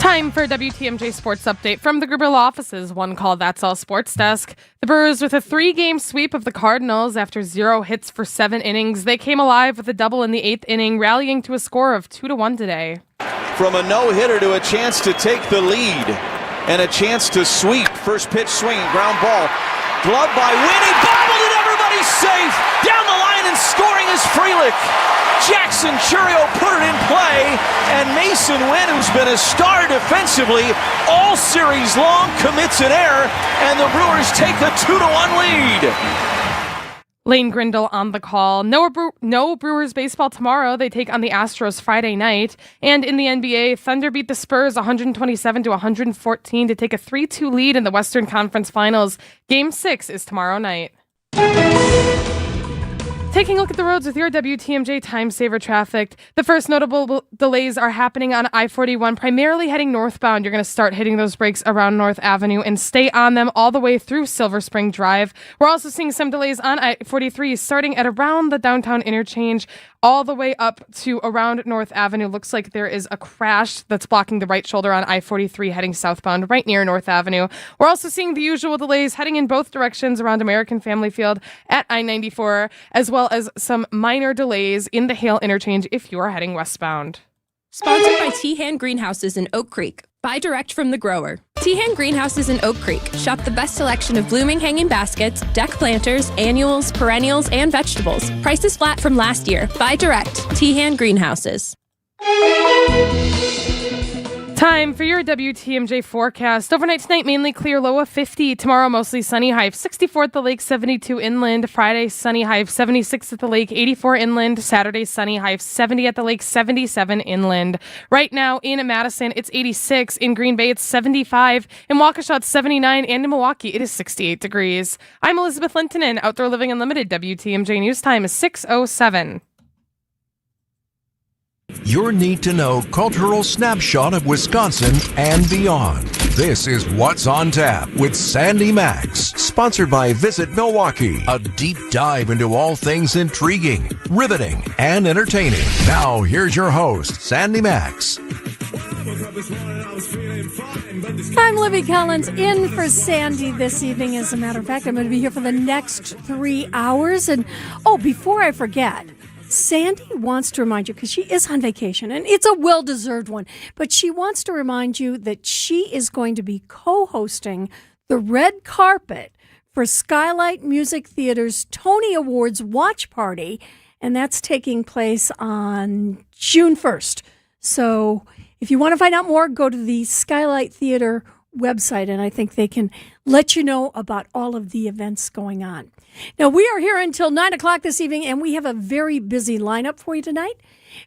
Time for a WTMJ Sports Update from the Gruber Law Office's One Call That's All Sports Desk. The Brewers with a 3-game sweep of the Cardinals after 0 hits for 7 innings. They came alive with a double in the 8th inning, rallying to a score of 2-1 today. From a no-hitter to a chance to take the lead and a chance to sweep. First pitch swing, ground ball. Glove by Winnie, bobbled it, everybody's safe. Down the line and scoring is Frelick. Jackson Churio put it in play, and Mason Wynn, who's been a star defensively all series long, commits an error, and the Brewers take a 2-1 lead. Lane Grindle on the call. No Brewers baseball tomorrow. They take on the Astros Friday night. And in the NBA, Thunder beat the Spurs 127-114 to take a 3-2 lead in the Western Conference Finals. Game 6 is tomorrow night. Taking a look at the roads with your WTMJ Time Saver traffic. The first notable delays are happening on I-41, primarily heading northbound. You're going to start hitting those brakes around North Avenue and stay on them all the way through Silver Spring Drive. We're also seeing some delays on I-43 starting at around the downtown interchange all the way up to around North Avenue. Looks like there is a crash that's blocking the right shoulder on I-43 heading southbound right near North Avenue. We're also seeing the usual delays heading in both directions around American Family Field at I-94, as well as some minor delays in the Hale interchange if you are heading westbound. Sponsored by Tehan Greenhouses in Oak Creek. Buy direct from the grower. Tehan Greenhouses in Oak Creek. Shop the best selection of blooming hanging baskets, deck planters, annuals, perennials, and vegetables. Prices flat from last year. Buy direct. Tehan Greenhouses. Time for your WTMJ forecast. Overnight tonight, mainly clear, low of 50. Tomorrow, mostly sunny, high of 64 at the lake, 72 inland. Friday, sunny, high of 76 at the lake, 84 inland. Saturday, sunny, high of 70 at the lake, 77 inland. Right now in Madison, it's 86. In Green Bay, it's 75. In Waukesha, it's 79. And in Milwaukee, it is 68 degrees. I'm Elizabeth Lintonen, Outdoor Living Unlimited. WTMJ News Time is 6:07. Your need-to-know cultural snapshot of Wisconsin and beyond. This is What's on Tap with Sandy Max, sponsored by Visit Milwaukee. A deep dive into all things intriguing, riveting, and entertaining. Now, here's your host, Sandy Max. I'm Libby Collins, in for Sandy this evening. As a matter of fact, I'm going to be here for the next 3 hours. And, before I forget, Sandy wants to remind you, because she is on vacation, and it's a well-deserved one, but she wants to remind you that she is going to be co-hosting the red carpet for Skylight Music Theater's Tony Awards watch party, and that's taking place on June 1st. So if you want to find out more, go to the Skylight Theater website, and I think they can let you know about all of the events going on. Now, we are here until 9 o'clock this evening, and we have a very busy lineup for you tonight.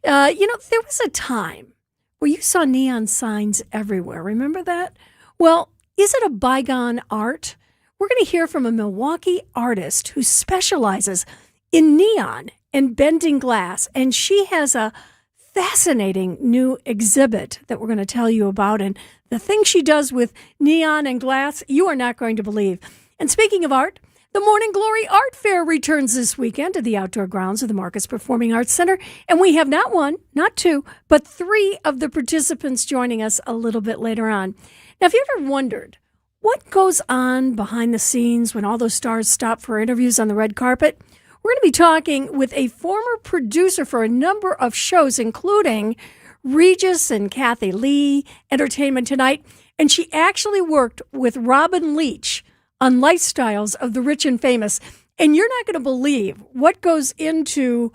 There was a time where you saw neon signs everywhere. Remember that? Well, is it a bygone art? We're going to hear from a Milwaukee artist who specializes in neon and bending glass, and she has a fascinating new exhibit that we're going to tell you about, and the things she does with neon and glass, you are not going to believe. And speaking of art, the Morning Glory Art Fair returns this weekend to the outdoor grounds of the Marcus Performing Arts Center, and we have not one, not two, but 3 of the participants joining us a little bit later on. Now, if you ever wondered what goes on behind the scenes when all those stars stop for interviews on the red carpet, we're going to be talking with a former producer for a number of shows, including Regis and Kathy Lee, Entertainment Tonight, and she actually worked with Robin Leach on Lifestyles of the Rich and Famous. And you're not going to believe what goes into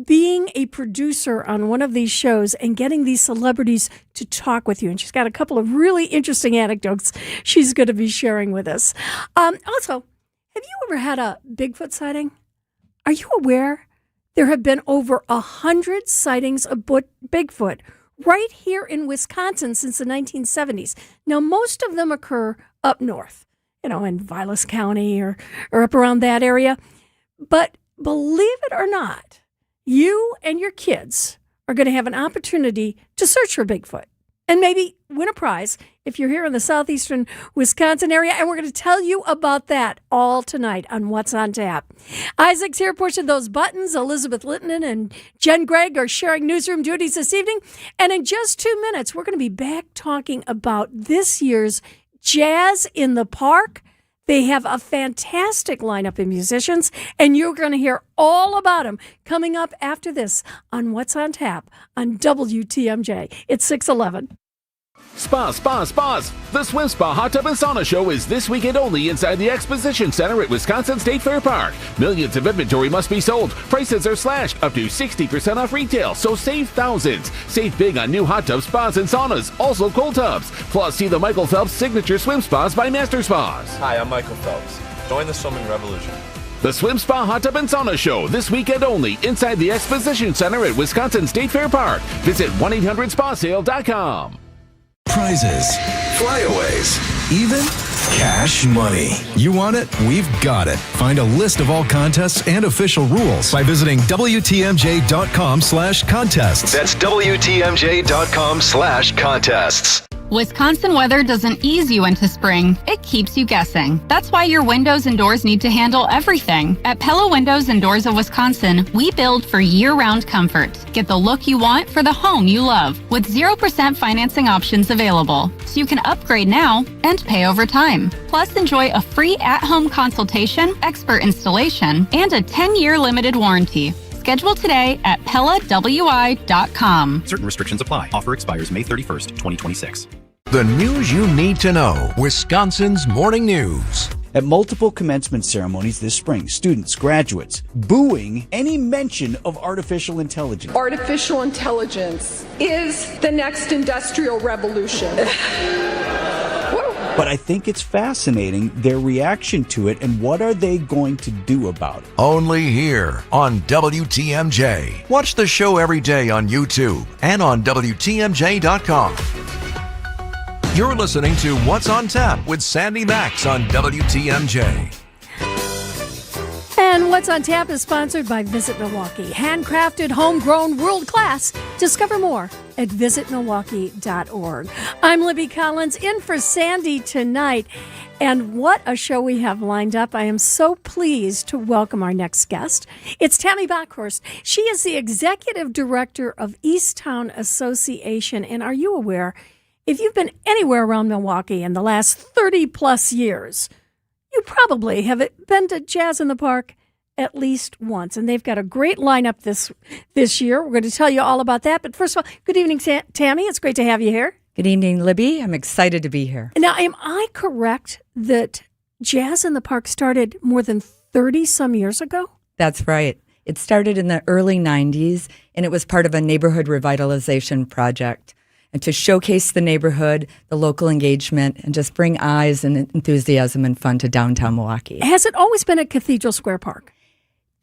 being a producer on one of these shows and getting these celebrities to talk with you. And she's got a couple of really interesting anecdotes she's going to be sharing with us. Also, have you ever had a Bigfoot sighting? Are you aware there have been over 100 sightings of Bigfoot right here in Wisconsin since the 1970s? Now, most of them occur up north, in Vilas County or up around that area. But believe it or not, you and your kids are going to have an opportunity to search for Bigfoot. and maybe win a prize if you're here in the southeastern Wisconsin area. And we're going to tell you about that all tonight on What's on Tap. Isaac's here pushing those buttons. Elizabeth Litton and Jen Gregg are sharing newsroom duties this evening. And in just 2 minutes, we're going to be back talking about this year's Jazz in the Park. They have a fantastic lineup of musicians, and you're going to hear all about them coming up after this on What's on Tap on WTMJ. It's 6:11. Spas. The Swim Spa Hot Tub and Sauna Show is this weekend only inside the Exposition Center at Wisconsin State Fair Park. Millions of inventory must be sold. Prices are slashed up to 60% off retail, so save thousands. Save big on new hot tubs, spas, and saunas, also cold tubs. Plus, see the Michael Phelps Signature Swim Spas by Master Spas. Hi, I'm Michael Phelps. Join the swimming revolution. The Swim Spa Hot Tub and Sauna Show this weekend only inside the Exposition Center at Wisconsin State Fair Park. Visit 1-800-SPASale.com. Prizes, flyaways, even cash money. You want it? We've got it. Find a list of all contests and official rules by visiting WTMJ.com/contests. That's WTMJ.com/contests. Wisconsin weather doesn't ease you into spring. It keeps you guessing. That's why your windows and doors need to handle everything. At Pella Windows and Doors of Wisconsin, we build for year-round comfort. Get the look you want for the home you love with 0% financing options available. So you can upgrade now and pay over time. Plus, enjoy a free at-home consultation, expert installation, and a 10-year limited warranty. Schedule today at PellaWI.com. Certain restrictions apply. Offer expires May 31st, 2026. The news you need to know. Wisconsin's Morning News. At multiple commencement ceremonies this spring, students, graduates, booing any mention of artificial intelligence. Artificial intelligence is the next industrial revolution. But I think it's fascinating, their reaction to it, and what are they going to do about it? Only here on WTMJ. Watch the show every day on YouTube and on WTMJ.com. You're listening to What's on Tap with Sandy Max on WTMJ. And What's on Tap is sponsored by Visit Milwaukee. Handcrafted, homegrown, world class. Discover more at visitmilwaukee.org. I'm Libby Collins in for Sandy tonight. And what a show we have lined up. I am so pleased to welcome our next guest. It's Tammy Bockhorst. She is the executive director of Easttown Association. And are you aware, if you've been anywhere around Milwaukee in the last 30 plus years, you probably have been to Jazz in the Park at least once. And they've got a great lineup this year. We're going to tell you all about that. But first of all, good evening, Tammy. It's great to have you here. Good evening, Libby. I'm excited to be here. Now, am I correct that Jazz in the Park started more than 30 some years ago? That's right. It started in the early 90s, and it was part of a neighborhood revitalization project. And to showcase the neighborhood, the local engagement, and just bring eyes and enthusiasm and fun to downtown Milwaukee. Has it always been at Cathedral Square Park?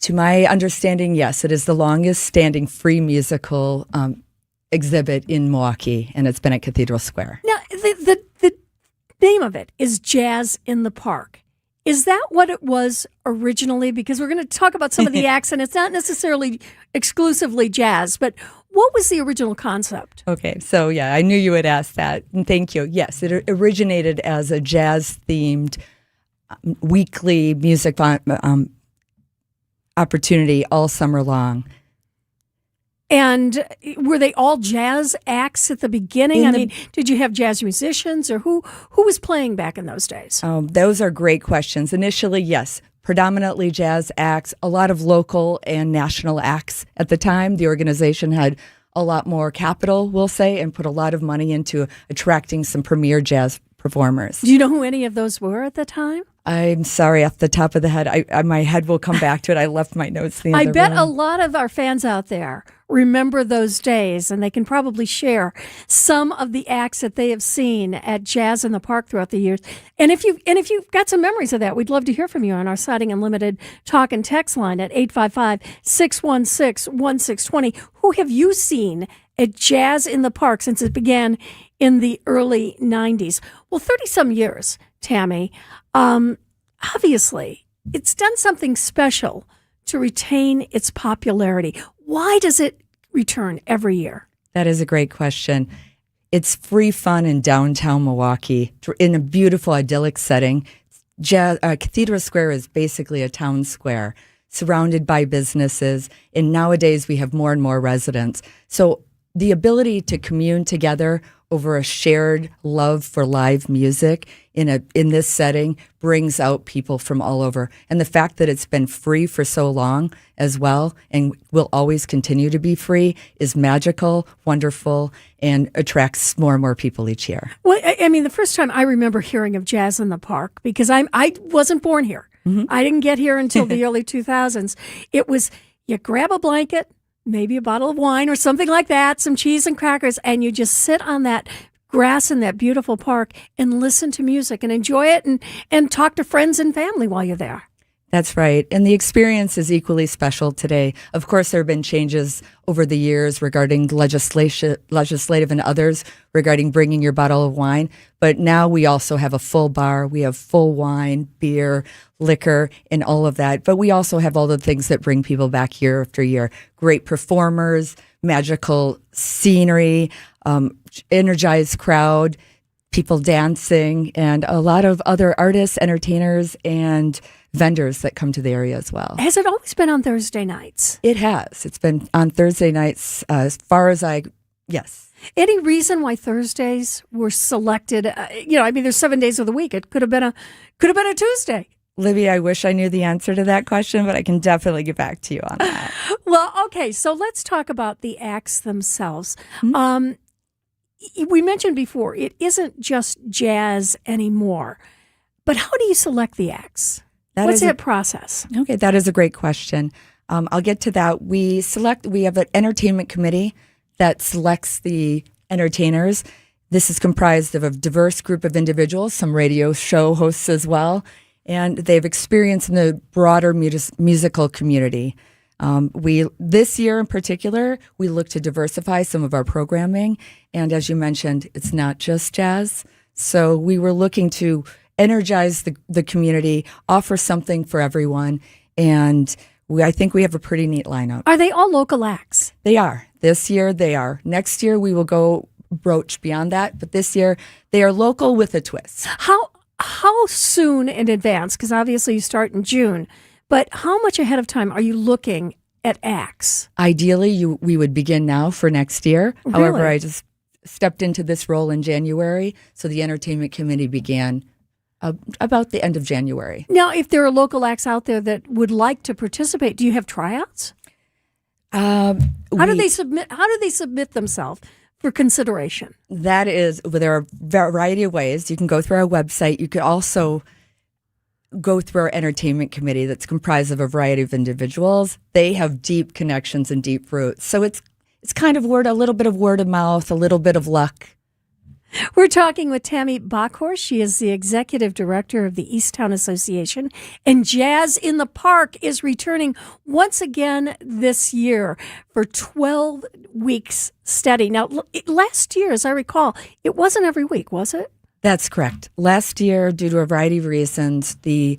To my understanding, yes. It is the longest standing free musical exhibit in Milwaukee, and it's been at Cathedral Square. Now, the name of it is Jazz in the Park. Is that what it was originally? Because we're going to talk about some of the acts, and it's not necessarily exclusively jazz, but what was the original concept? Okay, so yeah, I knew you would ask that, and thank you. Yes, it originated as a jazz-themed weekly music opportunity all summer long. And were they all jazz acts at the beginning? I mean, did you have jazz musicians, or who was playing back in those days? Those are great questions. Initially, yes, predominantly jazz acts, a lot of local and national acts at the time. The organization had a lot more capital, we'll say, and put a lot of money into attracting some premier jazz performers. Do you know who any of those were at the time? I'm sorry, off the top of the head. My head will come back to it. I left my notes in the other bet room. a lot of our fans out there remember those days, and they can probably share some of the acts that they have seen at Jazz in the Park throughout the years. And if you've got some memories of that, we'd love to hear from you on our Sighting Unlimited talk and text line at 855-616-1620. Who have you seen at Jazz in the Park since it began in the early 90s? Well, 30-some years, Tammy. Obviously, it's done something special to retain its popularity. Why does it return every year? That is a great question. It's free fun in downtown Milwaukee in a beautiful, idyllic setting. Cathedral Square is basically a town square surrounded by businesses, and nowadays we have more and more residents. So the ability to commune together over a shared love for live music in this setting brings out people from all over. And the fact that it's been free for so long as well and will always continue to be free is magical, wonderful, and attracts more and more people each year. Well, I mean, the first time I remember hearing of jazz in the park, because I wasn't born here. Mm-hmm. I didn't get here until the early 2000s. It was, you grab a blanket, maybe a bottle of wine or something like that, some cheese and crackers, and you just sit on that grass in that beautiful park and listen to music and enjoy it and talk to friends and family while you're there. That's right. And the experience is equally special today. Of course, there have been changes over the years regarding legislative and others regarding bringing your bottle of wine. But now we also have a full bar. We have full wine, beer, liquor, and all of that. But we also have all the things that bring people back year after year. Great performers, magical scenery, energized crowd, people dancing, and a lot of other artists, entertainers, and vendors that come to the area as well. Has it always been on Thursday nights? It has. It's been on Thursday nights as far as yes. Any reason why Thursdays were selected? I mean, there's 7 days of the week. It could have been a Tuesday. Libby, I wish I knew the answer to that question, but I can definitely get back to you on that. Well, okay, so let's talk about the acts themselves. Mm-hmm. We mentioned before, it isn't just jazz anymore, but how do you select the acts? What's that process? Okay, that is a great question. I'll get to that. We have an entertainment committee that selects the entertainers. This is comprised of a diverse group of individuals, some radio show hosts as well, and they've experience in the broader musical community. This year in particular, we look to diversify some of our programming. And as you mentioned, it's not just jazz. So we were looking to energize the community, offer something for everyone. And I think we have a pretty neat lineup. Are they all local acts? They are. This year, they are. Next year, we will go broach beyond that. But this year, they are local with a twist. How soon in advance? Because obviously you start in June. But how much ahead of time are you looking at acts? Ideally, we would begin now for next year. Really? However, I just stepped into this role in January, so the entertainment committee began about the end of January. Now, if there are local acts out there that would like to participate, do you have tryouts? How do they submit themselves for consideration? There are a variety of ways. You can go through our website. You could also go through our entertainment committee that's comprised of a variety of individuals. They have deep connections and deep roots. So it's kind of a little bit of word of mouth, a little bit of luck. We're talking with Tammy Bockhorst. She is the executive director of the Easttown Association, and Jazz in the Park is returning once again this year for 12 weeks steady. Now, last year, as I recall, it wasn't every week, was it? That's correct. Last year, due to a variety of reasons, the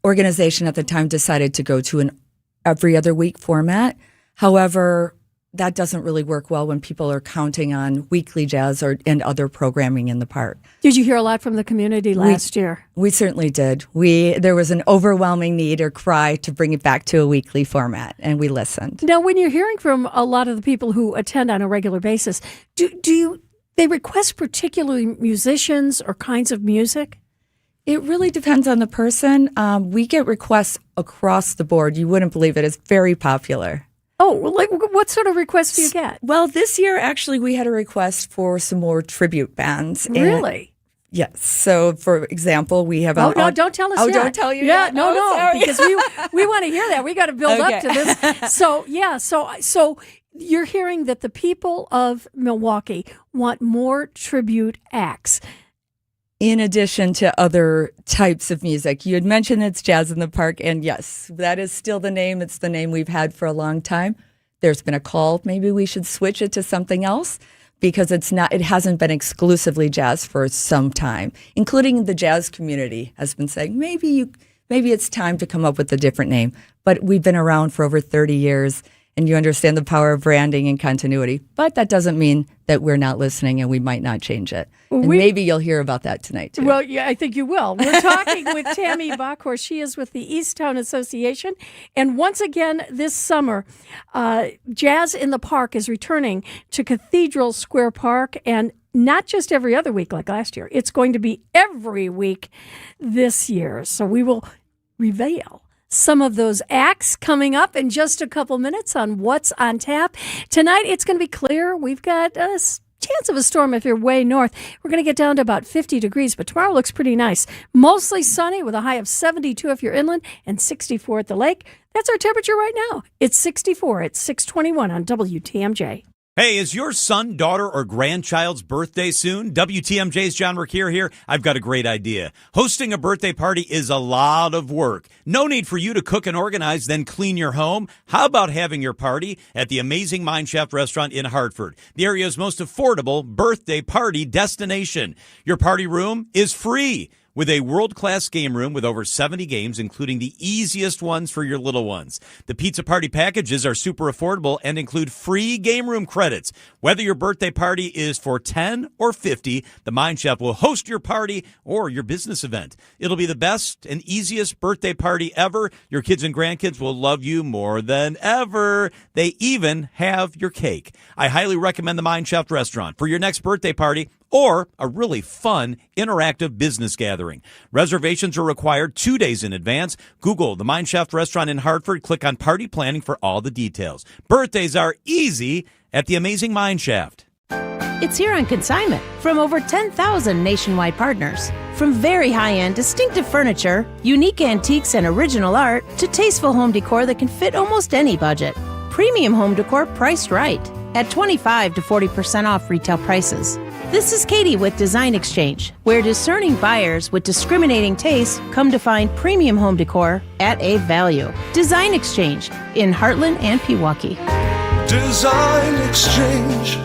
organization at the time decided to go to an every other week format. However, that doesn't really work well when people are counting on weekly jazz and other programming in the park. Did you hear a lot from the community last year? We certainly did. There was an overwhelming need or cry to bring it back to a weekly format, and we listened. Now, when you're hearing from a lot of the people who attend on a regular basis, they request particular musicians or kinds of music? It really depends on the person. We get requests across the board. You wouldn't believe it. It's very popular. Oh, like what sort of requests do you get? Well, this year, actually, we had a request for some more tribute bands. Really? Yes. So, for example, we have... no, don't tell us yet. Don't tell you Yeah, yet? no, Sorry. because we want to hear that. We got to build up to this. So, yeah, so you're hearing that the people of Milwaukee want more tribute acts. In addition to other types of music. You had mentioned it's Jazz in the Park, and yes, that is still the name. It's the name we've had for a long time. There's been a call, maybe we should switch it to something else, because it hasn't been exclusively jazz for some time, including the jazz community has been saying, maybe it's time to come up with a different name. But we've been around for over 30 years, and you understand the power of branding and continuity. But that doesn't mean that we're not listening and we might not change it. And maybe you'll hear about that tonight, too. Well, yeah, I think you will. We're talking with Tammy Bockhorst. She is with the Easttown Association. And once again, this summer, Jazz in the Park is returning to Cathedral Square Park, and not just every other week like last year. It's going to be every week this year. So we will reveal some of those acts coming up in just a couple minutes on What's on Tap. Tonight, it's going to be clear. We've got a chance of a storm if you're way north. We're going to get down to about 50 degrees, but tomorrow looks pretty nice. Mostly sunny with a high of 72 if you're inland and 64 at the lake. That's our temperature right now. It's 64 at 6:21 on WTMJ. Hey, is your son, daughter, or grandchild's birthday soon? WTMJ's John Mercure here. I've got a great idea. Hosting a birthday party is a lot of work. No need for you to cook and organize, then clean your home. How about having your party at the amazing Mine Shaft restaurant in Hartford, the area's most affordable birthday party destination? Your party room is free, with a world-class game room with over 70 games, including the easiest ones for your little ones. The pizza party packages are super affordable and include free game room credits. Whether your birthday party is for 10 or 50, the Mine Shaft will host your party or your business event. It'll be the best and easiest birthday party ever. Your kids and grandkids will love you more than ever. They even have your cake. I highly recommend the Mine Shaft restaurant for your next birthday party or a really fun, interactive business gathering. Reservations are required 2 days in advance. Google the Mine Shaft Restaurant in Hartford. Click on Party Planning for all the details. Birthdays are easy at the amazing Mine Shaft. It's here on consignment from over 10,000 nationwide partners. From very high-end, distinctive furniture, unique antiques and original art, to tasteful home decor that can fit almost any budget. Premium home decor priced right at 25 to 40% off retail prices. This is Katie with Design Exchange, where discerning buyers with discriminating taste come to find premium home decor at a value. Design Exchange in Heartland and Pewaukee. Design Exchange.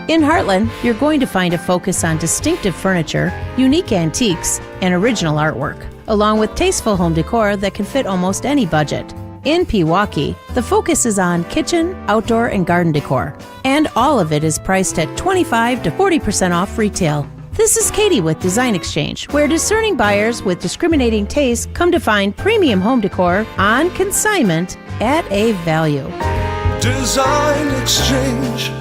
In Heartland, you're going to find a focus on distinctive furniture, unique antiques, and original artwork, along with tasteful home decor that can fit almost any budget. In Pewaukee, the focus is on kitchen, outdoor, and garden decor, and all of it is priced at 25 to 40% off retail. This is Katie with Design Exchange, where discerning buyers with discriminating taste come to find premium home decor on consignment at a value. Design Exchange.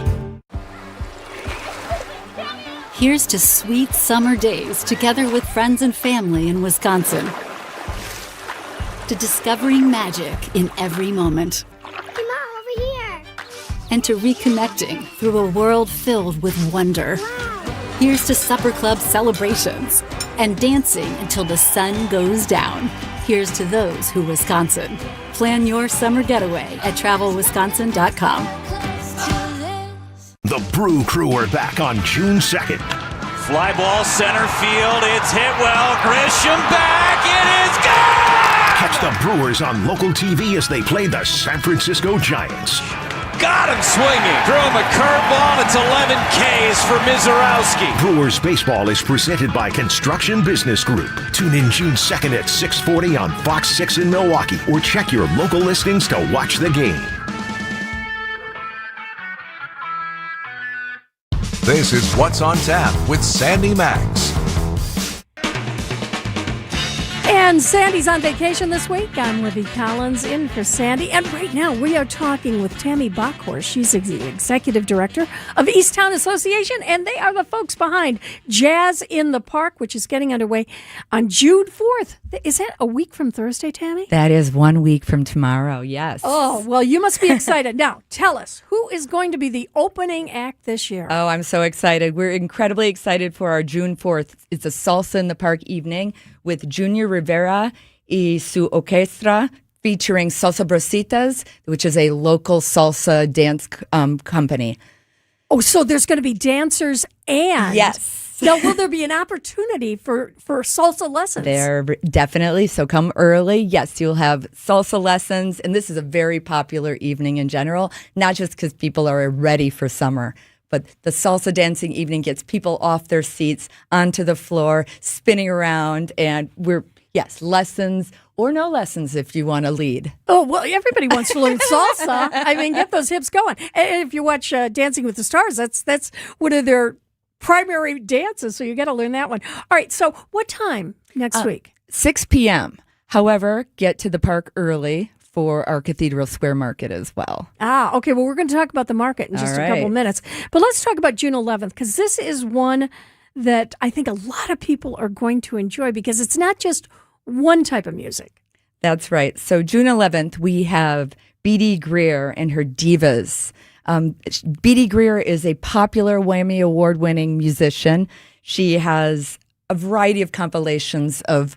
Here's to sweet summer days together with friends and family in Wisconsin. To discovering magic in every moment. Hey, Mom, over here. And to reconnecting through a world filled with wonder. Wow. Here's to supper club celebrations and dancing until the sun goes down. Here's to those who Wisconsin. Plan your summer getaway at travelwisconsin.com. The Brew Crew are back on June 2nd. Fly ball center field. It's hit well. Grisham back. It is good! Catch the Brewers on local TV as they play the San Francisco Giants. Got him swinging. Throw him a curveball. It's 11 Ks for Mizorowski. Brewers baseball is presented by Construction Business Group. Tune in June 2nd at 6:40 on Fox 6 in Milwaukee, or check your local listings to watch the game. This is What's on Tap with Sandy Max. And Sandy's on vacation this week. I'm Libby Collins in for Sandy. And right now we are talking with Tammy Bockhorst. She's the executive director of Easttown Association, and they are the folks behind Jazz in the Park, which is getting underway on June 4th. Is that a week from Thursday, Tammy? That is 1 week from tomorrow, yes. Oh, well, you must be excited. Now, tell us, who is going to be the opening act this year? Oh, I'm so excited. We're incredibly excited for our June 4th. It's a Salsa in the Park evening with Junior Rivera y su orquesta, featuring Salsa Brasitas, which is a local salsa dance company. Oh, so there's going to be dancers and... Yes. Now, will there be an opportunity for salsa lessons? There, definitely. So come early. Yes, you'll have salsa lessons. And this is a very popular evening in general, not just because people are ready for summer, but the salsa dancing evening gets people off their seats, onto the floor, spinning around. And lessons or no lessons if you want to lead. Oh, well, everybody wants to learn salsa. I mean, get those hips going. And if you watch Dancing with the Stars, that's one of their primary dances, so you got to learn that one. All right, so what time next week? 6 p.m. However, get to the park early for our Cathedral Square Market as well. Okay. Well, we're going to talk about the market in just a couple minutes. But let's talk about June 11th, because this is one that I think a lot of people are going to enjoy because it's not just one type of music. That's right. So June 11th, we have B.D. Greer and her Divas. B.D. Greer is a popular Whammy Award-winning musician. She has a variety of compilations of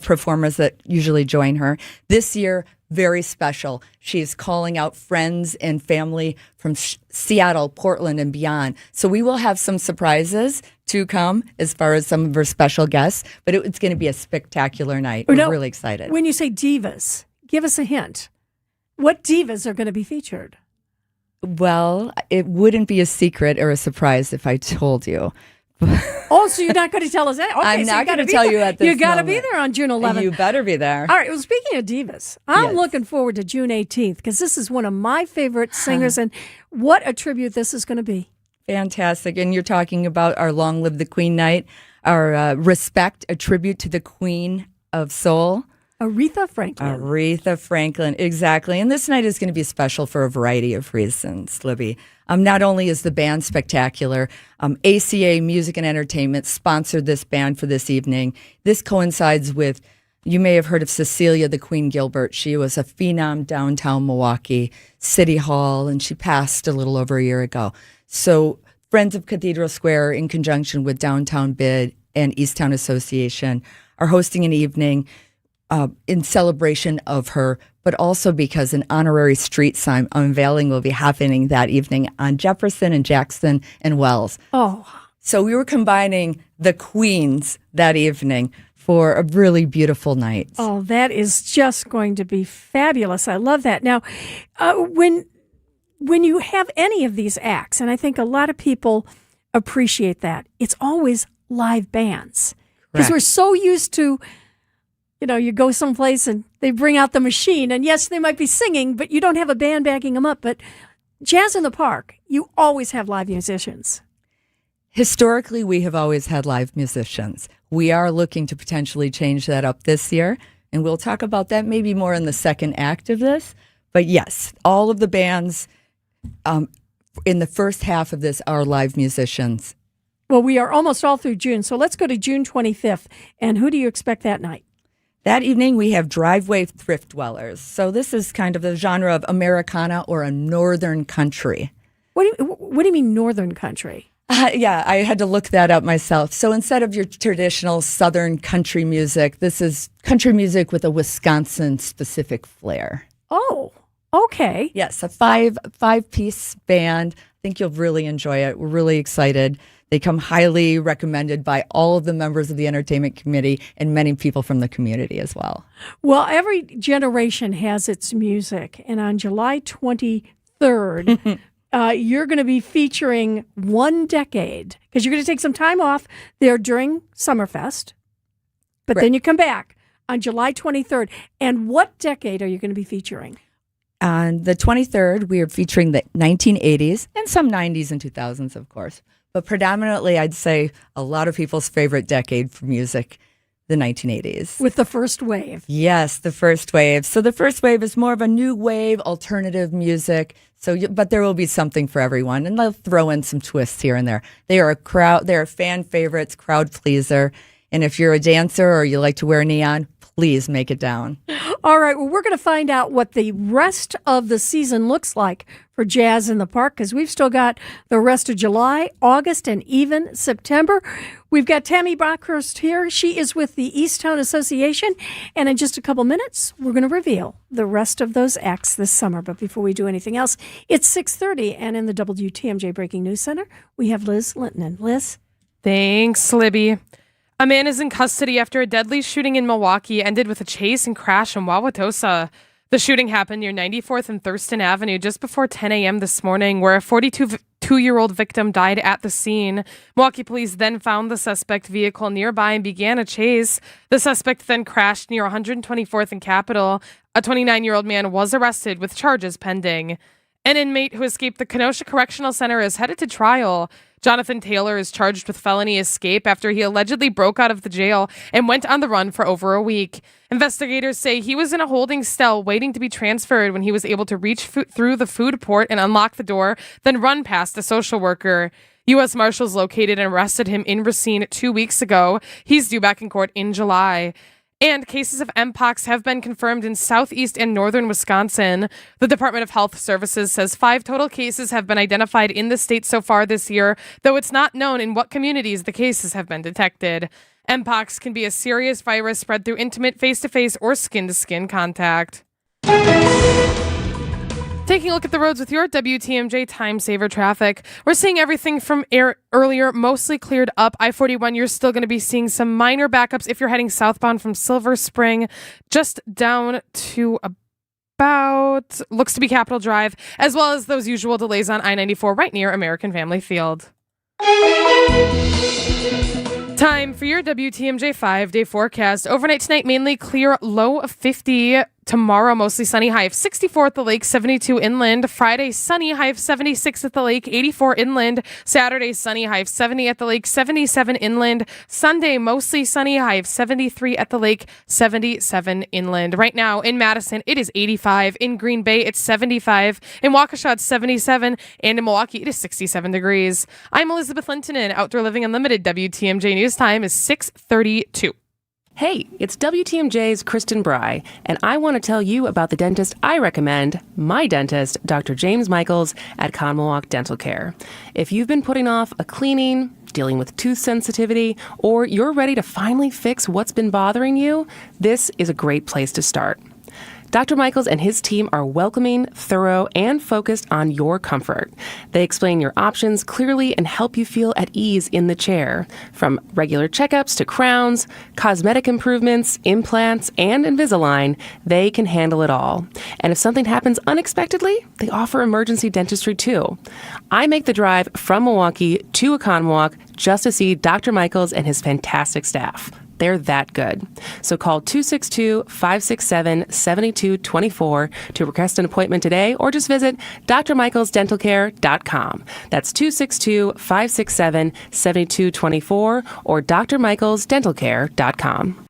performers that usually join her. This year, very special. She's calling out friends and family from Seattle, Portland, and beyond. So we will have some surprises to come as far as some of her special guests, but it's going to be a spectacular night. We're really excited. When you say divas, give us a hint. What divas are going to be featured? Well, it wouldn't be a secret or a surprise if I told you. So you're not going to tell us that? Okay, I'm so not going to tell you at this You got to moment. be there on June 11th. You better be there. All right. Well, speaking of divas, I'm looking forward to June 18th because this is one of my favorite singers. And what a tribute this is going to be. Fantastic. And you're talking about our Long Live the Queen night, our Respect, a tribute to the Queen of Soul. Aretha Franklin. Aretha Franklin, exactly. And this night is going to be special for a variety of reasons, Libby. Not only is the band spectacular, ACA Music and Entertainment sponsored this band for this evening. This coincides with, you may have heard of Cecilia the Queen Gilbert. She was a phenom downtown Milwaukee, City Hall, and she passed a little over a year ago. So Friends of Cathedral Square, in conjunction with Downtown Bid and Easttown Association, are hosting an evening in celebration of her, but also because an honorary street sign unveiling will be happening that evening on Jefferson and Jackson and Wells. So we were combining the queens that evening for a really beautiful night. Oh, that is just going to be fabulous. I love that. Now, when you have any of these acts, and I think a lot of people appreciate that, it's always live bands. Because we're so used to, you go someplace and they bring out the machine, and yes, they might be singing, but you don't have a band backing them up. But Jazz in the Park, you always have live musicians. Historically, we have always had live musicians. We are looking to potentially change that up this year, and we'll talk about that maybe more in the second act of this. But yes, all of the bands in the first half of this are live musicians. Well, we are almost all through June, so let's go to June 25th. And who do you expect that night? That evening, we have Driveway Thrift Dwellers. So this is kind of the genre of Americana or a northern country. What do you mean northern country? Yeah, I had to look that up myself. So instead of your traditional southern country music, this is country music with a Wisconsin-specific flair. Oh, okay. Yes, a five-piece band. I think you'll really enjoy it. We're really excited. They come highly recommended by all of the members of the entertainment committee and many people from the community as well. Well, every generation has its music. And on July 23rd, you're going to be featuring One Decade because you're going to take some time off there during Summerfest. But then you come back on July 23rd. And what decade are you going to be featuring? On the 23rd, we are featuring the 1980s and some 90s and 2000s, of course. But predominantly, I'd say a lot of people's favorite decade for music, the 1980s. With the first wave. Yes, the first wave. So the first wave is more of a new wave, alternative music. But there will be something for everyone. And they'll throw in some twists here and there. They are fan favorites, crowd pleaser. And if you're a dancer or you like to wear neon, please make it down. All right. Well, we're going to find out what the rest of the season looks like for Jazz in the Park because we've still got the rest of July, August, and even September. We've got Tammy Brockhurst here. She is with the Easttown Association. And in just a couple minutes, we're going to reveal the rest of those acts this summer. But before we do anything else, it's 6:30. And in the WTMJ Breaking News Center, we have Liz Linton. Liz? Thanks, Libby. A man is in custody after a deadly shooting in Milwaukee ended with a chase and crash in Wauwatosa. The shooting happened near 94th and Thurston Avenue just before 10 a.m. this morning, where a 42 2-year-old victim died at the scene. Milwaukee police then found the suspect vehicle nearby and began a chase. The suspect then crashed near 124th and Capitol. A 29-year-old man was arrested with charges pending. An inmate who escaped the Kenosha Correctional Center is headed to trial. Jonathan Taylor is charged with felony escape after he allegedly broke out of the jail and went on the run for over a week. Investigators say he was in a holding cell waiting to be transferred when he was able to reach through the food port and unlock the door, then run past a social worker. U.S. Marshals located and arrested him in Racine 2 weeks ago. He's due back in court in July. And cases of Mpox have been confirmed in southeast and northern Wisconsin. The Department of Health Services says 5 total cases have been identified in the state so far this year, though it's not known in what communities the cases have been detected. Mpox can be a serious virus spread through intimate face-to-face or skin-to-skin contact. Taking a look at the roads with your WTMJ Time Saver traffic. We're seeing everything from earlier mostly cleared up. I-41, you're still going to be seeing some minor backups if you're heading southbound from Silver Spring, just down to about, looks to be Capitol Drive, as well as those usual delays on I-94 right near American Family Field. Time for your WTMJ 5-day forecast. Overnight tonight, mainly clear, low of 50. Tomorrow, mostly sunny, high of 64 at the lake, 72 inland. Friday, sunny, high of 76 at the lake, 84 inland. Saturday, sunny, high of 70 at the lake, 77 inland. Sunday, mostly sunny, high of 73 at the lake, 77 inland. Right now in Madison, it is 85. In Green Bay, it's 75. In Waukesha, it's 77. And in Milwaukee, it is 67 degrees. I'm Elizabeth Lintonen. Outdoor Living Unlimited. WTMJ News Time is 6:32. Hey, it's WTMJ's Kristen Bry, and I want to tell you about the dentist I recommend, my dentist, Dr. James Michaels at Conmawalk Dental Care. If you've been putting off a cleaning, dealing with tooth sensitivity, or you're ready to finally fix what's been bothering you, this is a great place to start. Dr. Michaels and his team are welcoming, thorough, and focused on your comfort. They explain your options clearly and help you feel at ease in the chair. From regular checkups to crowns, cosmetic improvements, implants, and Invisalign, they can handle it all. And if something happens unexpectedly, they offer emergency dentistry too. I make the drive from Milwaukee to Oconomowoc just to see Dr. Michaels and his fantastic staff. They're that good. So call 262-567-7224 to request an appointment today, or just visit drmichaelsdentalcare.com. That's 262-567-7224 or drmichaelsdentalcare.com.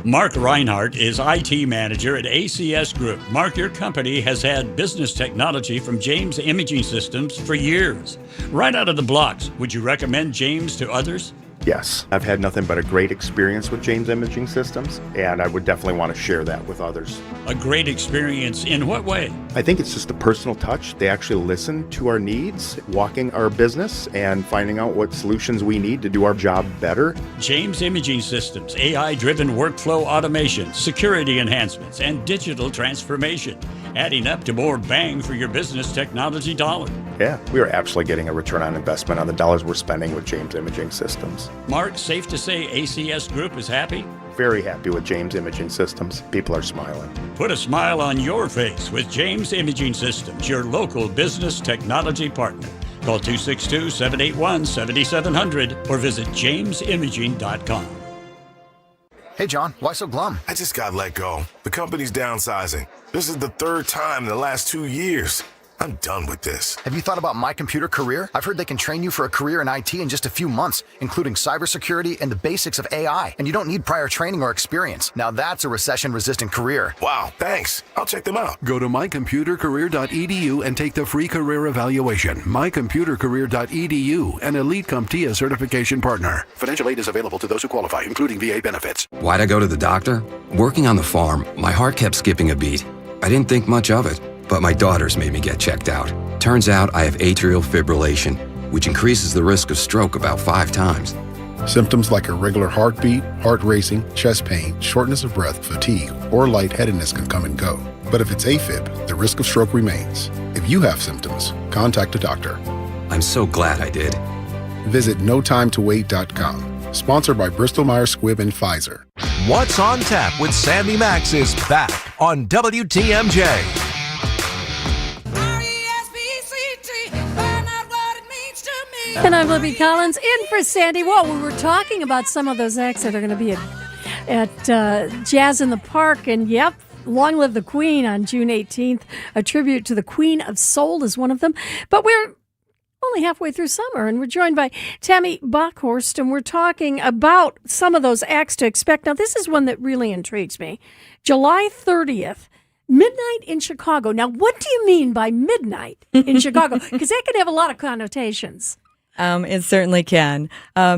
Mark Reinhardt is IT manager at ACS Group. Mark, your company has had business technology from James Imaging Systems for years. Right out of the blocks, would you recommend James to others? Yes, I've had nothing but a great experience with James Imaging Systems, and I would definitely want to share that with others. A great experience in what way? I think it's just a personal touch. They actually listen to our needs, walking our business, and finding out what solutions we need to do our job better. James Imaging Systems, AI-driven workflow automation, security enhancements, and digital transformation, adding up to more bang for your business technology dollar. Yeah, we are absolutely getting a return on investment on the dollars we're spending with James Imaging Systems. Mark, safe to say ACS Group is happy? Very happy with James Imaging Systems. People are smiling. Put a smile on your face with James Imaging Systems, your local business technology partner. Call 262-781-7700 or visit jamesimaging.com. Hey, John, why so glum? I just got let go. The company's downsizing. This is the 3rd time in the last 2 years. I'm done with this. Have you thought about My Computer Career? I've heard they can train you for a career in IT in just a few months, including cybersecurity and the basics of AI. And you don't need prior training or experience. Now that's a recession-resistant career. Wow, thanks. I'll check them out. Go to mycomputercareer.edu and take the free career evaluation. mycomputercareer.edu, an Elite CompTIA certification partner. Financial aid is available to those who qualify, including VA benefits. Why'd I go to the doctor? Working on the farm, my heart kept skipping a beat. I didn't think much of it, but my daughters made me get checked out. Turns out I have atrial fibrillation, which increases the risk of stroke about 5 times. Symptoms like irregular heartbeat, heart racing, chest pain, shortness of breath, fatigue, or lightheadedness can come and go. But if it's AFib, the risk of stroke remains. If you have symptoms, contact a doctor. I'm so glad I did. Visit notimetowait.com. Sponsored by Bristol-Myers Squibb and Pfizer. What's on Tap with Sandy Max is back on WTMJ. And I'm Libby Collins, in for Sandy. Well, we were talking about some of those acts that are going to be at Jazz in the Park, and yep, Long Live the Queen on June 18th. A tribute to the Queen of Soul is one of them. But we're only halfway through summer, and we're joined by Tammy Bockhorst, and we're talking about some of those acts to expect. Now, this is one that really intrigues me. July 30th. Midnight in Chicago. Now, what do you mean by midnight in Chicago? Because that can have a lot of connotations. It certainly can.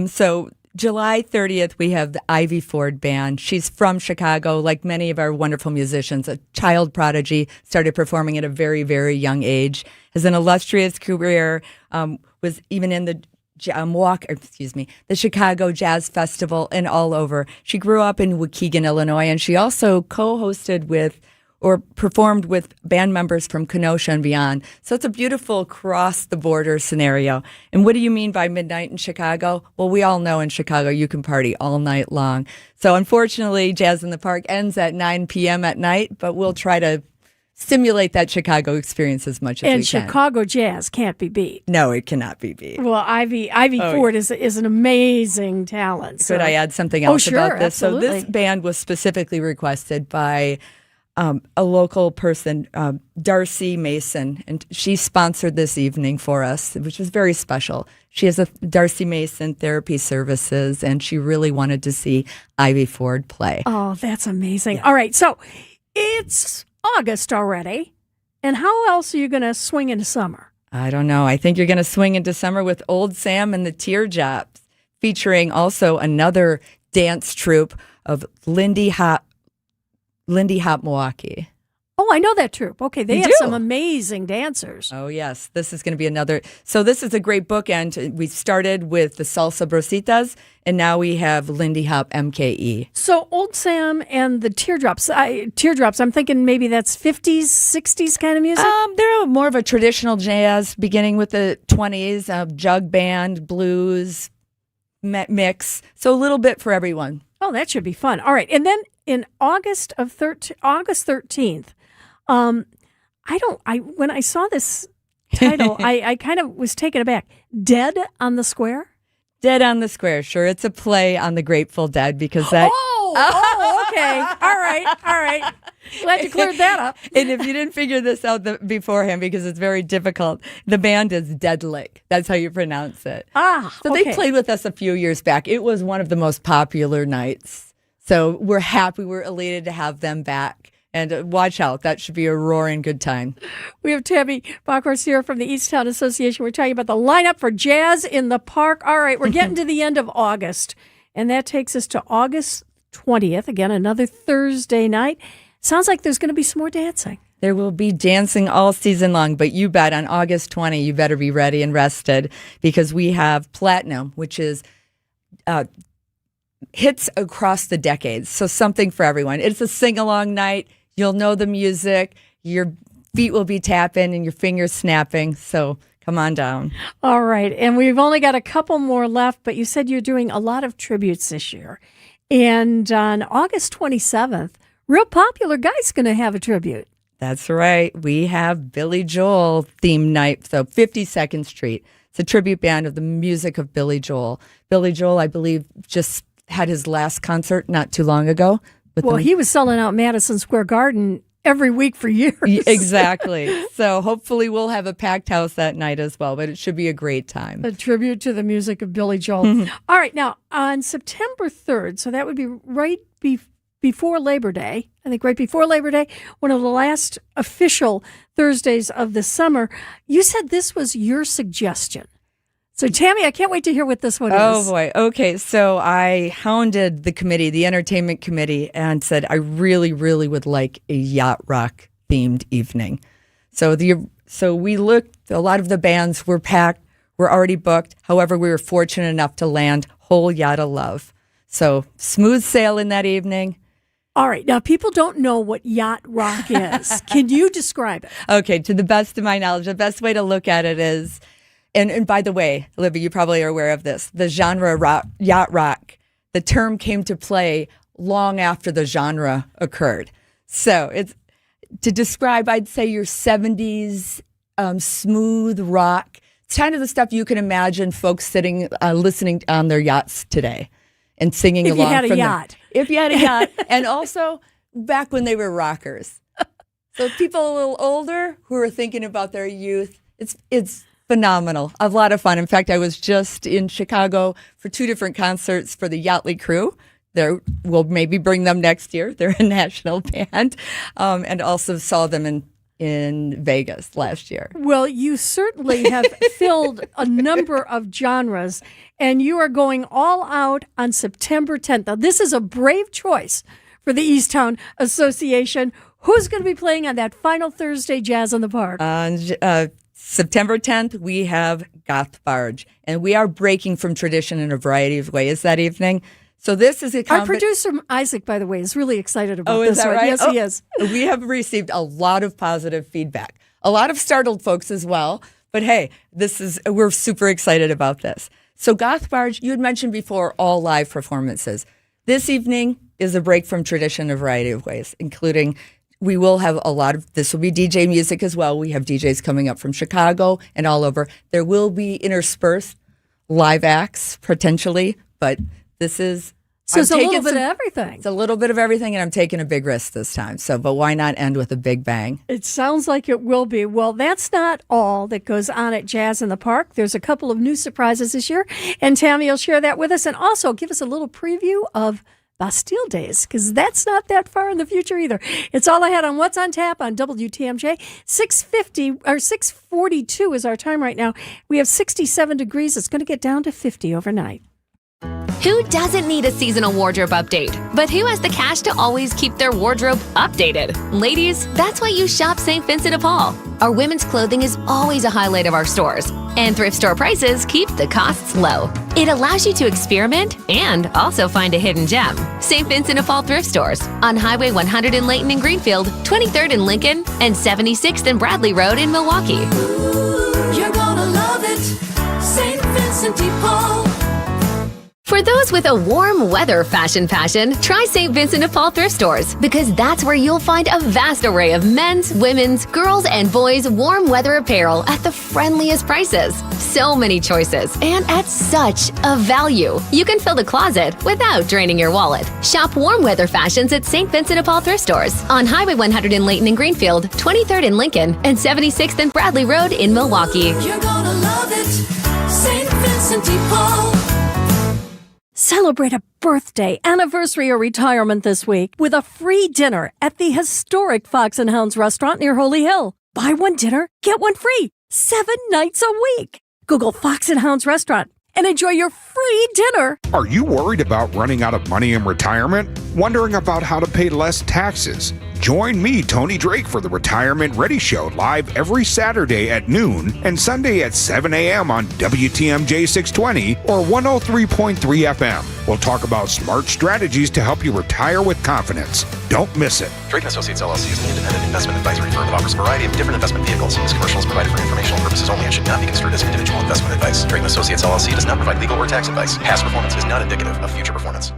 So July 30th, we have the Ivy Ford Band. She's from Chicago, like many of our wonderful musicians, a child prodigy, started performing at a very, very young age, has an illustrious career, was even in the the Chicago Jazz Festival and all over. She grew up in Waukegan, Illinois, and she also co-hosted with or performed with band members from Kenosha and beyond. So it's a beautiful cross-the-border scenario. And what do you mean by midnight in Chicago? Well, we all know in Chicago you can party all night long. So unfortunately, Jazz in the Park ends at 9 p.m. at night, but we'll try to stimulate that Chicago experience as much as we can. And Chicago jazz can't be beat. No, it cannot be beat. Well, Ivy Ford is an amazing talent. Could I add something else about this? Absolutely. So this band was specifically requested by a local person, Darcy Mason, and she sponsored this evening for us, which was very special. She has a Darcy Mason Therapy Services, and she really wanted to see Ivy Ford play. Oh, that's amazing. Yeah. All right, so it's August already, and how else are you going to swing into summer? I don't know. I think you're going to swing into summer with Old Sam and the Teardrops, featuring also another dance troupe of Lindy Hop Milwaukee. Oh, I know that troupe. Okay, they have some amazing dancers. Oh, yes. This is going to be another. So this is a great bookend. We started with the Salsa Brositas, and now we have Lindy Hop MKE. So Old Sam and the Teardrops, I'm thinking maybe that's 50s, 60s kind of music? They're more of a traditional jazz, beginning with the 20s, jug band, blues, mix. So a little bit for everyone. Oh, that should be fun. All right. And then in August 13th, when I saw this title, I kind of was taken aback. Dead on the Square? Dead on the Square. Sure. It's a play on the Grateful Dead because that. Oh, okay. All right. Glad you cleared that up. And if you didn't figure this out beforehand, because it's very difficult, the band is Deadlick. That's how you pronounce it. So they played with us a few years back. It was one of the most popular nights. So we're happy, we're elated to have them back. And watch out, that should be a roaring good time. We have Tammy Bockhorst here from the Easttown Association. We're talking about the lineup for Jazz in the Park. All right, we're getting to the end of August, and that takes us to August 20th. Again, another Thursday night. Sounds like there's going to be some more dancing. There will be dancing all season long, but you bet on August 20, you better be ready and rested because we have Platinum, which is hits across the decades. So something for everyone. It's a sing-along night. You'll know the music. Your feet will be tapping and your fingers snapping. So come on down. All right. And we've only got a couple more left, but you said you're doing a lot of tributes this year. And on August 27th, real popular guy's going to have a tribute. That's right. We have Billy Joel themed night. So 52nd Street. It's a tribute band of the music of Billy Joel. Billy Joel, I believe, just had his last concert not too long ago. Well, he was selling out Madison Square Garden every week for years. Exactly. So hopefully we'll have a packed house that night as well, but it should be a great time. A tribute to the music of Billy Joel. All right. Now, on September 3rd, so that would be right before Labor Day, I think right before Labor Day, one of the last official Thursdays of the summer, you said this was your suggestion. So, Tammy, I can't wait to hear what this one is. Oh, boy. Okay. So I hounded the committee, the entertainment committee, and said, I really, really would like a yacht rock themed evening. So we looked, a lot of the bands were packed, were already booked. However, we were fortunate enough to land Whole Yacht of Love. So smooth sailing that evening. All right. Now, people don't know what yacht rock is. Can you describe it? Okay. To the best of my knowledge, the best way to look at it is, and by the way, Libby, you probably are aware of this, the genre yacht rock, the term came to play long after the genre occurred. So it's to describe, I'd say, your 70s smooth rock. kind of the stuff you can imagine folks sitting, listening on their yachts today and singing If along. you had a yacht. If you had a yacht. And also back when they were rockers. So people a little older who are thinking about their youth, it's phenomenal. A lot of fun. In fact, I was just in Chicago for 2 different concerts for the Yachtly crew. We'll maybe bring them next year. They're a national band. And also saw them in Vegas last year. Well, you certainly have filled a number of genres, and you are going all out on September 10th. Now, this is a brave choice for the Easttown Association. Who's going to be playing on that final Thursday Jazz in the Park? On September 10th, we have Goth Barge, and we are breaking from tradition in a variety of ways that evening. So this is Our producer, Isaac, by the way, is really excited about this. Is that one. right? Yes, he is. We have received a lot of positive feedback. A lot of startled folks as well. But hey, we're super excited about this. So Goth Barge, you had mentioned before, all live performances. This evening is a break from tradition in a variety of ways, including we will have this will be DJ music as well. We have DJs coming up from Chicago and all over. There will be interspersed live acts, potentially, but this is... So it's a little bit of everything. It's a little bit of everything, and I'm taking a big risk this time. But why not end with a big bang? It sounds like it will be. Well, that's not all that goes on at Jazz in the Park. There's a couple of new surprises this year, and Tammy will share that with us, and also give us a little preview of Bastille Days, because that's not that far in the future either. It's all I had on What's on Tap on WTMJ. 6:42 is our time right now. We have 67 degrees. It's going to get down to 50 overnight. Who doesn't need a seasonal wardrobe update? But who has the cash to always keep their wardrobe updated? Ladies, that's why you shop St. Vincent de Paul. Our women's clothing is always a highlight of our stores, and thrift store prices keep the costs low. It allows you to experiment and also find a hidden gem. St. Vincent de Paul thrift stores on Highway 100 in Layton and Greenfield, 23rd in Lincoln, and 76th and Bradley Road in Milwaukee. Ooh, you're gonna love it, St. Vincent de Paul. For those with a warm weather fashion passion, try St. Vincent de Paul thrift stores, because that's where you'll find a vast array of men's, women's, girls, and boys' warm weather apparel at the friendliest prices. So many choices, and at such a value. You can fill the closet without draining your wallet. Shop warm weather fashions at St. Vincent de Paul thrift stores on Highway 100 in Layton and Greenfield, 23rd in Lincoln, and 76th and Bradley Road in Milwaukee. You're gonna love it, St. Vincent de Paul. Celebrate a birthday, anniversary, or retirement this week with a free dinner at the historic Fox and Hounds restaurant near Holy Hill. Buy one dinner, get one free, 7 nights a week. Google Fox and Hounds restaurant and enjoy your free dinner. Are you worried about running out of money in retirement? Wondering about how to pay less taxes? Join me, Tony Drake, for the Retirement Ready Show, live every Saturday at noon and Sunday at 7 a.m. on WTMJ 620 or 103.3 FM. We'll talk about smart strategies to help you retire with confidence. Don't miss it. Drake & Associates LLC is an independent investment advisory firm that offers a variety of different investment vehicles. This commercial is provided for informational purposes only and should not be construed as individual investment advice. Drake & Associates LLC does not provide legal or tax advice. Past performance is not indicative of future performance.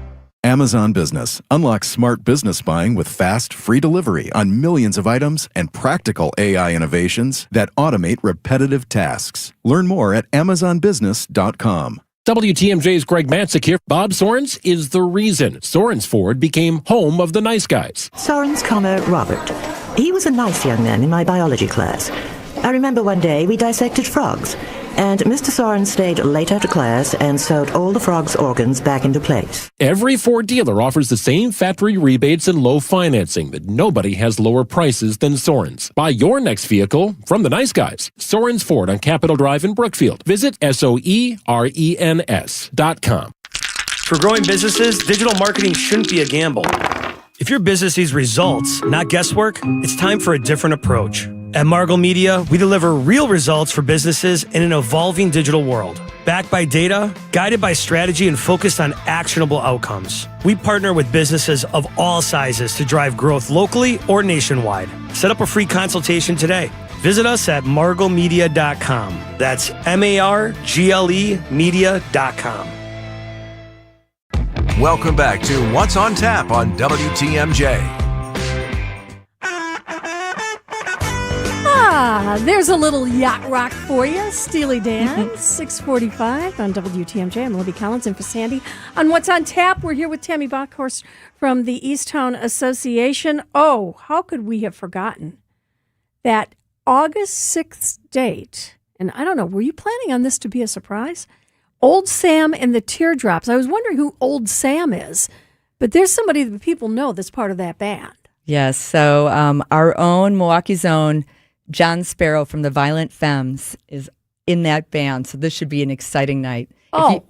Amazon Business. Unlock smart business buying with fast, free delivery on millions of items and practical AI innovations that automate repetitive tasks. Learn more at amazonbusiness.com. WTMJ's Greg Matzik here. Bob Sorens is the reason Sorens Ford became home of the nice guys. Sorens, Robert. He was a nice young man in my biology class. I remember one day we dissected frogs, and Mr. Sorens stayed late after class and sewed all the frogs' organs back into place. Every Ford dealer offers the same factory rebates and low financing, but nobody has lower prices than Sorens. Buy your next vehicle from the nice guys. Sorens Ford on Capitol Drive in Brookfield. Visit SOERENS.com. For growing businesses, digital marketing shouldn't be a gamble. If your business needs results, not guesswork, it's time for a different approach. At Margle Media, we deliver real results for businesses in an evolving digital world. Backed by data, guided by strategy, and focused on actionable outcomes. We partner with businesses of all sizes to drive growth locally or nationwide. Set up a free consultation today. Visit us at marglemedia.com. That's MARGLE media.com. Welcome back to What's on Tap on WTMJ. There's a little yacht rock for you. Steely Dan, 645 on WTMJ. I'm Libby Collins in for Sandy. On What's on Tap, we're here with Tammy Bockhorst from the Easttown Association. Oh, how could we have forgotten that August 6th date? And I don't know, were you planning on this to be a surprise? Old Sam and the Teardrops. I was wondering who Old Sam is, but there's somebody that people know that's part of that band. Yes, so our own, Milwaukee's own, John Sparrow from the Violent Femmes is in that band, so this should be an exciting night.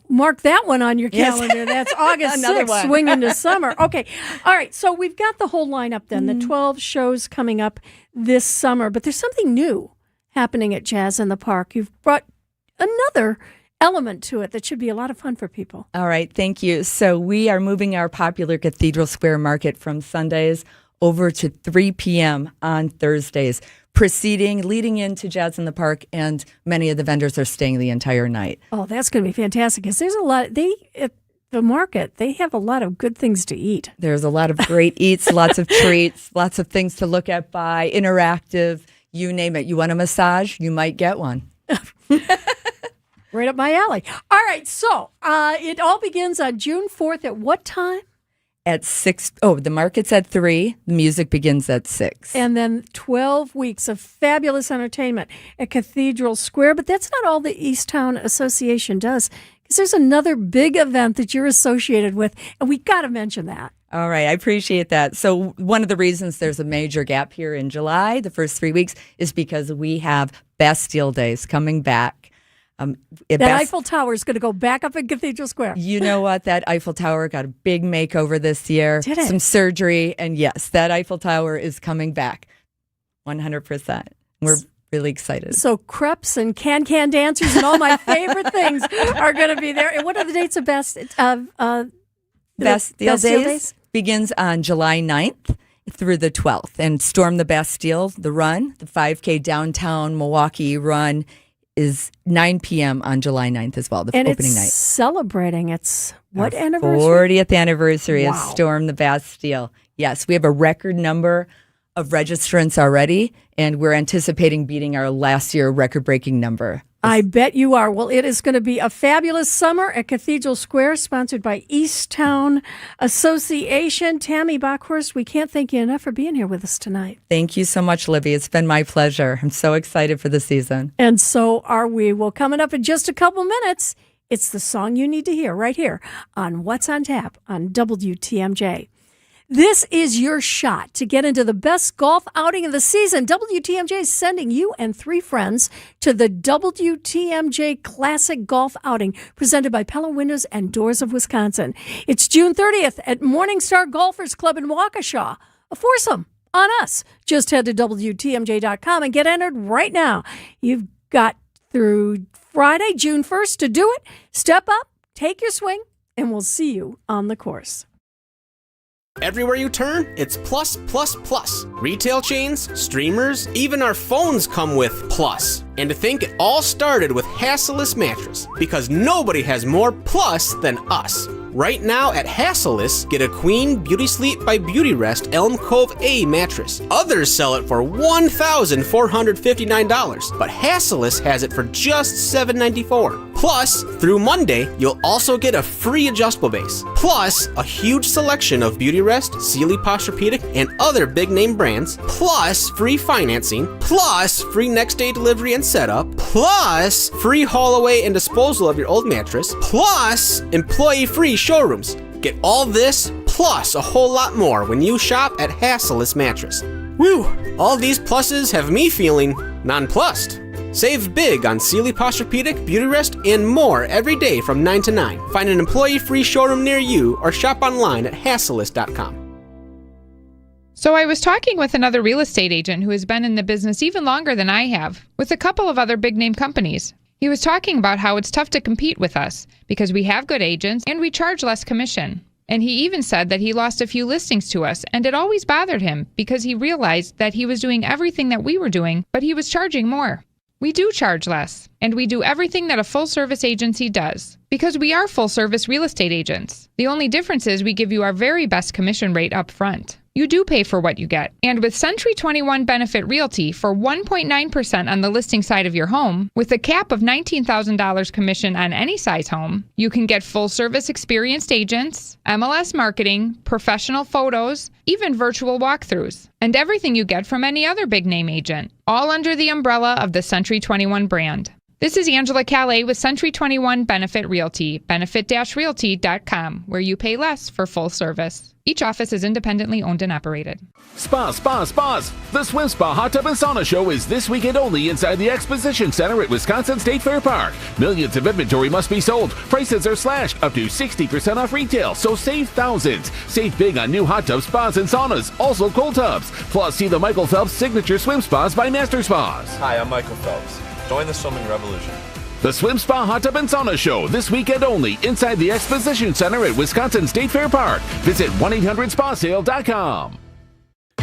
Mark that one on your calendar. Yes. That's August Another 6th, one. swing into summer. Okay, all right, so we've got the whole lineup then, the 12 shows coming up this summer, but there's something new happening at Jazz in the Park. You've brought another element to it that should be a lot of fun for people. All right, thank you. So we are moving our popular Cathedral Square Market from Sundays over to 3 p.m. on Thursdays, leading into Jazz in the Park, and many of the vendors are staying the entire night. Oh, that's going to be fantastic, because there's a lot, at the market, they have a lot of good things to eat. There's a lot of great eats, lots of treats, lots of things to look at, buy, interactive, you name it. You want a massage? You might get one. Right up my alley. All right, so it all begins on June 4th at what time? At 6. Oh, the market's at 3. The music begins at 6. And then 12 weeks of fabulous entertainment at Cathedral Square. But that's not all the Easttown Association does, because there's another big event that you're associated with, and we got to mention that. All right, I appreciate that. So one of the reasons there's a major gap here in July, the first 3 weeks, is because we have Bastille Days coming back. Eiffel Tower is going to go back up in Cathedral Square. You know what? That Eiffel Tower got a big makeover this year. Did it? Some surgery. And yes, that Eiffel Tower is coming back 100%. We're really excited. So crepes and can dancers and all my favorite things are going to be there. And what are the dates of Bastille Days? Begins on July 9th through the 12th. And Storm the Bastille, the run, the 5K downtown Milwaukee run, is 9 p.m. on July 9th as well, the opening night. Celebrating its what anniversary? 40th anniversary of Storm the Bastille. Yes, we have a record number of registrants already, and we're anticipating beating our last year record-breaking number. I bet you are. Well, it is going to be a fabulous summer at Cathedral Square, sponsored by Easttown Association. Tammy Bockhorst, we can't thank you enough for being here with us tonight. Thank you so much, Libby. It's been my pleasure. I'm so excited for the season. And so are we. Well, coming up in just a couple minutes, it's the song you need to hear right here on What's on Tap on WTMJ. This is your shot to get into the best golf outing of the season. WTMJ is sending you and 3 friends to the WTMJ Classic Golf Outing presented by Pella Windows and Doors of Wisconsin. It's June 30th at Morningstar Golfers Club in Waukesha. A foursome on us. Just head to WTMJ.com and get entered right now. You've got through Friday, June 1st to do it. Step up, take your swing, and we'll see you on the course. Everywhere you turn, it's plus, plus, plus. Retail chains, streamers, even our phones come with plus. And to think it all started with Hasselus Mattress, because nobody has more plus than us. Right now at Hasselus, get a Queen Beauty Sleep by Beauty Rest Elm Cove A mattress. Others sell it for $1,459, but Hasselus has it for just $794. Plus, through Monday, you'll also get a free adjustable base. Plus, a huge selection of Beauty Rest, Sealy Posturepedic, and other big name brands. Plus, free financing. Plus, free next day delivery and setup. Plus, free haul away and disposal of your old mattress. Plus, employee free showrooms. Get all this plus a whole lot more when you shop at Hasselus Mattress. Woo! All these pluses have me feeling nonplussed. Save big on Sealy Posturepedic, Beauty Rest, and more every day from 9 to 9. Find an employee-free showroom near you or shop online at Hasselus.com. So I was talking with another real estate agent who has been in the business even longer than I have, with a couple of other big-name companies. He was talking about how it's tough to compete with us because we have good agents and we charge less commission. And he even said that he lost a few listings to us, and it always bothered him because he realized that he was doing everything that we were doing, but he was charging more. We do charge less, and we do everything that a full-service agency does, because we are full-service real estate agents. The only difference is we give you our very best commission rate up front. you do pay for what you get. And with Century 21 Benefit Realty, for 1.9% on the listing side of your home, with a cap of $19,000 commission on any size home, you can get full-service experienced agents, MLS marketing, professional photos, even virtual walkthroughs, and everything you get from any other big-name agent, all under the umbrella of the Century 21 brand. This is Angela Calais with Century 21 Benefit Realty, benefit-realty.com, where you pay less for full service. Each office is independently owned and operated. Spas. The Swim Spa Hot Tub and Sauna Show is this weekend only inside the Exposition Center at Wisconsin State Fair Park. Millions of inventory must be sold. Prices are slashed up to 60% off retail, so save thousands. Save big on new hot tubs, spas, and saunas, also cold tubs. Plus, see the Michael Phelps Signature Swim Spas by Master Spas. Hi, I'm Michael Phelps. Join the swimming revolution. The Swim Spa Hot Tub and Sauna Show this weekend only inside the Exposition Center at Wisconsin State Fair Park. Visit 1-800-SPASale.com.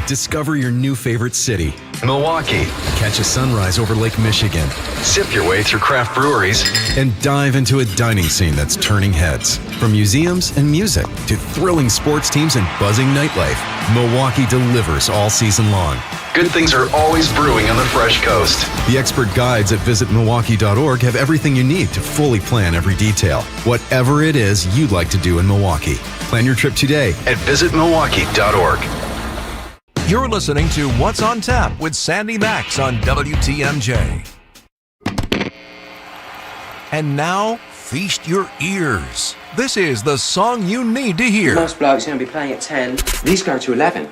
Discover your new favorite city, Milwaukee. Catch a sunrise over Lake Michigan. Sip your way through craft breweries. And dive into a dining scene that's turning heads. From museums and music to thrilling sports teams and buzzing nightlife, Milwaukee delivers all season long. Good things are always brewing on the Fresh Coast. The expert guides at visitmilwaukee.org have everything you need to fully plan every detail. Whatever it is you'd like to do in Milwaukee. Plan your trip today at visitmilwaukee.org. You're listening to What's on Tap with Sandy Max on WTMJ. And now, feast your ears. This is the song you need to hear. Most blokes are going to be playing at 10. These go to 11.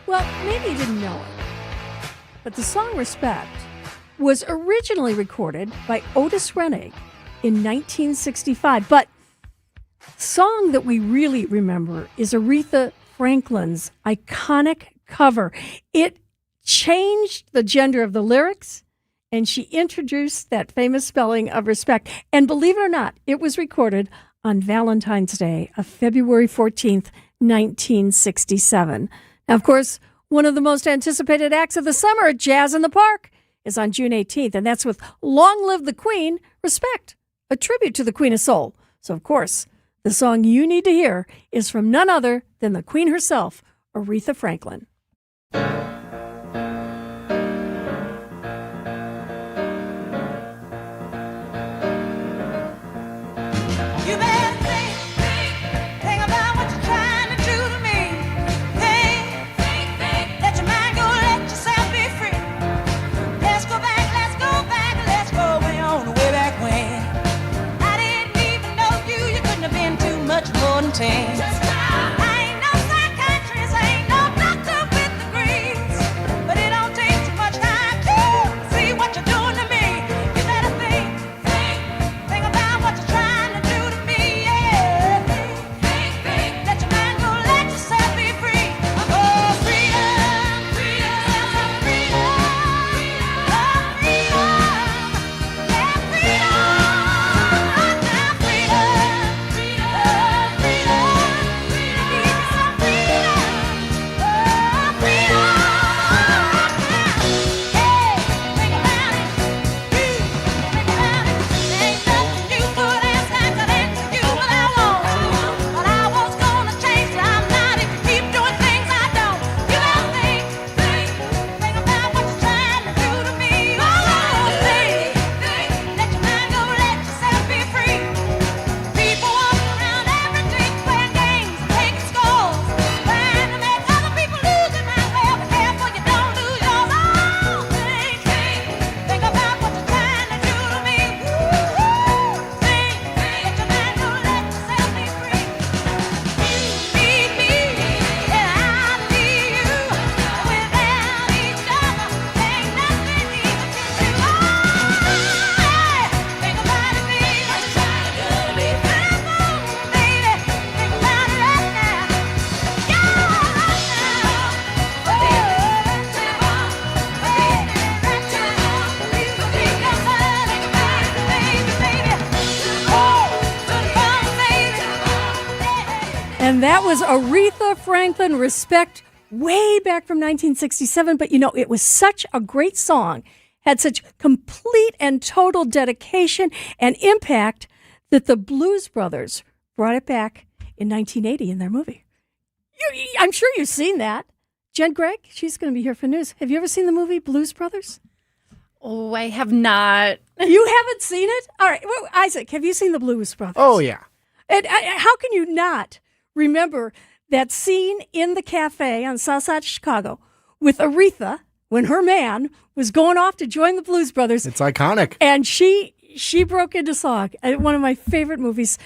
Well, maybe you didn't know it, but the song Respect was originally recorded by Otis Renig in 1965. But the song that we really remember is Aretha Franklin's iconic cover. It changed the gender of the lyrics, and she introduced that famous spelling of respect. And believe it or not, it was recorded on Valentine's Day of February 14th, 1967. Now, of course, one of the most anticipated acts of the summer at Jazz in the Park is on June 18th, and that's with Long Live the Queen, Respect, a tribute to the Queen of Soul. So, of course, the song you need to hear is from none other than the Queen herself, Aretha Franklin. Ain't no psychiatrist, ain't no doctor with degrees, but it don't take too much time to see what you're doing to me. You better think about what you're trying to do to me. Yeah, think, let your mind go, let yourself be free. Oh, freedom, freedom, freedom, oh, freedom, yeah, freedom. And that was Aretha Franklin, Respect, way back from 1967. But, you know, it was such a great song. had such complete and total dedication and impact that the Blues Brothers brought it back in 1980 in their movie. I'm sure you've seen that. Jen Gregg, she's going to be here for news. Have you ever seen the movie Blues Brothers? Oh, I have not. You haven't seen it? All right. Well, Isaac, have you seen the Blues Brothers? Oh, yeah. And how can you not remember that scene in the cafe on South Side of Chicago with Aretha when her man was going off to join the Blues Brothers? It's iconic. And she broke into song. One of my favorite movies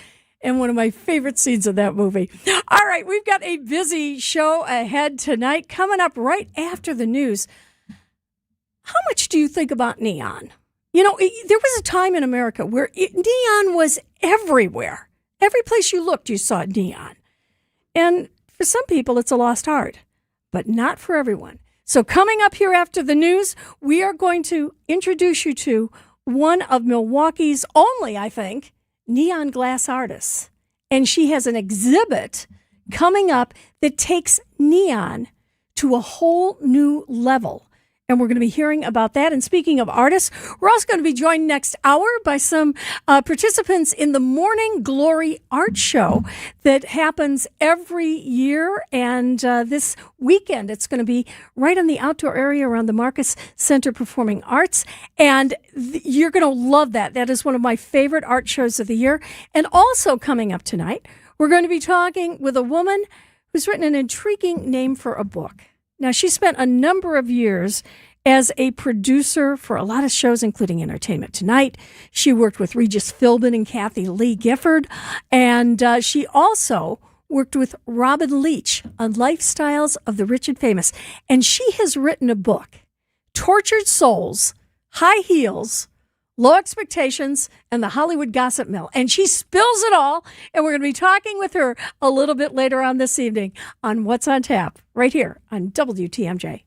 and one of my favorite scenes of that movie. All right, we've got a busy show ahead tonight. Coming up right after the news, how much do you think about neon? You know, there was a time in America where neon was everywhere. Every place you looked, you saw neon. And for some people, it's a lost art, but not for everyone. So coming up here after the news, we are going to introduce you to one of Milwaukee's only, I think, neon glass artists. And she has an exhibit coming up that takes neon to a whole new level. And we're going to be hearing about that. And speaking of artists, we're also going to be joined next hour by some participants in the Morning Glory Art Show that happens every year. And this weekend, it's going to be right in the outdoor area around the Marcus Center Performing Arts. And you're going to love that. That is one of my favorite art shows of the year. And also coming up tonight, we're going to be talking with a woman who's written an intriguing name for a book. Now, she spent a number of years as a producer for a lot of shows, including Entertainment Tonight. She worked with Regis Philbin and Kathy Lee Gifford. And she also worked with Robin Leach on Lifestyles of the Rich and Famous. And she has written a book, Tortured Souls, High Heels, Low Expectations, and the Hollywood Gossip Mill. And she spills it all. And we're going to be talking with her a little bit later on this evening on What's on Tap, right here on WTMJ.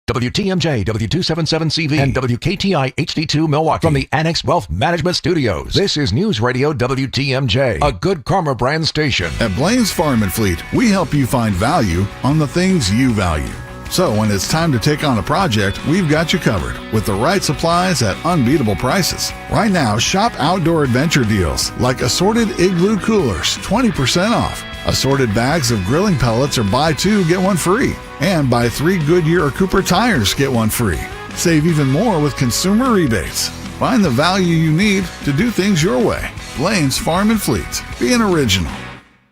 WTMJ, W277CV, and WKTI HD2 Milwaukee from the Annex Wealth Management Studios. This is News Radio WTMJ, a Good Karma brand station. At Blaine's Farm and Fleet, we help you find value on the things you value. So when it's time to take on a project, we've got you covered with the right supplies at unbeatable prices. Right now, shop outdoor adventure deals like assorted Igloo coolers, 20% off. Assorted bags of grilling pellets or buy two, get one free. And buy 3 Goodyear or Cooper tires, get one free. Save even more with consumer rebates. Find the value you need to do things your way. Blaine's Farm and Fleet. Be an original.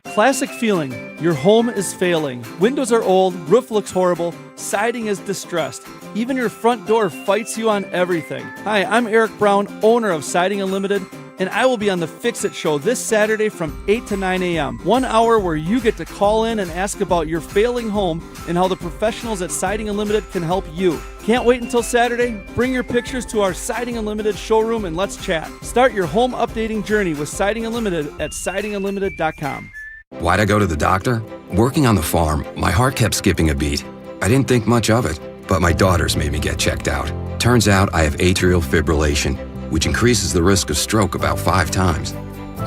Classic feeling. Your home is failing. Windows are old, roof looks horrible, siding is distressed. Even your front door fights you on everything. Hi, I'm Eric Brown, owner of Siding Unlimited, and I will be on the Fix It Show this Saturday from 8 to 9 a.m. 1 hour where you get to call in and ask about your failing home and how the professionals at Siding Unlimited can help you. Can't wait until Saturday? Bring your pictures to our Siding Unlimited showroom and let's chat. Start your home updating journey with Siding Unlimited at sidingunlimited.com. Why'd I go to the doctor? Working on the farm, my heart kept skipping a beat. I didn't think much of it, but my daughters made me get checked out. Turns out I have atrial fibrillation, which increases the risk of stroke about 5 times.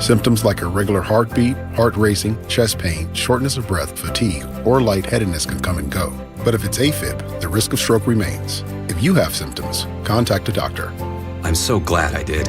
Symptoms like irregular heartbeat, heart racing, chest pain, shortness of breath, fatigue, or lightheadedness can come and go. But if it's AFib, the risk of stroke remains. If you have symptoms, contact a doctor. I'm so glad I did.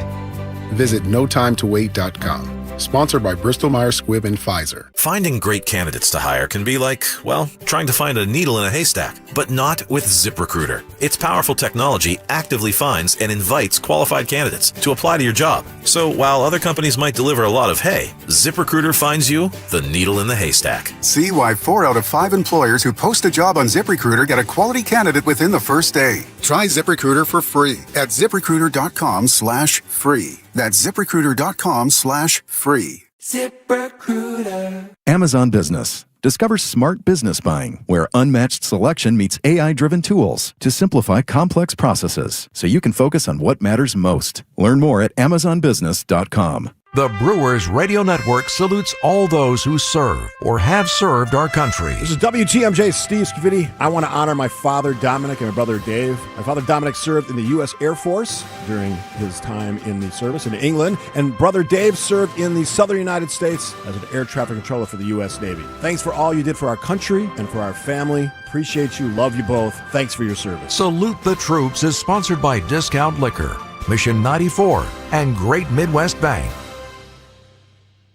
Visit notimetowait.com. Sponsored by Bristol-Myers Squibb and Pfizer. Finding great candidates to hire can be like, well, trying to find a needle in a haystack, but not with ZipRecruiter. Its powerful technology actively finds and invites qualified candidates to apply to your job. So while other companies might deliver a lot of hay, ZipRecruiter finds you the needle in the haystack. See why 4 out of 5 employers who post a job on ZipRecruiter get a quality candidate within the first day. Try ZipRecruiter for free at ZipRecruiter.com/free. That's ZipRecruiter.com/free. ZipRecruiter. Amazon Business. Discover smart business buying, where unmatched selection meets AI-driven tools to simplify complex processes so you can focus on what matters most. Learn more at AmazonBusiness.com. The Brewers Radio Network salutes all those who serve or have served our country. This is WTMJ Steve Scavidi. I want to honor my father, Dominic, and my brother, Dave. My father, Dominic, served in the U.S. Air Force during his time in the service in England, and brother Dave served in the southern United States as an air traffic controller for the U.S. Navy. Thanks for all you did for our country and for our family. Appreciate you. Love you both. Thanks for your service. Salute the Troops is sponsored by Discount Liquor, Mission 94, and Great Midwest Bank.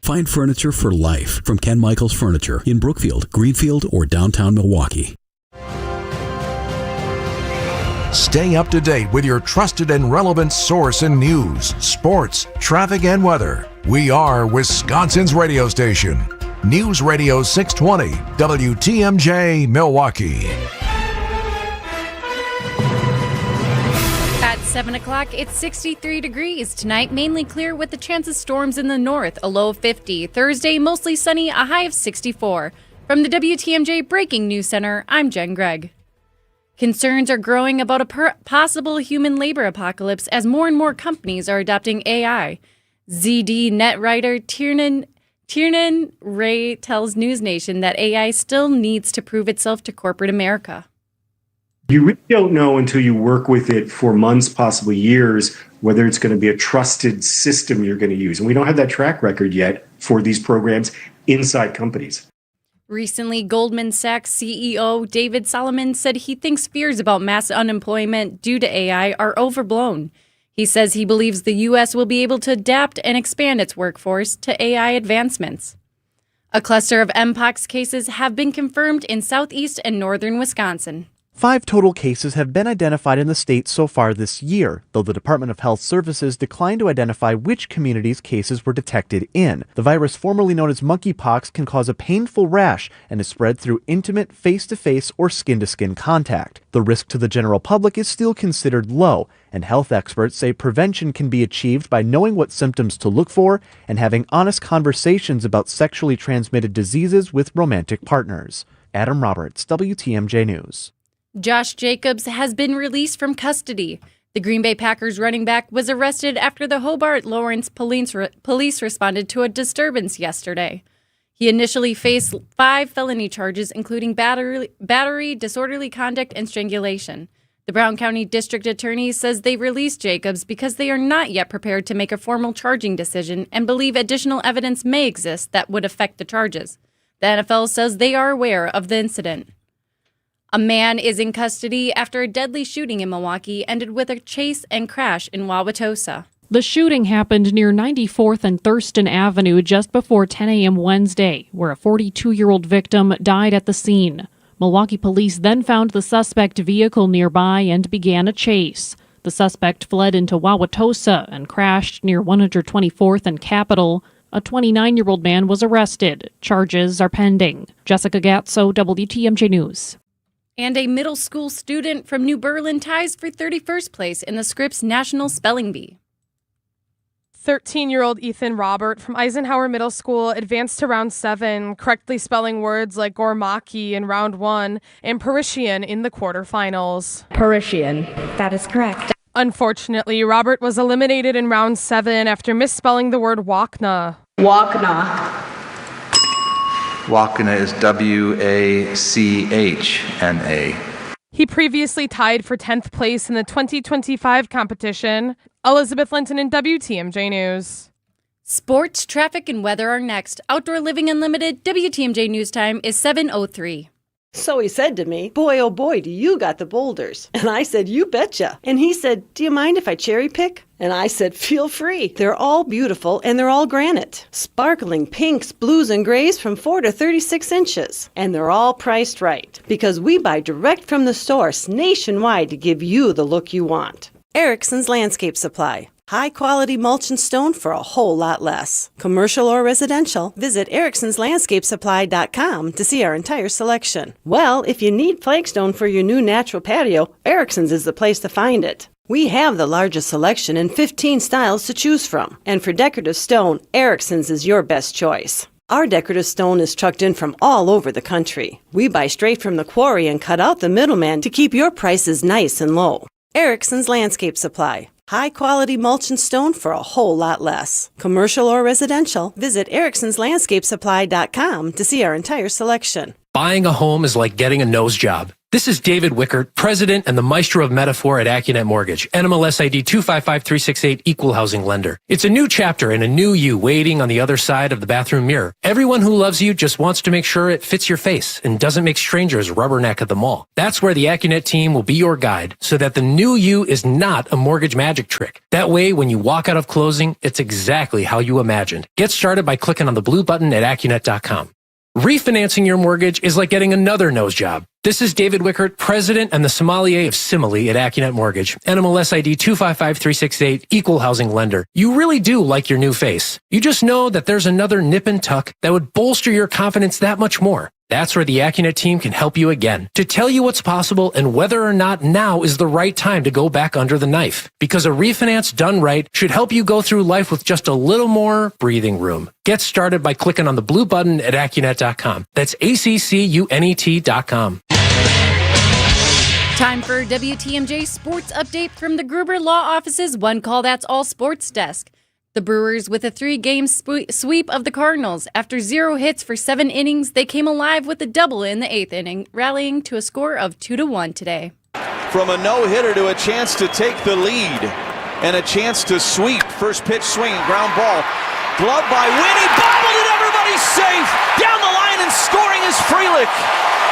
Find furniture for life from Ken Michaels Furniture in Brookfield, Greenfield, or downtown Milwaukee. Stay up to date with your trusted and relevant source in news, sports, traffic, and weather. We are Wisconsin's radio station. News Radio 620, WTMJ, Milwaukee. At 7 o'clock, it's 63 degrees. Tonight, mainly clear with the chance of storms in the north, a low of 50. Thursday, mostly sunny, a high of 64. From the WTMJ Breaking News Center, I'm Jen Gregg. Concerns are growing about a possible human labor apocalypse as more and more companies are adopting AI. ZDNet writer Tiernan Ray tells News Nation that AI still needs to prove itself to corporate America. You really don't know until you work with it for months, possibly years, whether it's going to be a trusted system you're going to use. And we don't have that track record yet for these programs inside companies. Recently, Goldman Sachs CEO David Solomon said he thinks fears about mass unemployment due to AI are overblown. He says he believes the U.S. will be able to adapt and expand its workforce to AI advancements. A cluster of Mpox cases have been confirmed in southeast and northern Wisconsin. 5 total cases have been identified in the state so far this year, though the Department of Health Services declined to identify which communities cases were detected in. The virus, formerly known as monkeypox, can cause a painful rash and is spread through intimate face-to-face or skin-to-skin contact. The risk to the general public is still considered low, and health experts say prevention can be achieved by knowing what symptoms to look for and having honest conversations about sexually transmitted diseases with romantic partners. Adam Roberts, WTMJ News. Josh Jacobs has been released from custody. The Green Bay Packers running back was arrested after the Hobart Lawrence police responded to a disturbance yesterday. He initially faced 5 felony charges, including battery, disorderly conduct, and strangulation. The Brown County District Attorney says they released Jacobs because they are not yet prepared to make a formal charging decision and believe additional evidence may exist that would affect the charges. The NFL says they are aware of the incident. A man is in custody after a deadly shooting in Milwaukee ended with a chase and crash in Wauwatosa. The shooting happened near 94th and Thurston Avenue just before 10 a.m. Wednesday, where a 42-year-old victim died at the scene. Milwaukee police then found the suspect vehicle nearby and began a chase. The suspect fled into Wauwatosa and crashed near 124th and Capitol. A 29-year-old man was arrested. Charges are pending. Jessica Gatso, WTMJ News. And a middle school student from New Berlin ties for 31st place in the Scripps National Spelling Bee. 13-year-old Ethan Robert from Eisenhower Middle School advanced to round 7, correctly spelling words like Gormaki in round 1 and Parisian in the quarterfinals. Parisian. That is correct. Unfortunately, Robert was eliminated in round 7 after misspelling the word Wakna. Wakna. Wakna is W-A-C-H-N-A. He previously tied for 10th place in the 2025 competition. Elizabeth Linton in WTMJ News. Sports, traffic, and weather are next. Outdoor Living Unlimited, WTMJ News Time is 7:03. So he said to me, boy, oh boy, do you got the boulders. And I said, you betcha. And he said, do you mind if I cherry pick? And I said, feel free. They're all beautiful and they're all granite. Sparkling pinks, blues, and grays from 4 to 36 inches. And they're all priced right. Because we buy direct from the source nationwide to give you the look you want. Erickson's Landscape Supply. High-quality mulch and stone for a whole lot less. Commercial or residential, visit ericksonslandscapesupply.com to see our entire selection. Well, if you need flagstone for your new natural patio, Erickson's is the place to find it. We have the largest selection and 15 styles to choose from. And for decorative stone, Erickson's is your best choice. Our decorative stone is trucked in from all over the country. We buy straight from the quarry and cut out the middleman to keep your prices nice and low. Erickson's Landscape Supply. High-quality mulch and stone for a whole lot less. Commercial or residential, visit ericksonslandscapesupply.com to see our entire selection. Buying a home is like getting a nose job. This is David Wickert, President and the Maestro of Metaphor at Accunet Mortgage, NMLS ID 255368, Equal Housing Lender. It's a new chapter and a new you waiting on the other side of the bathroom mirror. Everyone who loves you just wants to make sure it fits your face and doesn't make strangers rubberneck at the mall. That's where the Accunet team will be your guide so that the new you is not a mortgage magic trick. That way, when you walk out of closing, it's exactly how you imagined. Get started by clicking on the blue button at Accunet.com. Refinancing your mortgage is like getting another nose job. This is David Wickert, President and the sommelier of simile at Accunet Mortgage, NMLS ID 255368, Equal Housing Lender. You really do like your new face. You just know that there's another nip and tuck that would bolster your confidence that much more. That's where the Accunet team can help you again, to tell you what's possible and whether or not now is the right time to go back under the knife. Because a refinance done right should help you go through life with just a little more breathing room. Get started by clicking on the blue button at Accunet.com. That's ACCUNET.com. Time for WTMJ Sports Update from the Gruber Law Office's One Call That's All Sports Desk. The Brewers with a 3-game sweep of the Cardinals. After 0 hits for 7 innings, they came alive with a double in the 8th inning, rallying to a score of 2-1 today. From a no-hitter to a chance to take the lead and a chance to sweep. First pitch swing, ground ball. Glove by Winnie, bobbled it, everybody's safe. Down the line and scoring is Frelick.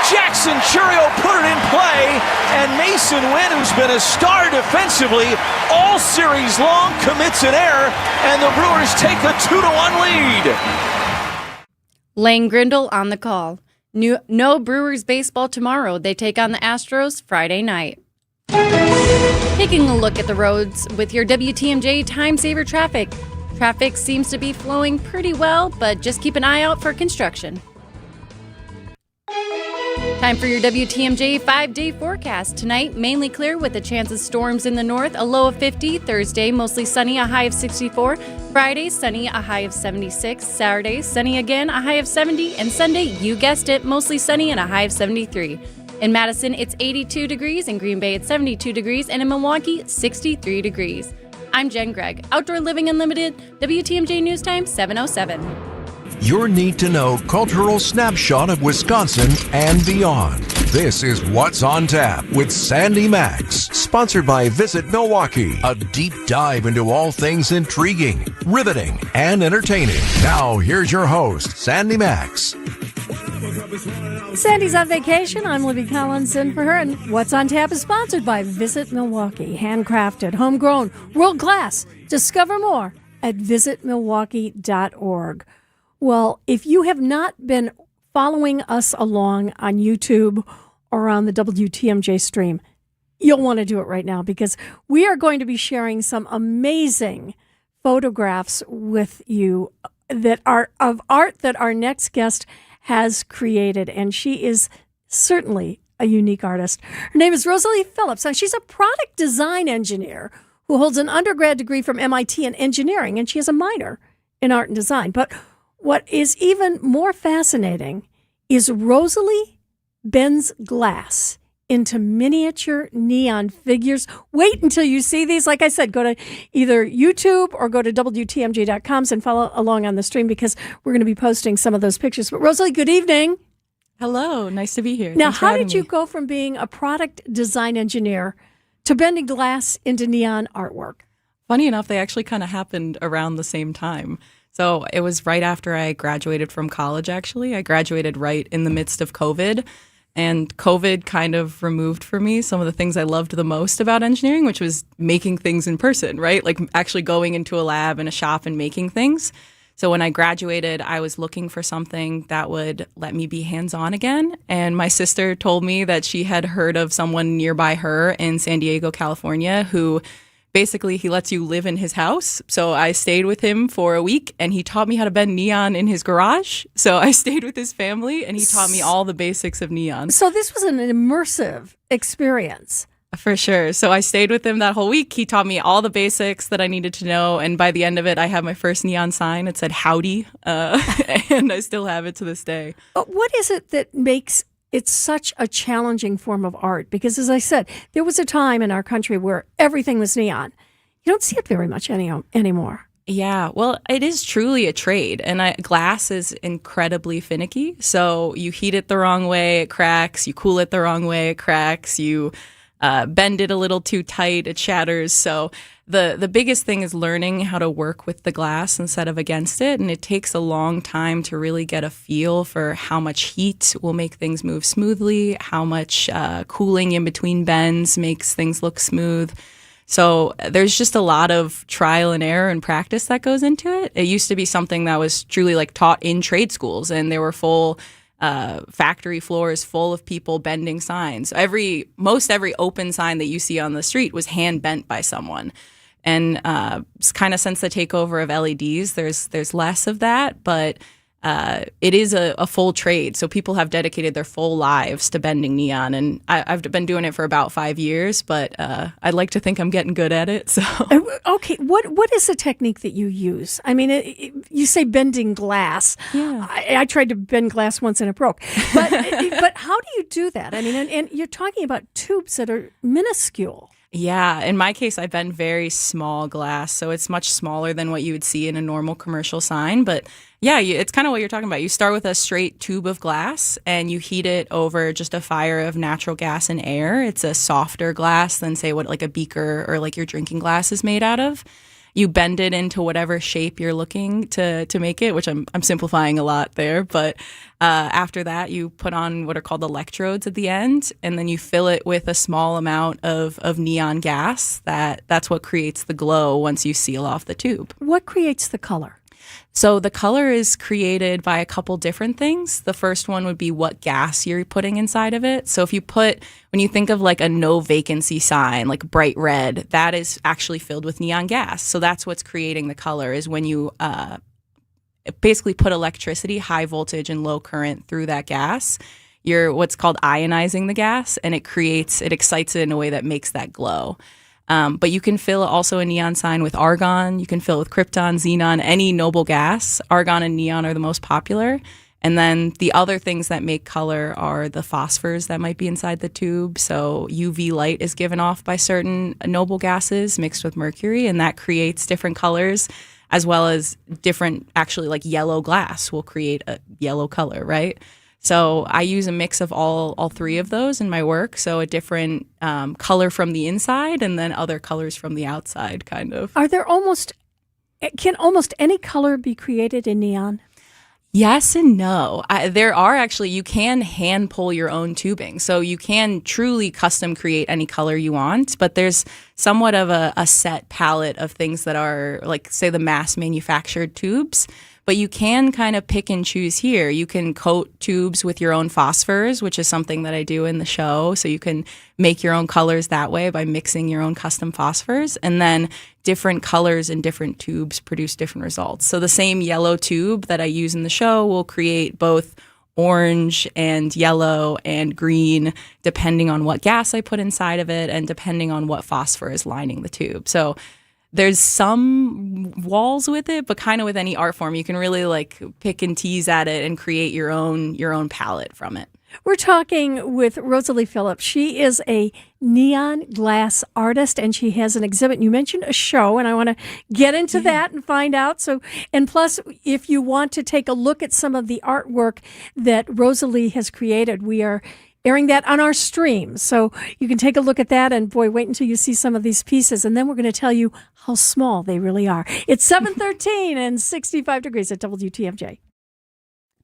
Jackson Churio put it in play, and Mason Wynn, who's been a star defensively all series long, commits an error, and the Brewers take a 2-1 lead. Lane Grindle on the call. No Brewers baseball tomorrow. They take on the Astros Friday night. Taking a look at the roads with your WTMJ Time Saver traffic. Traffic seems to be flowing pretty well, but just keep an eye out for construction. Time for your WTMJ 5-day forecast. Tonight, mainly clear with a chance of storms in the north, a low of 50. Thursday, mostly sunny, a high of 64. Friday, sunny, a high of 76. Saturday, sunny again, a high of 70. And Sunday, you guessed it, mostly sunny and a high of 73. In Madison, it's 82 degrees. In Green Bay, it's 72 degrees. And in Milwaukee, 63 degrees. I'm Jen Gregg. Outdoor Living Unlimited, WTMJ News Time, 7:07. Your need-to-know cultural snapshot of Wisconsin and beyond. This is What's on Tap with Sandy Max, sponsored by Visit Milwaukee, a deep dive into all things intriguing, riveting, and entertaining. Now, here's your host, Sandy Max. Sandy's on vacation. I'm Libby Collins in for her. And What's on Tap is sponsored by Visit Milwaukee. Handcrafted, homegrown, world class. Discover more at visitmilwaukee.org. Well, if you have not been following us along on YouTube or on the WTMJ stream, you'll want to do it right now because we are going to be sharing some amazing photographs with you that are of art that our next guest has created. And she is certainly a unique artist. Her name is Rosalie Phillips, and she's a product design engineer who holds an undergrad degree from MIT in engineering, and she has a minor in art and design. But what is even more fascinating is Rosalie bends glass into miniature neon figures. Wait until you see these. Like I said, go to either YouTube or go to WTMJ.com and follow along on the stream because we're going to be posting some of those pictures. But Rosalie, good evening. Hello. Nice to be here. Now, Thanks for how having did you me. go from being a product design engineer to bending glass into neon artwork? Funny enough, they actually kind of happened around the same time. So it was right after I graduated from college, actually. I graduated right in the midst of COVID. And COVID kind of removed for me some of the things I loved the most about engineering, which was making things in person, right? Like actually going into a lab and a shop and making things. So when I graduated, I was looking for something that would let me be hands-on again. And my sister told me that she had heard of someone nearby her in San Diego, California, who basically he lets you live in his house. So I stayed with him for a week and he taught me how to bend neon in his garage. So I stayed with his family and he taught me all the basics of neon. So this was an immersive experience. For sure. So I stayed with him that whole week. He taught me all the basics that I needed to know. And by the end of it, I had my first neon sign. It said howdy. And I still have it to this day. But what is it that makes it's such a challenging form of art? Because as I said, there was a time in our country where everything was neon. You don't see it very much anymore. Yeah, well, it is truly a trade, and glass is incredibly finicky. So you heat it the wrong way, it cracks. You cool it the wrong way, it cracks. You bend it a little too tight, it shatters. So the biggest thing is learning how to work with the glass instead of against it, and it takes a long time to really get a feel for how much heat will make things move smoothly, how much cooling in between bends makes things look smooth. So there's just a lot of trial and error and practice that goes into it. It used to be something that was truly like taught in trade schools, and there were full factory floors full of people bending signs. Most every open sign that you see on the street was hand bent by someone. And kind of since the takeover of LEDs, there's less of that, but it is a full trade. So people have dedicated their full lives to bending neon, and I've been doing it for about 5 years, but I'd like to think I'm getting good at it. So okay, what is the technique that you use? I mean, you say bending glass. Yeah. I tried to bend glass once and it broke. But but how do you do that? I mean, and you're talking about tubes that are minuscule. Yeah, in my case, I bend very small glass, so it's much smaller than what you would see in a normal commercial sign. But yeah, it's kind of what you're talking about. You start with a straight tube of glass, and you heat it over just a fire of natural gas and air. It's a softer glass than, say, what like a beaker or like your drinking glass is made out of. You bend it into whatever shape you're looking to make it, which I'm simplifying a lot there. But after that, you put on what are called electrodes at the end, and then you fill it with a small amount of neon gas. That's what creates the glow once you seal off the tube. What creates the color? So the color is created by a couple different things. The first one would be what gas you're putting inside of it. So when you think of like a no vacancy sign, like bright red, that is actually filled with neon gas. So that's what's creating the color, is when you basically put electricity, high voltage and low current through that gas. You're what's called ionizing the gas, and it excites it in a way that makes that glow. But you can fill also a neon sign with argon. You can fill it with krypton, xenon, any noble gas. Argon and neon are the most popular. And then the other things that make color are the phosphors that might be inside the tube. So UV light is given off by certain noble gases mixed with mercury, and that creates different colors, as well as different, actually like yellow glass will create a yellow color, right? So I use a mix of all three of those in my work. So a different color from the inside and then other colors from the outside, kind of. Can almost any color be created in neon? Yes and no. There are actually, you can hand pull your own tubing. So you can truly custom create any color you want, but there's somewhat of a set palette of things that are like, say, the mass manufactured tubes. But you can kind of pick and choose here. You can coat tubes with your own phosphors, which is something that I do in the show. So you can make your own colors that way by mixing your own custom phosphors. And then different colors in different tubes produce different results. So the same yellow tube that I use in the show will create both orange and yellow and green, depending on what gas I put inside of it and depending on what phosphor is lining the tube. So there's some walls with it, but kind of with any art form, you can really like pick and tease at it and create your own palette from it. We're talking with Rosalie Phillips. She is a neon glass artist, and she has an exhibit. You mentioned a show, and I want to get into that and find out. So, and plus, if you want to take a look at some of the artwork that Rosalie has created, we are airing that on our stream. So you can take a look at that, and boy, wait until you see some of these pieces, and then we're going to tell you how small they really are. It's 7:13 and 65 degrees at WTMJ.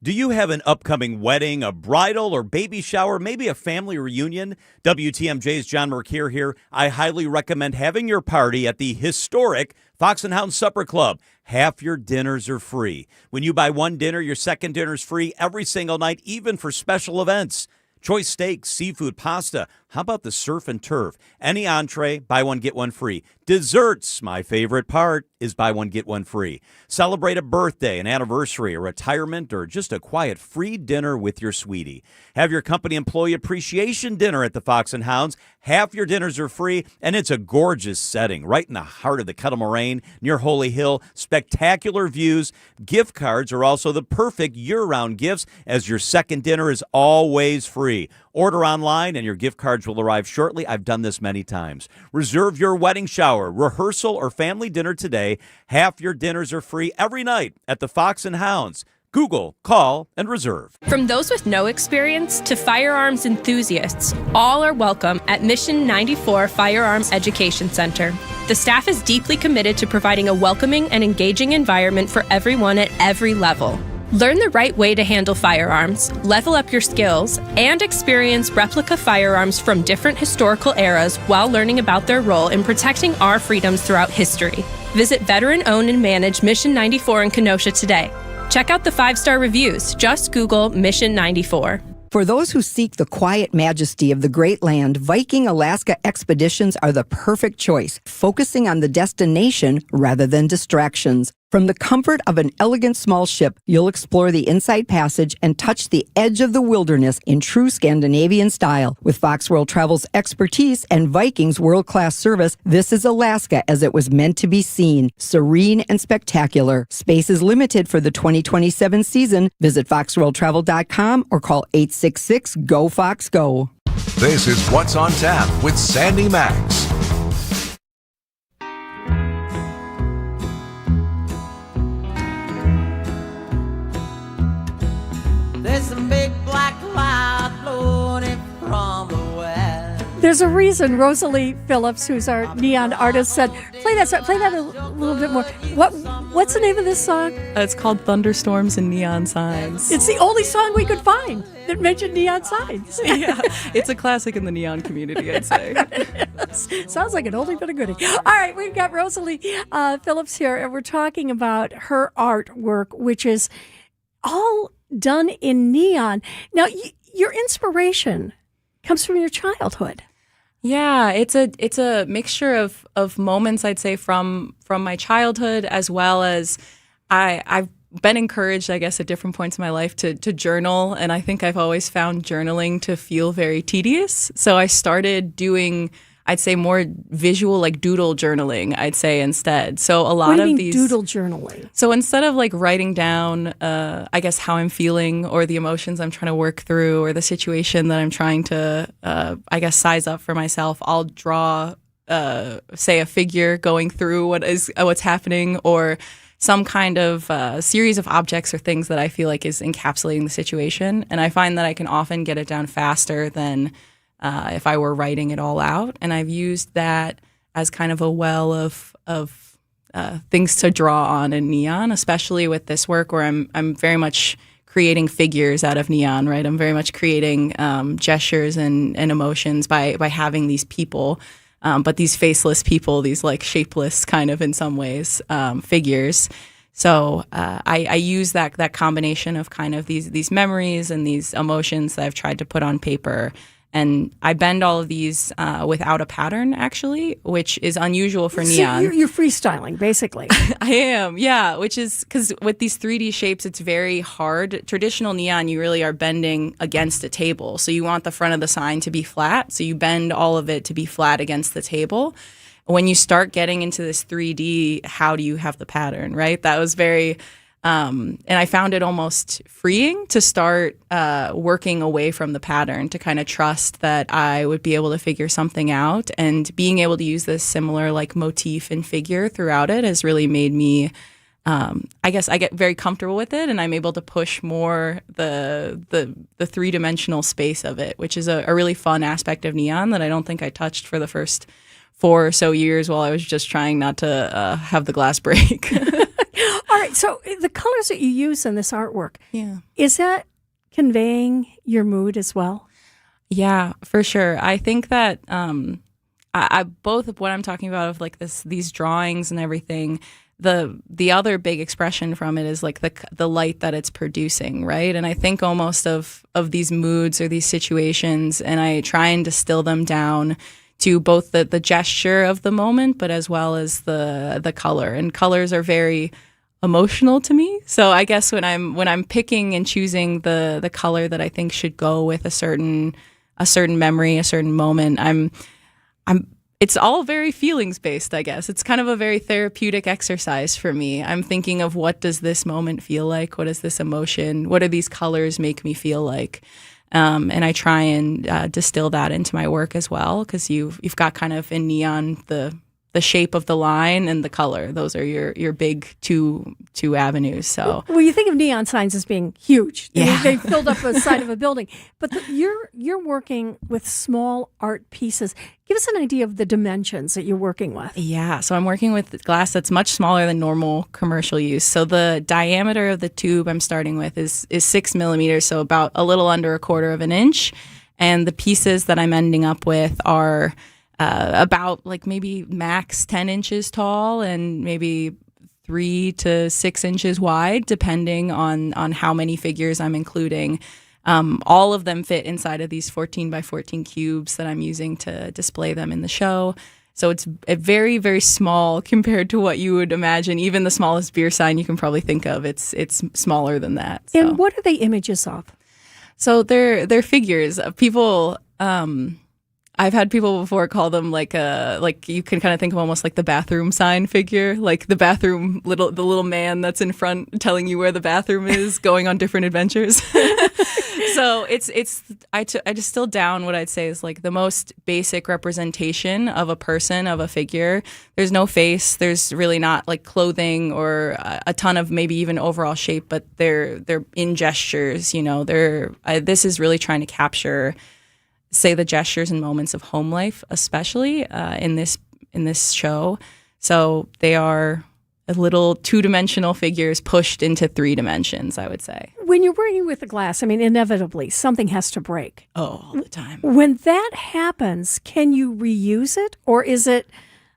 Do you have an upcoming wedding, a bridal or baby shower, maybe a family reunion? WTMJ's John Mercure here. I highly recommend having your party at the historic Fox and Hound Supper Club. Half your dinners are free. When you buy one dinner, your second dinner is free every single night, even for special events. Choice steaks, seafood, pasta. How about the surf and turf? Any entree, buy one, get one free. Desserts, my favorite part, is buy one, get one free. Celebrate a birthday, an anniversary, a retirement, or just a quiet free dinner with your sweetie. Have your company employee appreciation dinner at the Fox and Hounds. Half your dinners are free, and it's a gorgeous setting right in the heart of the Kettle Moraine near Holy Hill. Spectacular views. Gift cards are also the perfect year-round gifts, as your second dinner is always free. Order online, and your gift cards package will arrive shortly. I've done this many times. Reserve your wedding shower, rehearsal, or family dinner today. Half your dinners are free every night at the Fox and Hounds. Google, call, and reserve. From those with no experience to firearms enthusiasts, all are welcome at Mission 94 Firearms Education Center. The staff is deeply committed to providing a welcoming and engaging environment for everyone at every level. Learn the right way to handle firearms, level up your skills, and experience replica firearms from different historical eras while learning about their role in protecting our freedoms throughout history. Visit veteran-owned and managed Mission 94 in Kenosha today. Check out the 5-star reviews. Just Google Mission 94. For those who seek the quiet majesty of the Great Land, Viking Alaska expeditions are the perfect choice, focusing on the destination rather than distractions. From the comfort of an elegant small ship, you'll explore the Inside Passage and touch the edge of the wilderness in true Scandinavian style. With Fox World Travel's expertise and Viking's world-class service, this is Alaska as it was meant to be seen, serene and spectacular. Space is limited for the 2027 season. Visit foxworldtravel.com or call 866-GO-FOX-GO. This is What's on Tap with Sandy Max. There's some big black cloud floating from the west. There's a reason Rosalie Phillips, who's our neon artist, said, play that a little bit more. What's the name of this song? It's called Thunderstorms and Neon Signs. It's the only song we could find that mentioned neon signs. Yeah, it's a classic in the neon community, I'd say. Sounds like an oldie but a goodie. All right, we've got Rosalie Phillips here, and we're talking about her artwork, which is all done in neon. Now, your inspiration comes from your childhood. Yeah, it's a mixture of moments, I'd say, from my childhood, as well as I've been encouraged, I guess, at different points in my life to journal, and I think I've always found journaling to feel very tedious. So I started doing, I'd say, more visual, like doodle journaling, I'd say, instead. So a lot what do you of mean these doodle journaling. So instead of like writing down, I guess, how I'm feeling or the emotions I'm trying to work through or the situation that I'm trying to, I guess, size up for myself, I'll draw, say, a figure going through what's happening, or some kind of series of objects or things that I feel like is encapsulating the situation. And I find that I can often get it down faster than if I were writing it all out. And I've used that as kind of a well of things to draw on in neon, especially with this work where I'm very much creating figures out of neon, right? I'm very much creating gestures and emotions by having these people, but these faceless people, these like shapeless kind of in some ways figures. So I use that combination of kind of these memories and these emotions that I've tried to put on paper. And I bend all of these without a pattern, actually, which is unusual for neon. So you're freestyling, basically. I am, yeah, which is because with these 3D shapes, it's very hard. Traditional neon, you really are bending against a table. So you want the front of the sign to be flat. So you bend all of it to be flat against the table. When you start getting into this 3D, how do you have the pattern, right? That was very... and I found it almost freeing to start working away from the pattern, to kind of trust that I would be able to figure something out. And being able to use this similar like motif and figure throughout it has really made me, I guess I get very comfortable with it, and I'm able to push more the three-dimensional space of it, which is a really fun aspect of neon that I don't think I touched for the first 4 or so years while I was just trying not to have the glass break. All right, so the colors that you use in this artwork, yeah, is that conveying your mood as well? Yeah, for sure. I think that I both of what I'm talking about of like these drawings and everything, the other big expression from it is like the light that it's producing, right? And I think almost of these moods or these situations, and I try and distill them down to both the gesture of the moment, but as well as the color. And colors are very emotional to me. So I guess when I'm picking and choosing the color that I think should go with a certain memory, a certain moment, it's all very feelings based, I guess. It's kind of a very therapeutic exercise for me. I'm thinking of, what does this moment feel like? What is this emotion? What do these colors make me feel like? And I try and distill that into my work as well, because you've got kind of in neon the shape of the line and the color. Those are your big two avenues. So well, you think of neon signs as being huge. Yeah. They filled up the side of a building. But you're working with small art pieces. Give us an idea of the dimensions that you're working with. Yeah, so I'm working with glass that's much smaller than normal commercial use. So the diameter of the tube I'm starting with is 6 millimeters, so about a little under 1/4 of an inch. And the pieces that I'm ending up with are about like maybe max 10 inches tall and maybe 3 to 6 inches wide, depending on how many figures I'm including. All of them fit inside of these 14 by 14 cubes that I'm using to display them in the show. So it's a very, very small compared to what you would imagine. Even the smallest beer sign you can probably think of, it's smaller than that. So. And what are they images of? So they're figures of people. I've had people before call them like you can kind of think of almost like the bathroom sign figure, like the bathroom the little man that's in front telling you where the bathroom is, going on different adventures. So I distill down what I'd say is like the most basic representation of a person, of a figure. There's no face. There's really not like clothing or a ton of maybe even overall shape, but they're in gestures. This is really trying to capture, say, the gestures and moments of home life, especially in this show. So they are a little 2-dimensional figures pushed into 3 dimensions, I would say. When you're working with the glass, I mean, inevitably something has to break. Oh, all the time. When that happens, can you reuse it, or is it,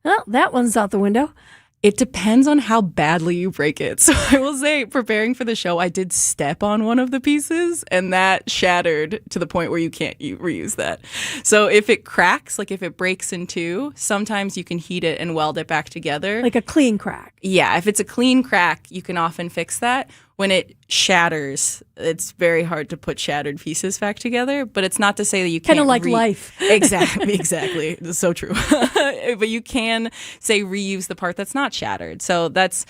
well, that one's out the window? It depends on how badly you break it. So I will say, preparing for the show, I did step on one of the pieces, and that shattered to the point where you can't reuse that. So if it cracks, like if it breaks in 2, sometimes you can heat it and weld it back together. Like a clean crack. Yeah, if it's a clean crack, you can often fix that. When it shatters, it's very hard to put shattered pieces back together, but it's not to say that you can't. Kind of like life. Exactly. It's so true. But you can, say, reuse the part that's not shattered. So that's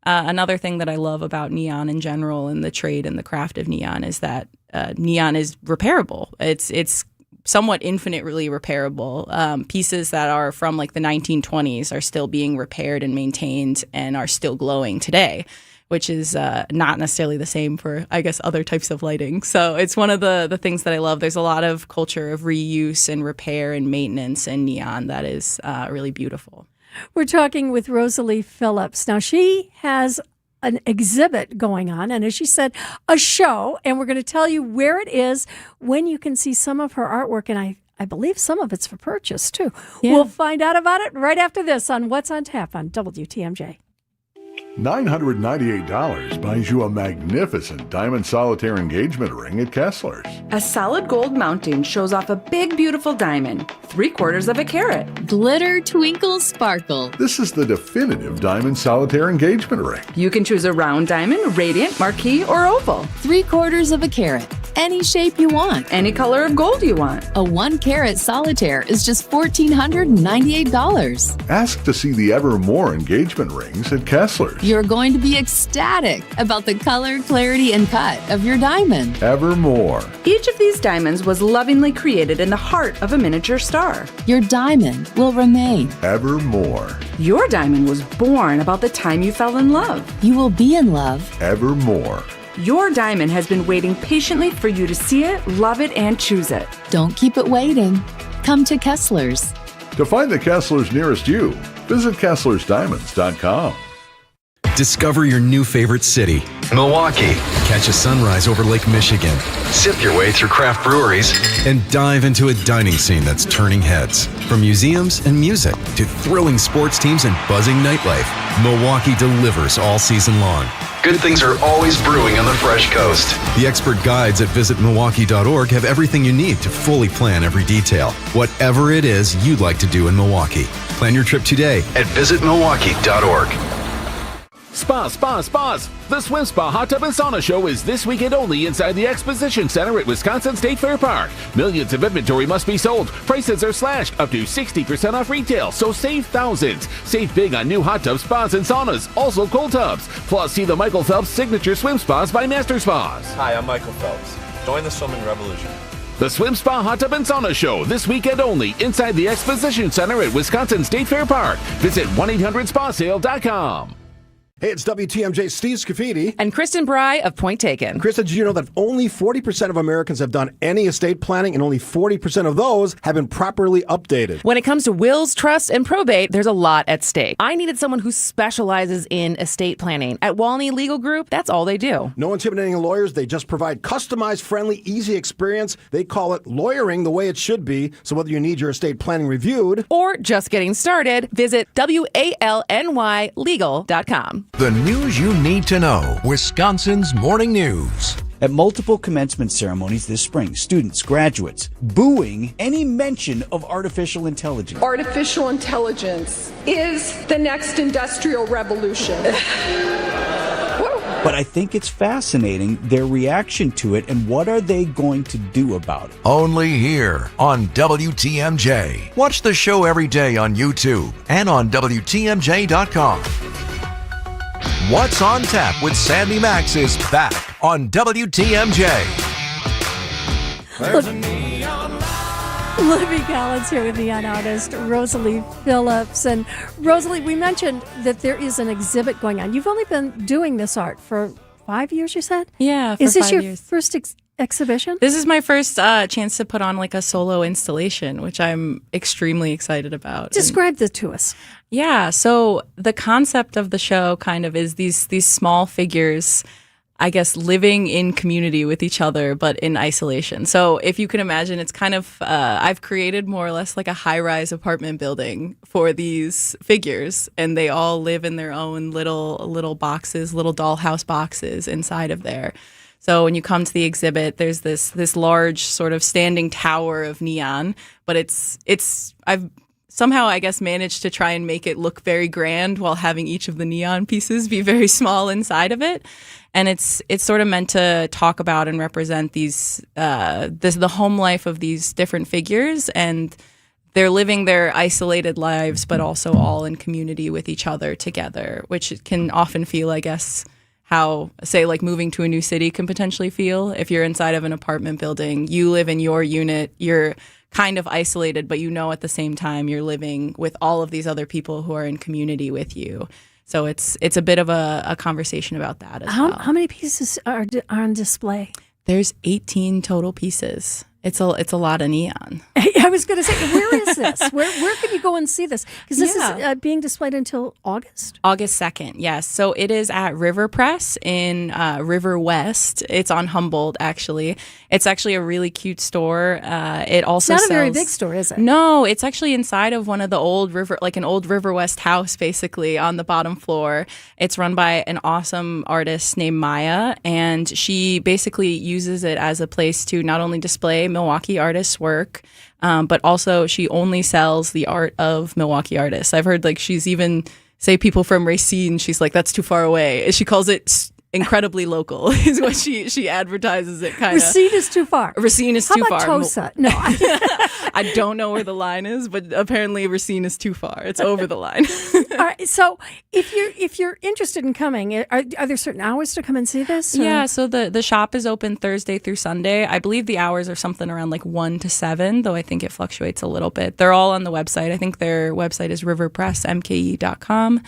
another thing that I love about neon in general and the trade and the craft of neon is that neon is repairable. It's somewhat infinitely repairable. Pieces that are from like the 1920s are still being repaired and maintained and are still glowing today, which is not necessarily the same for, I guess, other types of lighting. So it's one of the things that I love. There's a lot of culture of reuse and repair and maintenance in neon that is really beautiful. We're talking with Rosalie Phillips. Now, she has an exhibit going on, and as she said, a show, and we're going to tell you where it is, when you can see some of her artwork, and I believe some of it's for purchase, too. Yeah. We'll find out about it right after this on What's on Tap on WTMJ. $998 buys you a magnificent diamond solitaire engagement ring at Kessler's. A solid gold mounting shows off a big, beautiful diamond, 3/4 of a carat. Glitter, twinkle, sparkle. This is the definitive diamond solitaire engagement ring. You can choose a round diamond, radiant, marquise, or oval. 3/4 of a carat. Any shape you want. Any color of gold you want. A 1-carat solitaire is just $1,498. Ask to see the Evermore engagement rings at Kessler's. You're going to be ecstatic about the color, clarity, and cut of your diamond. Evermore. Each of these diamonds was lovingly created in the heart of a miniature star. Your diamond will remain. Evermore. Your diamond was born about the time you fell in love. You will be in love. Evermore. Your diamond has been waiting patiently for you to see it, love it, and choose it. Don't keep it waiting. Come to Kessler's. To find the Kessler's nearest you, visit KesslersDiamonds.com. Discover your new favorite city, Milwaukee. Catch a sunrise over Lake Michigan. Sip your way through craft breweries. And dive into a dining scene that's turning heads. From museums and music to thrilling sports teams and buzzing nightlife, Milwaukee delivers all season long. Good things are always brewing on the Fresh Coast. The expert guides at visitmilwaukee.org have everything you need to fully plan every detail. Whatever it is you'd like to do in Milwaukee. Plan your trip today at visitmilwaukee.org. Spas. The Swim Spa Hot Tub and Sauna Show is this weekend only inside the Exposition Center at Wisconsin State Fair Park. Millions of inventory must be sold. Prices are slashed up to 60% off retail, so save thousands. Save big on new hot tubs, spas, and saunas, also cold tubs. Plus, see the Michael Phelps Signature Swim Spas by Master Spas. Hi, I'm Michael Phelps. Join the swimming revolution. The Swim Spa Hot Tub and Sauna Show, this weekend only, inside the Exposition Center at Wisconsin State Fair Park. Visit 1-800-SPASale.com. Hey, it's WTMJ Steve Scafidi. And Kristen Bry of Point Taken. Kristen, did you know that only 40% of Americans have done any estate planning and only 40% of those have been properly updated? When it comes to wills, trusts, and probate, there's a lot at stake. I needed someone who specializes in estate planning. At Walney Legal Group, that's all they do. No intimidating lawyers. They just provide customized, friendly, easy experience. They call it lawyering the way it should be. So whether you need your estate planning reviewed or just getting started, visit WALNYlegal.com. The news you need to know. Wisconsin's Morning News. At multiple commencement ceremonies this spring, students, graduates, booing any mention of artificial intelligence. Artificial intelligence is the next industrial revolution. But I think it's fascinating, their reaction to it, and what are they going to do about it? Only here on WTMJ. Watch the show every day on YouTube and on WTMJ.com. What's on Tap with Sandy Max is back on WTMJ. Libby Collins here with neon artist Rosalie Phillips. And Rosalie, we mentioned that there is an exhibit going on. You've only been doing this art for 5 years, you said? Yeah, for Is this 5 your years. first exhibition? This is my first chance to put on like a solo installation, which I'm extremely excited about. Describe this to us. Yeah, so the concept of the show kind of is these small figures, I guess, living in community with each other, but in isolation. So if you can imagine, it's kind of, I've created more or less like a high-rise apartment building for these figures, and they all live in their own little boxes, little dollhouse boxes inside of there. So when you come to the exhibit, there's this large sort of standing tower of neon, but I've somehow, I guess, managed to try and make it look very grand while having each of the neon pieces be very small inside of it. And it's sort of meant to talk about and represent the home life of these different figures, and they're living their isolated lives, but also all in community with each other together, which can often feel, I guess, how, say, like moving to a new city can potentially feel. If you're inside of an apartment building, you live in your unit, you're kind of isolated, but you know at the same time you're living with all of these other people who are in community with you. So it's a bit of a conversation about that as well. How many pieces are on display? There's 18 total pieces. It's a lot of neon. I was going to say, where is this? Where can you go and see this? Because this is being displayed until August? August 2nd, yes. So it is at River Press in River West. It's on Humboldt, actually. It's actually a really cute store. It also It's not sells... a very big store, is it? No, it's actually inside of one of the old an old River West house, basically, on the bottom floor. It's run by an awesome artist named Maya, and she basically uses it as a place to not only display Milwaukee artists' work, but also she only sells the art of Milwaukee artists. I've heard she's even say people from Racine, she's like, that's too far away. She calls it incredibly local is what she advertises it kind of. Racine is too far. Racine is How too about far. Tosa? No. I don't know where the line is, but apparently Racine is too far. It's over the line. All right. So if you're interested in coming, are there certain hours to come and see this? Or? Yeah. So the shop is open Thursday through Sunday. I believe the hours are something around 1 to 7, though I think it fluctuates a little bit. They're all on the website. I think their website is riverpressmke.com.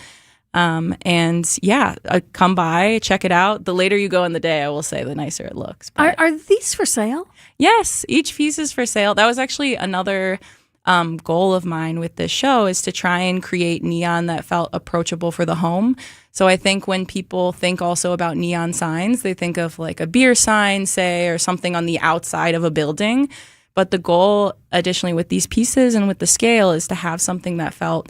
And yeah, come by, check it out. The later you go in the day, I will say, the nicer it looks. But Are these for sale? yes, each piece is for sale. That was actually another goal of mine with this show, is to try and create neon that felt approachable for the home. So I think when people think also about neon signs, they think of a beer sign, say, or something on the outside of a building. But the goal, additionally, with these pieces and with the scale, is to have something that felt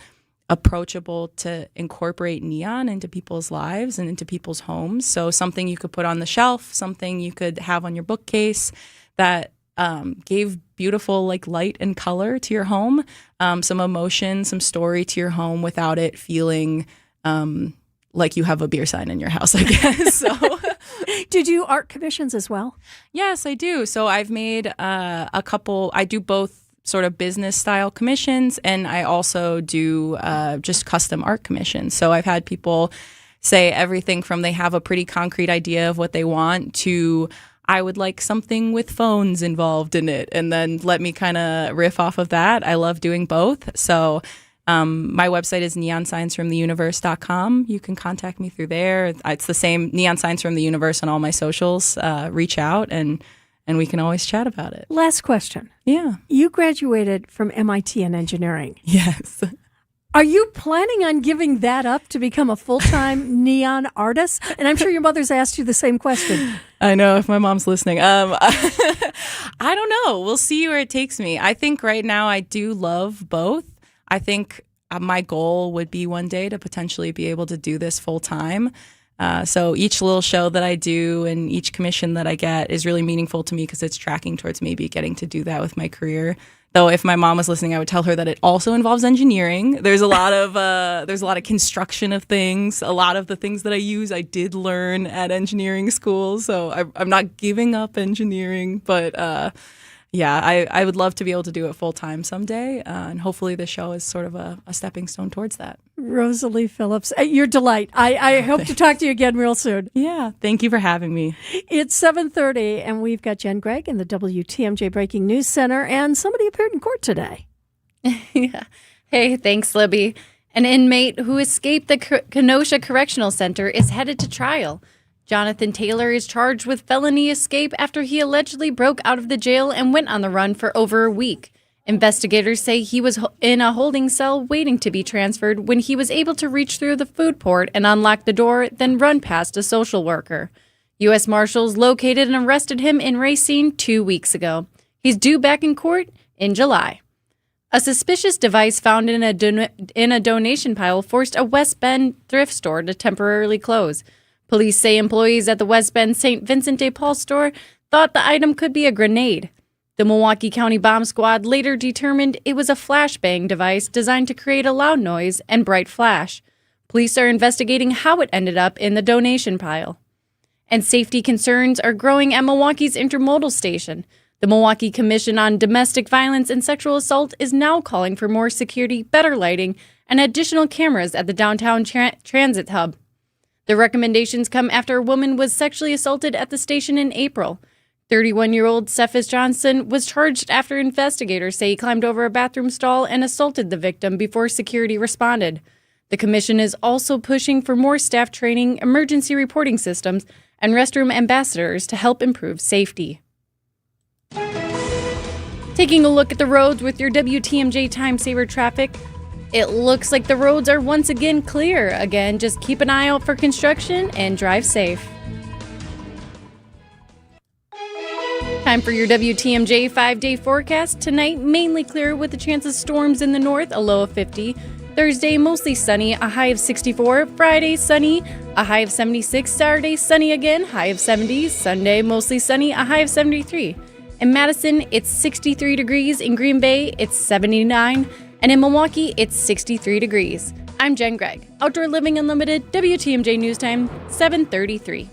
approachable, to incorporate neon into people's lives and into people's homes. So something you could put on the shelf, something you could have on your bookcase that gave beautiful light and color to your home, some emotion, some story to your home without it feeling like you have a beer sign in your house, I guess. So. Do you do art commissions as well? Yes, I do. So I've made a couple. I do both sort of business style commissions, and I also do just custom art commissions. So I've had people say everything from they have a pretty concrete idea of what they want to I would like something with phones involved in it, and then let me kind of riff off of that. I love doing both. So my website is neonscienceFromTheUniverse.com. You can contact me through there. It's the same, Neon Signs from the Universe, on all my socials. Reach out, and we can always chat about it. Last question. Yeah. You graduated from MIT in engineering. Yes. Are you planning on giving that up to become a full-time neon artist? And I'm sure your mother's asked you the same question. I know, if my mom's listening. I don't know. We'll see where it takes me. I think right now I do love both. I think my goal would be one day to potentially be able to do this full-time. So each little show that I do and each commission that I get is really meaningful to me because it's tracking towards maybe getting to do that with my career. Though if my mom was listening, I would tell her that it also involves engineering. There's a lot of construction of things. A lot of the things that I use, I did learn at engineering school. So I'm not giving up engineering, but I would love to be able to do it full time someday. And hopefully the show is sort of a stepping stone towards that. Rosalie Phillips, your delight. I hope to talk to you again real soon. Yeah, thank you for having me. It's 7:30, and we've got Jen Gregg in the WTMJ Breaking News Center, and somebody appeared in court today. Yeah. Hey, thanks, Libby. An inmate who escaped the Kenosha Correctional Center is headed to trial. Jonathan Taylor is charged with felony escape after he allegedly broke out of the jail and went on the run for over a week. Investigators say he was in a holding cell waiting to be transferred when he was able to reach through the food port and unlock the door, then run past a social worker. U.S. Marshals located and arrested him in Racine 2 weeks ago. He's due back in court in July. A suspicious device found in a donation pile forced a West Bend thrift store to temporarily close. Police say employees at the West Bend St. Vincent de Paul store thought the item could be a grenade. The Milwaukee County Bomb Squad later determined it was a flashbang device designed to create a loud noise and bright flash. Police are investigating how it ended up in the donation pile. And safety concerns are growing at Milwaukee's intermodal station. The Milwaukee Commission on Domestic Violence and Sexual Assault is now calling for more security, better lighting, and additional cameras at the downtown transit hub. The recommendations come after a woman was sexually assaulted at the station in April. 31-year-old Cephas Johnson was charged after investigators say he climbed over a bathroom stall and assaulted the victim before security responded. The commission is also pushing for more staff training, emergency reporting systems, and restroom ambassadors to help improve safety. Taking a look at the roads with your WTMJ Time Saver traffic, it looks like the roads are once again clear. Again, just keep an eye out for construction and drive safe. Time for your WTMJ 5-day forecast. Tonight, mainly clear with a chance of storms in the north, a low of 50. Thursday, mostly sunny, a high of 64. Friday, sunny, a high of 76. Saturday, sunny again, high of 70. Sunday, mostly sunny, a high of 73. In Madison, it's 63 degrees. In Green Bay, it's 79. And in Milwaukee, it's 63 degrees. I'm Jen Gregg. Outdoor Living Unlimited, WTMJ News Time, 7:33.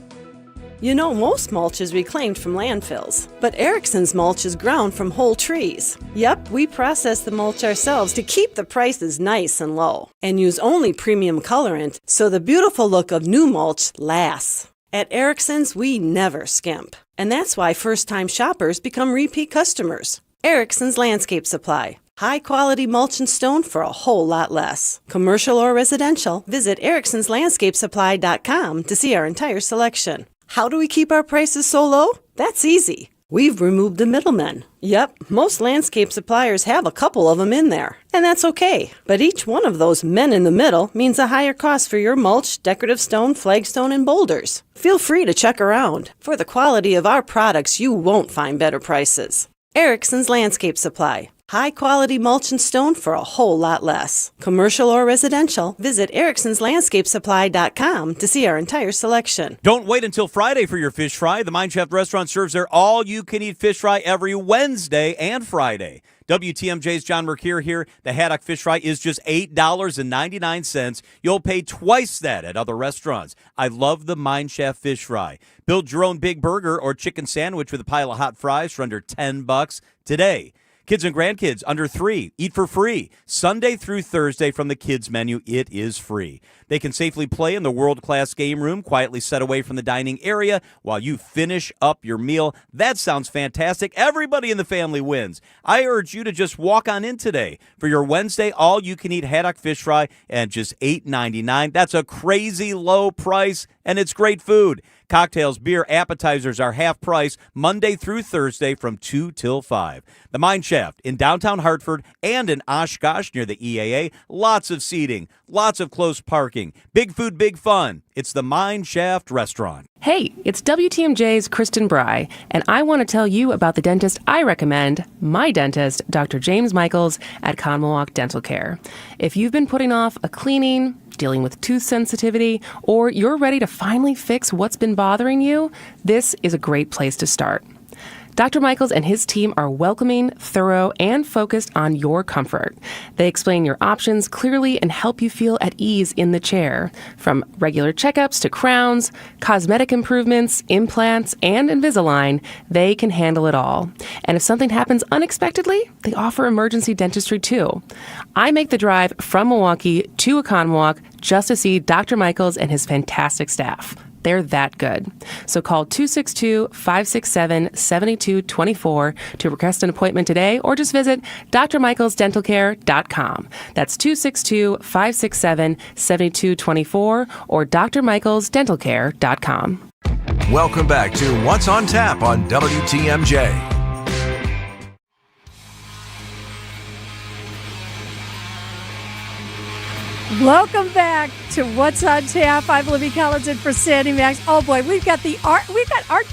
You know, most mulch is reclaimed from landfills, but Erickson's mulch is ground from whole trees. Yep, we process the mulch ourselves to keep the prices nice and low, and use only premium colorant so the beautiful look of new mulch lasts. At Erickson's, we never skimp, and that's why first-time shoppers become repeat customers. Erickson's Landscape Supply. High-quality mulch and stone for a whole lot less. Commercial or residential, visit ericksonslandscapesupply.com to see our entire selection. How do we keep our prices so low? That's easy. We've removed the middlemen. Yep, most landscape suppliers have a couple of them in there, and that's okay. But each one of those men in the middle means a higher cost for your mulch, decorative stone, flagstone, and boulders. Feel free to check around. For the quality of our products, you won't find better prices. Erickson's Landscape Supply. High-quality mulch and stone for a whole lot less. Commercial or residential, visit ericksonslandscapesupply.com to see our entire selection. Don't wait until Friday for your fish fry. The Mine Shaft restaurant serves their all-you-can-eat fish fry every Wednesday and Friday. WTMJ's John Mercure here. The haddock fish fry is just $8.99. You'll pay twice that at other restaurants. I love the Mine Shaft fish fry. Build your own big burger or chicken sandwich with a pile of hot fries for under $10 today. Kids and grandkids under 3, eat for free. Sunday through Thursday from the kids menu, it is free. They can safely play in the world-class game room, quietly set away from the dining area while you finish up your meal. That sounds fantastic. Everybody in the family wins. I urge you to just walk on in today for your Wednesday all-you-can-eat haddock fish fry at just $8.99. That's a crazy low price, and it's great food. Cocktails, beer, appetizers are half price Monday through Thursday from 2 till 5. The Mine Shaft in downtown Hartford and in Oshkosh near the EAA. Lots of seating, lots of close parking. Big food, big fun. It's the Mine Shaft Restaurant. Hey, it's WTMJ's Kristen Bry, and I want to tell you about the dentist I recommend, my dentist, Dr. James Michaels at Conmawalk Dental Care. If you've been putting off a cleaning, dealing with tooth sensitivity, or you're ready to finally fix what's been bothering you, this is a great place to start. Dr. Michaels and his team are welcoming, thorough, and focused on your comfort. They explain your options clearly and help you feel at ease in the chair. From regular checkups to crowns, cosmetic improvements, implants, and Invisalign, they can handle it all. And if something happens unexpectedly, they offer emergency dentistry too. I make the drive from Milwaukee to Oconomowoc just to see Dr. Michaels and his fantastic staff. They're that good. So call 262-567-7224 to request an appointment today, or just visit drmichaelsdentalcare.com. That's 262-567-7224 or drmichaelsdentalcare.com. Welcome back to What's on Tap on WTMJ. Welcome back to What's on Tap. I'm Libby Collins in for Sandy Max. Oh boy, we've got art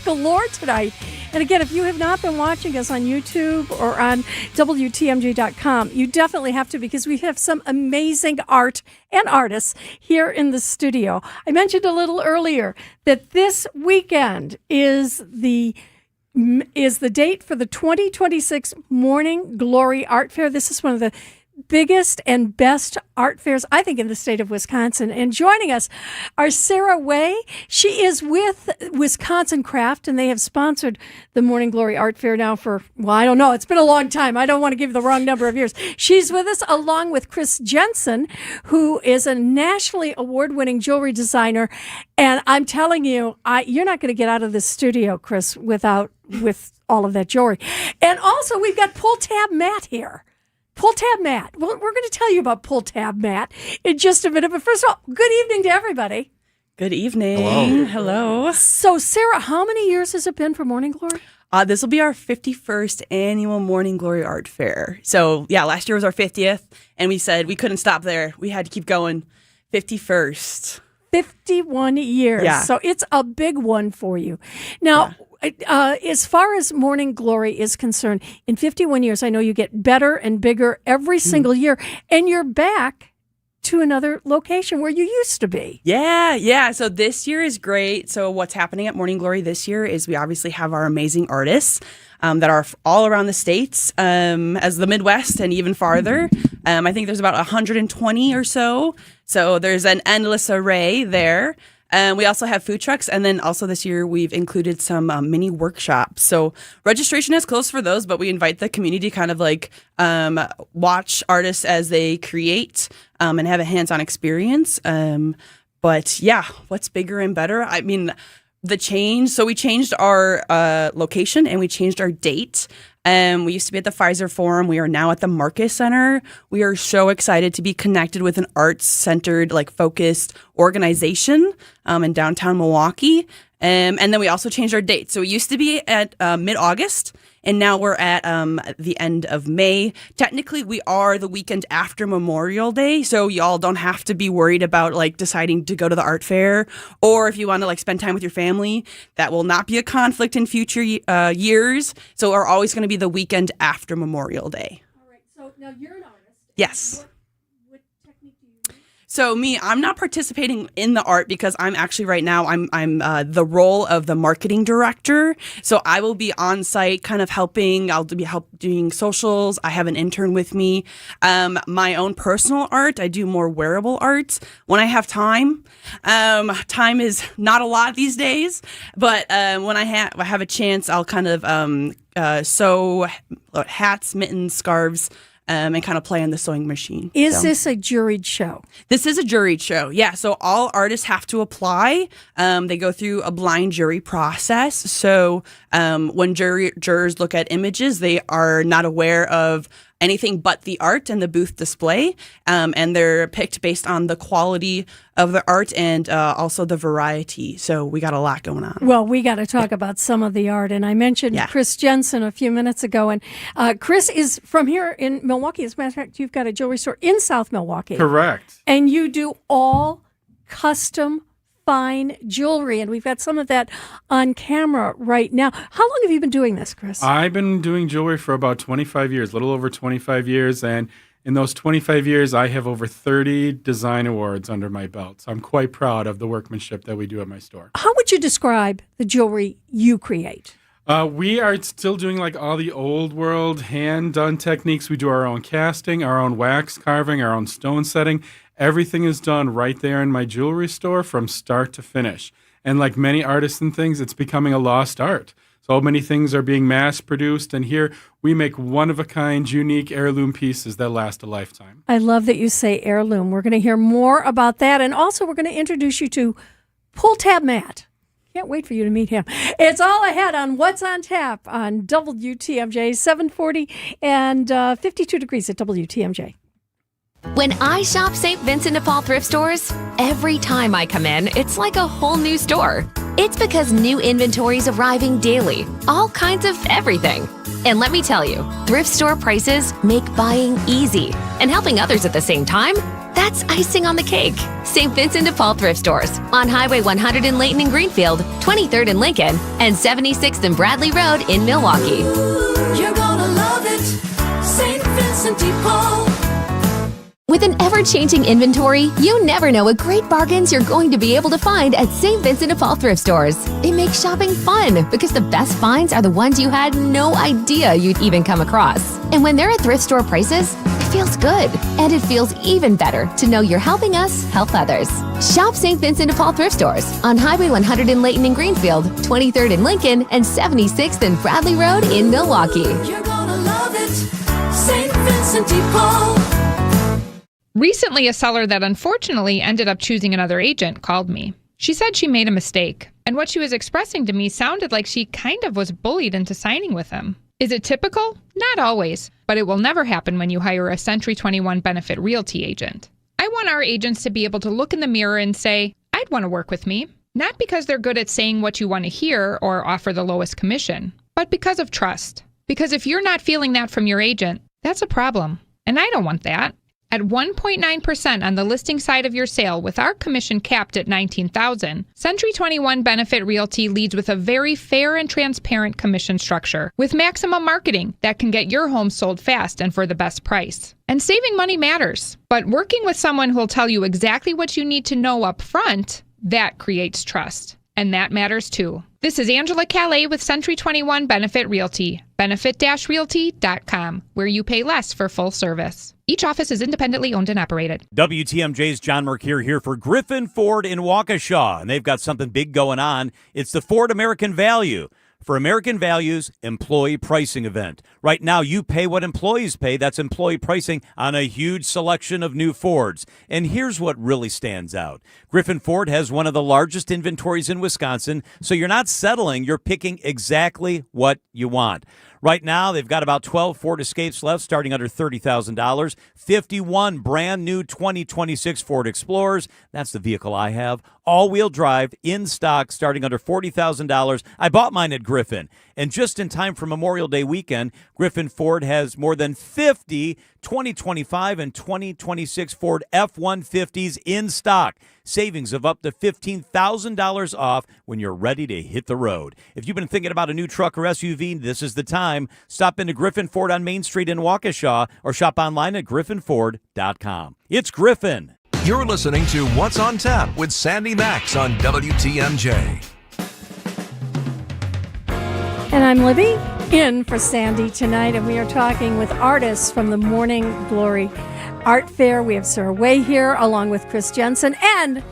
galore tonight. And again, if you have not been watching us on YouTube or on WTMJ.com, you definitely have to, because we have some amazing art and artists here in the studio. I mentioned a little earlier that this weekend is the date for the 2026 Morning Glory Art Fair. This is one of the biggest and best art fairs, I think, in the state of Wisconsin. And joining us are Sarah Way. She is with Wisconsin Craft, and they have sponsored the Morning Glory Art Fair now for, well, I don't know. It's been a long time. I don't want to give you the wrong number of years. She's with us along with Chris Jensen, who is a nationally award-winning jewelry designer. And I'm telling you, you're not going to get out of this studio, Chris, with all of that jewelry. And also, we've got Pull Tab Matt here. Pull Tab Matt. Well, we're going to tell you about Pull Tab Matt in just a minute. But first of all, good evening to everybody. Good evening. Hello. So, Sarah, how many years has it been for Morning Glory? This will be our 51st annual Morning Glory Art Fair. So, yeah, last year was our 50th, and we said we couldn't stop there. We had to keep going. 51st. 51 years. Yeah. So, it's a big one for you. Now, as far as Morning Glory is concerned, in 51 years, I know you get better and bigger every single year, and you're back to another location where you used to be. Yeah. So this year is great. So what's happening at Morning Glory this year is we obviously have our amazing artists that are all around the states, as the Midwest and even farther. I think there's about 120 or so. So there's an endless array there. We also have food trucks, and then also this year we've included some mini workshops. So registration is closed for those, but we invite the community to kind of watch artists as they create and have a hands-on experience. But yeah, what's bigger and better? I mean, the change. So we changed our location and we changed our date. We used to be at the Pfizer Forum. We are now at the Marcus Center. We are so excited to be connected with an arts-centered, focused organization in downtown Milwaukee. And then we also changed our date. So we used to be at mid-August, and now we're at the end of May. Technically, we are the weekend after Memorial Day, so y'all don't have to be worried about deciding to go to the art fair, or if you want to spend time with your family. That will not be a conflict in future years. So we're always going to be the weekend after Memorial Day. All right. So now you're an artist. Yes. What technique do you use? So I'm not participating in the art because I'm actually right now I'm the role of the marketing director. So I will be on site, kind of helping. I'll be doing socials. I have an intern with me. My own personal art, I do more wearable art when I have time. Time is not a lot these days, but when I have a chance, I'll kind of sew hats, mittens, scarves. And kind of play on the sewing machine. Is this a juried show? This is a juried show, yeah. So all artists have to apply. They go through a blind jury process. So when jurors look at images, they are not aware of anything but the art and the booth display. And they're picked based on the quality of the art and also the variety. So we got a lot going on. Well, we got to talk about some of the art. And I mentioned Chris Jensen a few minutes ago. And Chris is from here in Milwaukee. As a matter of fact, you've got a jewelry store in South Milwaukee. Correct. And you do all custom fine jewelry, and we've got some of that on camera right now. How long have you been doing this, Chris? I've been doing jewelry for about 25 years, a little over 25 years, and in those 25 years, I have over 30 design awards under my belt. So I'm quite proud of the workmanship that we do at my store. How would you describe the jewelry you create? We are still doing like all the old world hand-done techniques. We do our own casting, our own wax carving, our own stone setting. Everything is done right there in my jewelry store from start to finish. And like many artists and things, it's becoming a lost art. So many things are being mass-produced, and here we make one-of-a-kind, unique heirloom pieces that last a lifetime. I love that you say heirloom. We're going to hear more about that, and also we're going to introduce you to Pull Tab Matt. Can't wait for you to meet him. It's all ahead on What's on Tap on WTMJ, 740 and 52 degrees at WTMJ. When I shop St. Vincent de Paul thrift stores, every time I come in, it's like a whole new store. It's because new inventory is arriving daily, all kinds of everything. And let me tell you, thrift store prices make buying easy. And helping others at the same time, that's icing on the cake. St. Vincent de Paul thrift stores on Highway 100 in Layton and Greenfield, 23rd in Lincoln, and 76th and Bradley Road in Milwaukee. You're gonna love it, St. Vincent de Paul. With an ever-changing inventory, you never know what great bargains you're going to be able to find at St. Vincent de Paul thrift stores. It makes shopping fun because the best finds are the ones you had no idea you'd even come across. And when they're at thrift store prices, it feels good. And it feels even better to know you're helping us help others. Shop St. Vincent de Paul thrift stores on Highway 100 in Layton and Greenfield, 23rd in Lincoln, and 76th and Bradley Road in Milwaukee. You're gonna love it, St. Vincent de Paul. Recently, a seller that unfortunately ended up choosing another agent called me. She said she made a mistake, and what she was expressing to me sounded like she kind of was bullied into signing with him. Is it typical? Not always, but it will never happen when you hire a Century 21 Benefit Realty agent. I want our agents to be able to look in the mirror and say, I'd want to work with me, not because they're good at saying what you want to hear or offer the lowest commission, but because of trust. Because if you're not feeling that from your agent, that's a problem, and I don't want that. At 1.9% on the listing side of your sale with our commission capped at $19,000, Century 21 Benefit Realty leads with a very fair and transparent commission structure with maximum marketing that can get your home sold fast and for the best price. And saving money matters, but working with someone who'll tell you exactly what you need to know up front, that creates trust. And that matters too. This is Angela Calais with Century 21 Benefit Realty, benefit-realty.com, where you pay less for full service. Each office is independently owned and operated. WTMJ's John Mercure here for Griffin Ford in Waukesha, and they've got something big going on. It's the Ford American Value. For American Values Employee Pricing Event. Right now, you pay what employees pay. That's employee pricing on a huge selection of new Fords. And here's what really stands out. Griffin Ford has one of the largest inventories in Wisconsin, so you're not settling. You're picking exactly what you want. Right now, they've got about 12 Ford Escapes left, starting under $30,000. 51 brand new 2026 Ford Explorers. That's the vehicle I have. All-wheel drive, in stock, starting under $40,000. I bought mine at Griffin. And just in time for Memorial Day weekend, Griffin Ford has more than 50 2025 and 2026 Ford F-150s in stock. Savings of up to $15,000 off when you're ready to hit the road. If you've been thinking about a new truck or SUV, this is the time. Stop into Griffin Ford on Main Street in Waukesha or shop online at griffinford.com. It's Griffin. You're listening to What's on Tap with Sandy Max on WTMJ. And I'm Libby, in for Sandy tonight, and we are talking with artists from the Morning Glory Art Fair. We have Sarah Way here, along with Chris Jensen and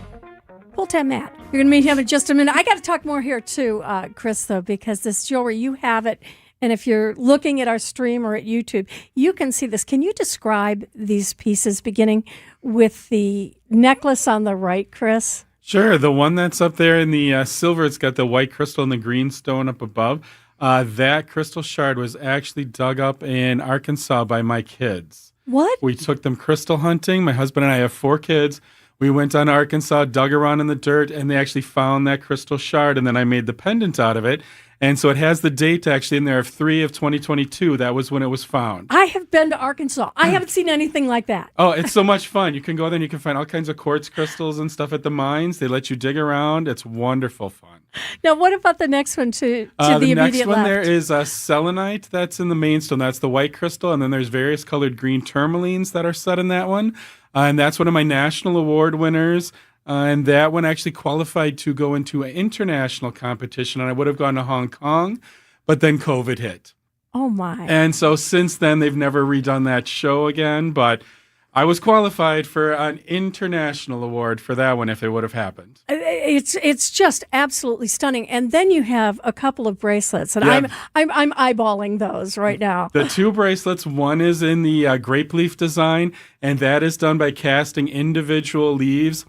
Pull Tab Matt. You're going to meet him in just a minute. I got to talk more here too, Chris, though, because this jewelry, you have it. And if you're looking at our stream or at YouTube, you can see this. Can you describe these pieces, beginning with the necklace on the right, Chris? Sure. The one that's up there in the silver, it's got the white crystal and the green stone up above. That crystal shard was actually dug up in Arkansas by my kids. What? We took them crystal hunting. My husband and I have 4 kids. We went down to Arkansas, dug around in the dirt, and they actually found that crystal shard, and then I made the pendant out of it. And so it has the date actually in there of 3 of 2022. That was when it was found. I have been to Arkansas. I haven't seen anything like that. Oh, it's so much fun. You can go there and you can find all kinds of quartz crystals and stuff at the mines. They let you dig around. It's wonderful fun. Now, what about the next one to the immediate left? The next one there is selenite. That's in the main stone. That's the white crystal. And then there's various colored green tourmalines that are set in that one. And that's one of my national award winners. And that one actually qualified to go into an international competition. And I would have gone to Hong Kong, but then COVID hit. Oh, my. And so since then, they've never redone that show again. But I was qualified for an international award for that one if it would have happened. It's just absolutely stunning. And then you have a couple of bracelets, and Yeah. I'm eyeballing those right now. The 2 bracelets, one is in the grape leaf design, and that is done by casting individual leaves,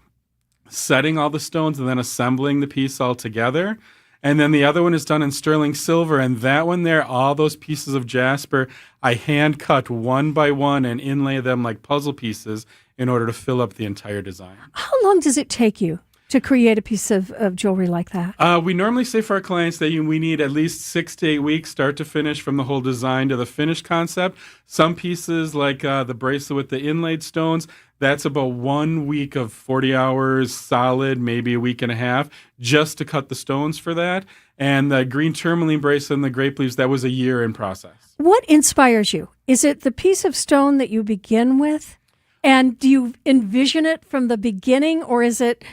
setting all the stones, and then assembling the piece all together. And then the other one is done in sterling silver, and that one there, all those pieces of jasper, I hand cut one by one and inlay them like puzzle pieces in order to fill up the entire design. How long does it take you to create a piece of jewelry like that? We normally say for our clients that we need at least 6 to 8 weeks, start to finish, from the whole design to the finished concept. Some pieces, like the bracelet with the inlaid stones, that's about 1 week of 40 hours solid, maybe a week and a half, just to cut the stones for that. And the green tourmaline bracelet and the grape leaves, that was a year in process. What inspires you? Is it the piece of stone that you begin with? And do you envision it from the beginning, or is it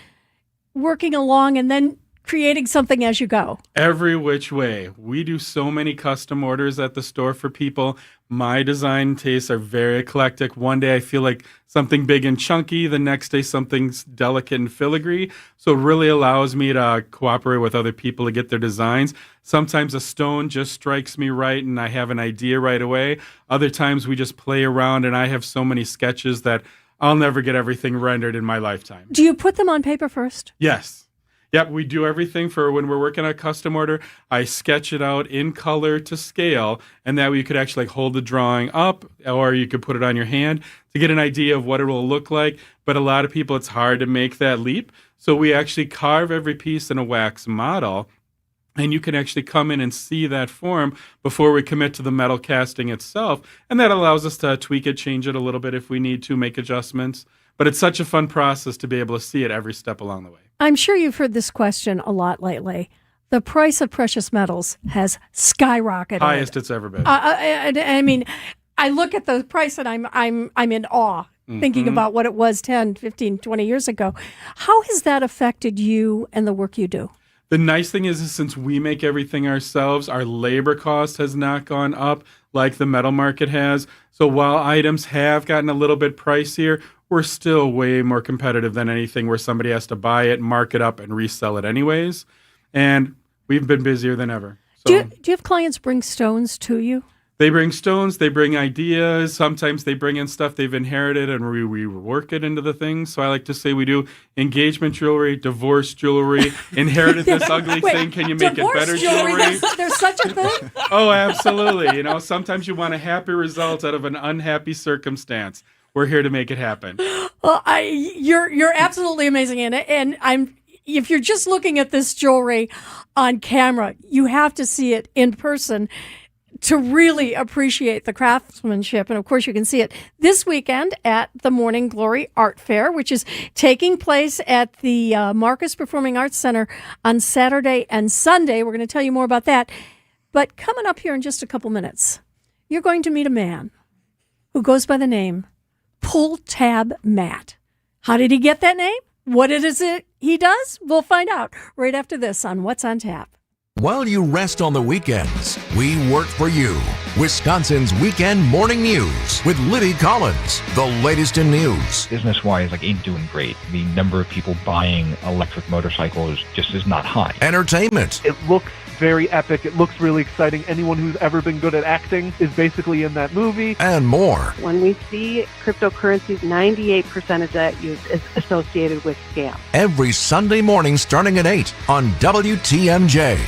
working along and then creating something as you go? Every which way. We do so many custom orders at the store for people. My design tastes are very eclectic. One day I feel like something big and chunky. The next day something delicate and filigree. So it really allows me to cooperate with other people to get their designs. Sometimes a stone just strikes me right and I have an idea right away. Other times we just play around and I have so many sketches that I'll never get everything rendered in my lifetime. Do you put them on paper first? Yes. Yep, we do everything for when we're working on a custom order. I sketch it out in color to scale, and that way you could actually hold the drawing up, or you could put it on your hand to get an idea of what it will look like. But a lot of people, it's hard to make that leap. So we actually carve every piece in a wax model, and you can actually come in and see that form before we commit to the metal casting itself. And that allows us to tweak it, change it a little bit if we need to, make adjustments. But it's such a fun process to be able to see it every step along the way. I'm sure you've heard this question a lot lately. The price of precious metals has skyrocketed. Highest it's ever been. I mean, I look at the price and I'm in awe, thinking about what it was 10, 15, 20 years ago. How has that affected you and the work you do? The nice thing is since we make everything ourselves, our labor cost has not gone up like the metal market has. So while items have gotten a little bit pricier, we're still way more competitive than anything where somebody has to buy it, mark it up, and resell it anyways. And we've been busier than ever. So Do you have clients bring stones to you? they bring stones, they bring ideas. Sometimes they bring in stuff they've inherited and we work it into the things. So I like to say we do engagement jewelry, divorce jewelry, inherited this ugly thing. Can you make it better jewelry? There's such a thing? Oh, absolutely. You know, sometimes you want a happy result out of an unhappy circumstance. We're here to make it happen. Well, you're absolutely amazing, and if you're just looking at this jewelry on camera, you have to see it in person to really appreciate the craftsmanship. And of course, you can see it this weekend at the Morning Glory Art Fair, which is taking place at the Marcus Performing Arts Center on Saturday and Sunday. We're going to tell you more about that. But coming up here in just a couple minutes, you're going to meet a man who goes by the name Pull Tab Matt. How did he get that name? What is it he does? We'll find out right after this on What's on Tap. While you rest on the weekends, we work for you. Wisconsin's Weekend Morning News with Libby Collins. The latest in news. Business-wise, ain't doing great. The number of people buying electric motorcycles just is not high. Entertainment. It looks very epic. It looks really exciting. Anyone who's ever been good at acting is basically in that movie. And more. When we see cryptocurrencies, 98% of that use is associated with scams. Every Sunday morning starting at 8 on WTMJ.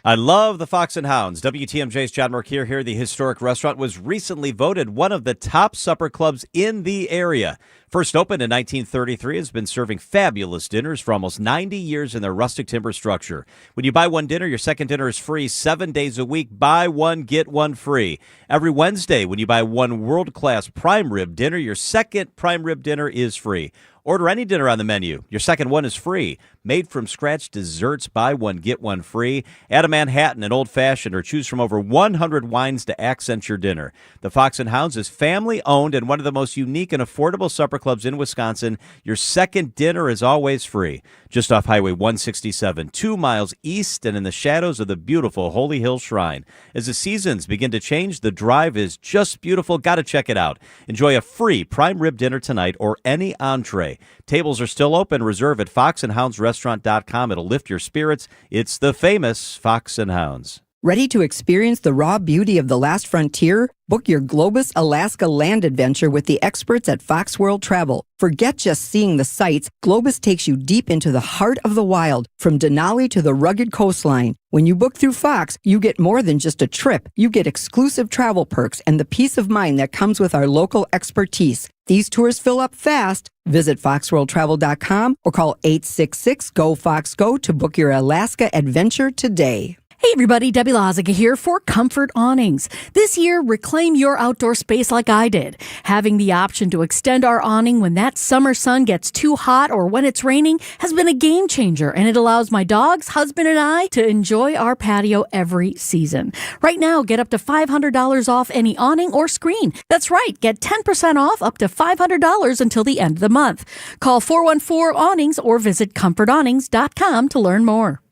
I love the Fox and Hounds. WTMJ's John Mercure here. The historic restaurant was recently voted one of the top supper clubs in the area. First opened in 1933, has been serving fabulous dinners for almost 90 years in their rustic timber structure. When you buy one dinner, your second dinner is free 7 days a week. Buy one, get one free. Every Wednesday, when you buy one world-class prime rib dinner, your second prime rib dinner is free. Order any dinner on the menu. Your second one is free. Made from scratch desserts, buy one, get one free. Add a Manhattan, an old-fashioned, or choose from over 100 wines to accent your dinner. The Fox and Hounds is family-owned and one of the most unique and affordable supper clubs in Wisconsin. Your second dinner is always free. Just off Highway 167, 2 miles east and in the shadows of the beautiful Holy Hill Shrine. As the seasons begin to change, the drive is just beautiful. Got to check it out. Enjoy a free prime rib dinner tonight or any entree. Tables are still open. Reserve at foxandhoundsrestaurant.com. It'll lift your spirits. It's the famous Fox and Hounds. Ready to experience the raw beauty of the last frontier? Book your Globus Alaska land adventure with the experts at Fox World Travel. Forget just seeing the sights. Globus takes you deep into the heart of the wild, from Denali to the rugged coastline. When you book through Fox, you get more than just a trip. You get exclusive travel perks and the peace of mind that comes with our local expertise. These tours fill up fast. Visit foxworldtravel.com or call 866-GO-FOX-GO to book your Alaska adventure today. Hey everybody, Debbie Lozica here for Comfort Awnings. This year, reclaim your outdoor space like I did. Having the option to extend our awning when that summer sun gets too hot or when it's raining has been a game changer, and it allows my dogs, husband, and I to enjoy our patio every season. Right now, get up to $500 off any awning or screen. That's right, get 10% off up to $500 until the end of the month. Call 414-AWNINGS or visit comfortawnings.com to learn more.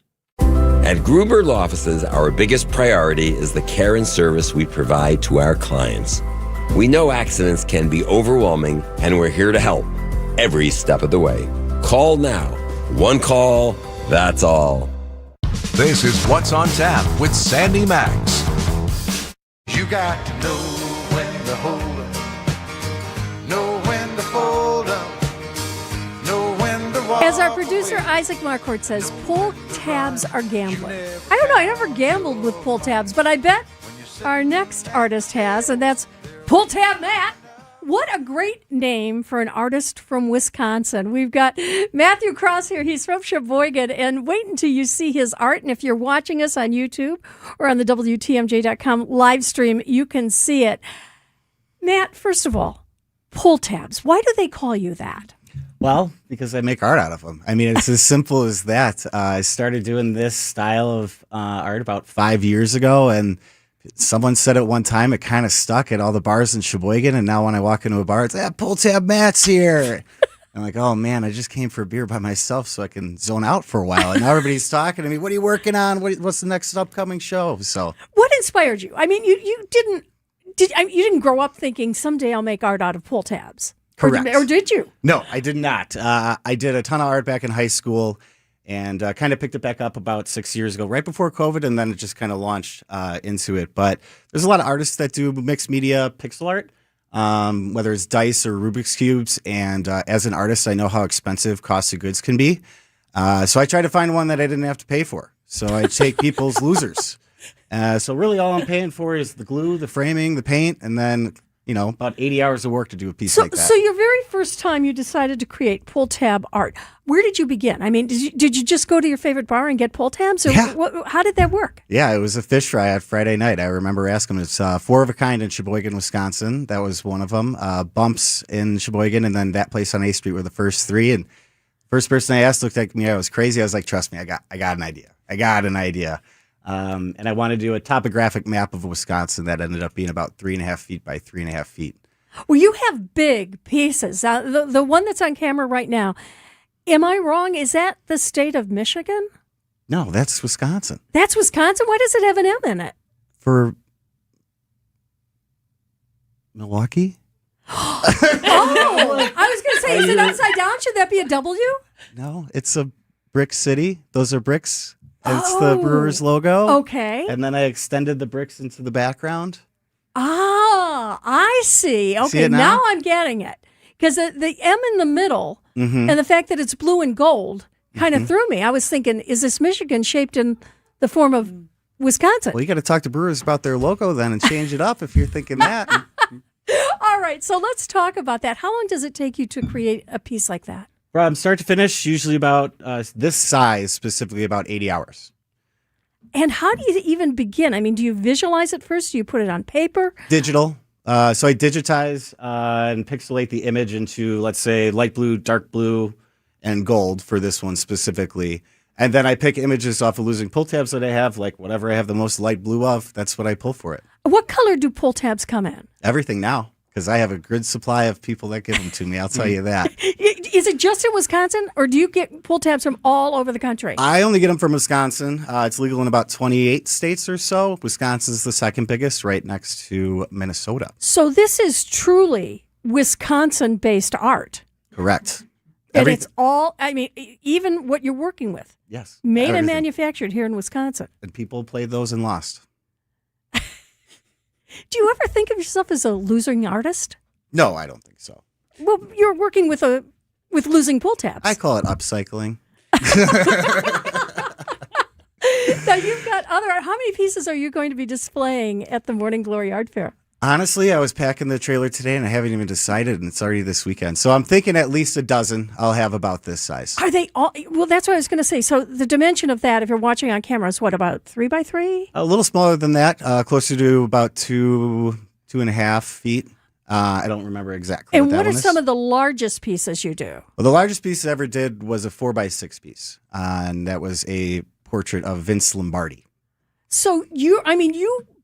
At Gruber Law Offices, our biggest priority is the care and service we provide to our clients. We know accidents can be overwhelming, and we're here to help every step of the way. Call now. One call, that's all. This is What's on Tap with Sandy Max. You got to know when to hold up, know when to fold up, know when to walk. As our producer Isaac Marcourt says, pull tabs are gambling. I don't know, I never gambled with pull tabs, but I bet our next artist has, and that's Pull Tab Matt. What a great name for an artist from Wisconsin. We've got Matthew Cross here. He's from Sheboygan, and wait until you see his art. And if you're watching us on YouTube or on the WTMJ.com live stream, you can see it. Matt, first of all, pull tabs. Why do they call you that? Well, because I make art out of them. I mean, it's as simple as that. I started doing this style of art about 5 years ago, and someone said it one time, it kind of stuck at all the bars in Sheboygan, and now when I walk into a bar, it's, Pull Tab Matt's here. I'm like, oh man, I just came for a beer by myself so I can zone out for a while. And now everybody's talking to me, what are you working on? What's the next upcoming show? So, what inspired you? I mean, you didn't grow up thinking someday I'll make art out of pull tabs. Correct. Or did you? No, I did not. I did a ton of art back in high school and kind of picked it back up about 6 years ago, right before COVID, and then it just kind of launched into it. But there's a lot of artists that do mixed media pixel art, whether it's dice or Rubik's Cubes. And as an artist, I know how expensive cost of goods can be. So I tried to find one that I didn't have to pay for. So I take people's losers. So really all I'm paying for is the glue, the framing, the paint, and then about 80 hours of work to do a piece like that. So your very first time you decided to create pull tab art, where did you begin? I mean, did you just go to your favorite bar and get pull tabs? Or how did that work? Yeah, it was a fish fry at Friday night. I remember asking them. It's Four of a Kind in Sheboygan, Wisconsin. That was one of them. Bumps in Sheboygan, and then that place on A Street were the first three. And the first person I asked looked at me. I was crazy. I was like, trust me, I got an idea. And I wanted to do a topographic map of Wisconsin that ended up being about 3.5 feet by 3.5 feet. Well, you have big pieces. The one that's on camera right now, am I wrong? Is that the state of Michigan? No, that's Wisconsin. That's Wisconsin? Why does it have an M in it? For Milwaukee? Oh, I was going to say, is it upside down? Should that be a W? No, it's a brick city. Those are bricks. It's the Brewers logo. Okay. And then I extended the bricks into the background. Ah, I see. Okay, it now? I'm getting it. Because the M in the middle Mhm. and the fact that it's blue and gold kind of threw me. I was thinking, is this Michigan shaped in the form of Wisconsin? Well, you got to talk to Brewers about their logo then and change it up if you're thinking that. All right, so let's talk about that. How long does it take you to create a piece like that? From start to finish, usually about this size, specifically about 80 hours. And how do you even begin? I mean, do you visualize it first? Do you put it on paper? Digital. So I digitize and pixelate the image into, let's say, light blue, dark blue, and gold for this one specifically. And then I pick images off of losing pull tabs that I have, like whatever I have the most light blue of, that's what I pull for it. What color do pull tabs come in? Everything now, because I have a good supply of people that give them to me. I'll tell you that. Is it just in Wisconsin, or do you get pull tabs from all over the country? I only get them from Wisconsin. It's legal in about 28 states or so. Wisconsin's the second biggest, right next to Minnesota. So this is truly Wisconsin-based art. Correct. And it's all, I mean, even what you're working with. Yes. Made and everything. manufactured here in Wisconsin. And people played those and lost. Do you ever think of yourself as a losing artist? No, I don't think so. Well, you're working with losing pull tabs. I call it upcycling. Now you've got other art. How many pieces are you going to be displaying at the Morning Glory Art Fair? Honestly, I was packing the trailer today and I haven't even decided, and it's already this weekend. So I'm thinking at least a dozen I'll have about this size. Are they all? Well, that's what I was going to say. So the dimension of that, if you're watching on camera, is what, about 3x3? A little smaller than that, closer to about 2.5 feet. I don't remember exactly. And what what are one some is. of the largest pieces you do? Well, the largest piece I ever did was a 4x6 piece, and that was a portrait of Vince Lombardi. So you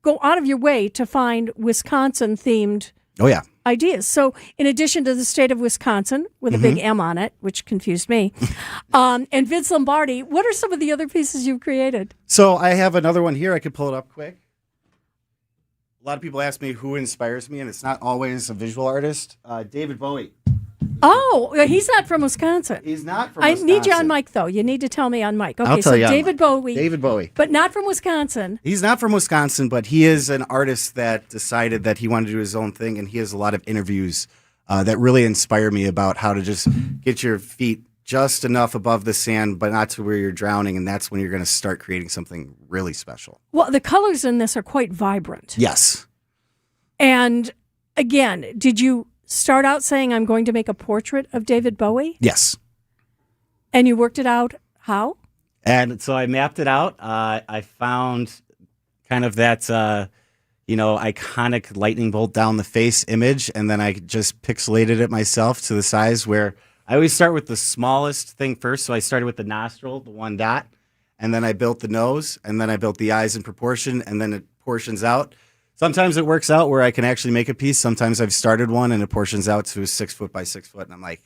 go out of your way to find Wisconsin-themed Oh, yeah. ideas. So in addition to the state of Wisconsin, with a big M on it, which confused me, and Vince Lombardi, what are some of the other pieces you've created? So I have another one here. I could pull it up quick. A lot of people ask me who inspires me, and it's not always a visual artist. David Bowie. Oh, he's not from Wisconsin. He's not from I Wisconsin. need you on mic, though. You need to tell me on mic. Okay, I'll tell so you on David mic. Bowie. David Bowie. But not from Wisconsin. He's not from Wisconsin, but he is an artist that decided that he wanted to do his own thing, and he has a lot of interviews that really inspire me about how to just get your feet just enough above the sand, but not to where you're drowning, and that's when you're going to start creating something really special. Well, the colors in this are quite vibrant. Yes. And again, did you start out saying, I'm going to make a portrait of David Bowie? Yes. And you worked it out how? And so I mapped it out. I found kind of that, iconic lightning bolt down the face image, and then I just pixelated it myself to the size where I always start with the smallest thing first. So I started with the nostril, the one dot, and then I built the nose, and then I built the eyes in proportion, and then it portions out. Sometimes it works out where I can actually make a piece. Sometimes I've started one and it portions out to 6 foot by 6 foot, and I'm like,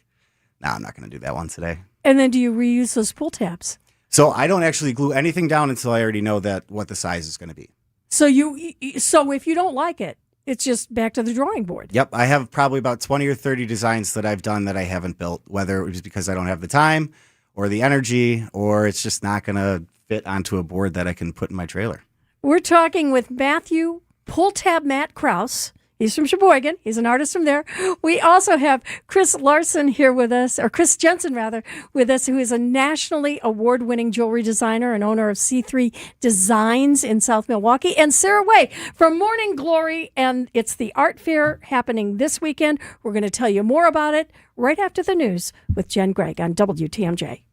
I'm not going to do that one today. And then do you reuse those pull tabs? So I don't actually glue anything down until I already know what the size is going to be. So so if you don't like it, it's just back to the drawing board. Yep. I have probably about 20 or 30 designs that I've done that I haven't built, whether it was because I don't have the time or the energy, or it's just not going to fit onto a board that I can put in my trailer. We're talking with Matthew Pull Tab Matt Krause. He's from Sheboygan. He's an artist from there. We also have Chris Larson here with us, or Chris Jensen, rather, with us, who is a nationally award-winning jewelry designer and owner of C3 Designs in South Milwaukee. And Sarah Way from Morning Glory. And it's the art fair happening this weekend. We're going to tell you more about it right after the news with Jen Gregg on WTMJ.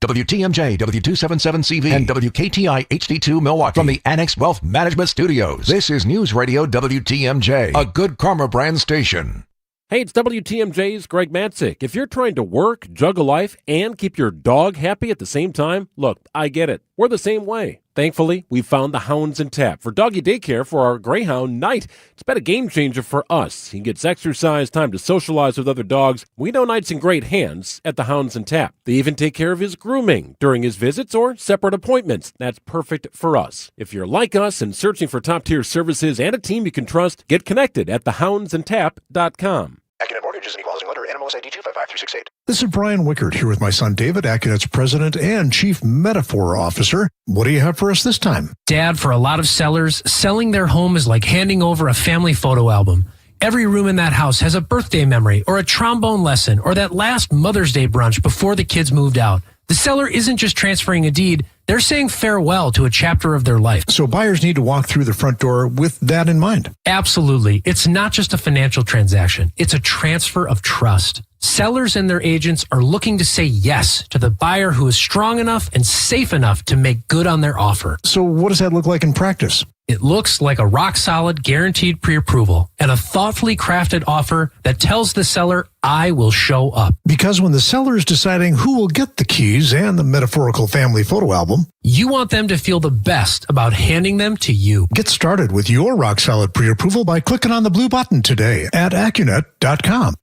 WTMJ, W277CV, and WKTI HD2 Milwaukee. From the Annex Wealth Management Studios, this is News Radio WTMJ, a Good Karma brand station. Hey, it's WTMJ's Greg Matzik. If you're trying to work, juggle life, and keep your dog happy at the same time, look, I get it. We're the same way. Thankfully, we found the Hounds and Tap for doggy daycare for our Greyhound Knight. It's been a game changer for us. He gets exercise, time to socialize with other dogs. We know Knight's in great hands at the Hounds and Tap. They even take care of his grooming during his visits or separate appointments. That's perfect for us. If you're like us and searching for top-tier services and a team you can trust, get connected at thehoundsandtap.com. Accunet Mortgage is an equal housing lender. NMLS ID 255368. This is Brian Wickert here with my son David, Accunet's president and chief metaphor officer. What do you have for us this time? Dad, for a lot of sellers, selling their home is like handing over a family photo album. Every room in that house has a birthday memory or a trombone lesson or that last Mother's Day brunch before the kids moved out. The seller isn't just transferring a deed, they're saying farewell to a chapter of their life. So buyers need to walk through the front door with that in mind. Absolutely. It's not just a financial transaction. It's a transfer of trust. Sellers and their agents are looking to say yes to the buyer who is strong enough and safe enough to make good on their offer. So what does that look like in practice? It looks like a rock-solid, guaranteed pre-approval and a thoughtfully crafted offer that tells the seller, I will show up. Because when the seller is deciding who will get the keys and the metaphorical family photo album, you want them to feel the best about handing them to you. Get started with your rock-solid pre-approval by clicking on the blue button today at Accunet.com.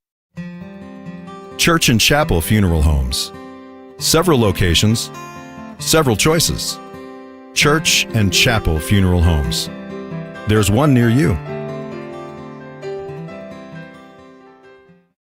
Church and Chapel Funeral Homes. Several locations, several choices. Church and Chapel Funeral Homes. There's one near you.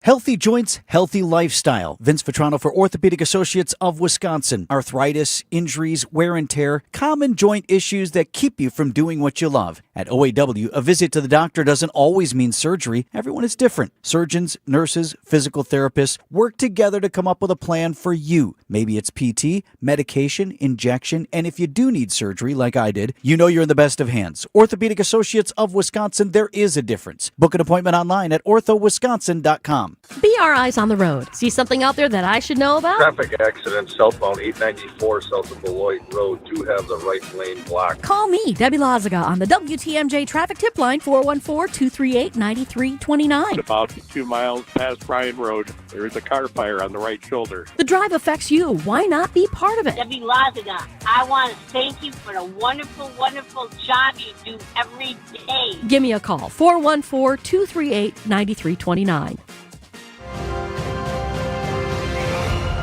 Healthy joints, healthy lifestyle. Vince Vitrano for Orthopedic Associates of Wisconsin. Arthritis, injuries, wear and tear, common joint issues that keep you from doing what you love. At OAW, a visit to the doctor doesn't always mean surgery. Everyone is different. Surgeons, nurses, physical therapists work together to come up with a plan for you. Maybe it's PT, medication, injection, and if you do need surgery, like I did, you know you're in the best of hands. Orthopedic Associates of Wisconsin, there is a difference. Book an appointment online at orthowisconsin.com. Be our eyes on the road. See something out there that I should know about? Traffic accident southbound 894 south of Beloit Road. Do have the right lane blocked. Call me, Debbie Lazaga, on the WTMJ traffic tip line, 414-238-9329. About 2 miles past Bryan Road, there is a car fire on the right shoulder. The drive affects you. Why not be part of it? Debbie Lazaga, I want to thank you for the wonderful, wonderful job you do every day. Give me a call, 414-238-9329.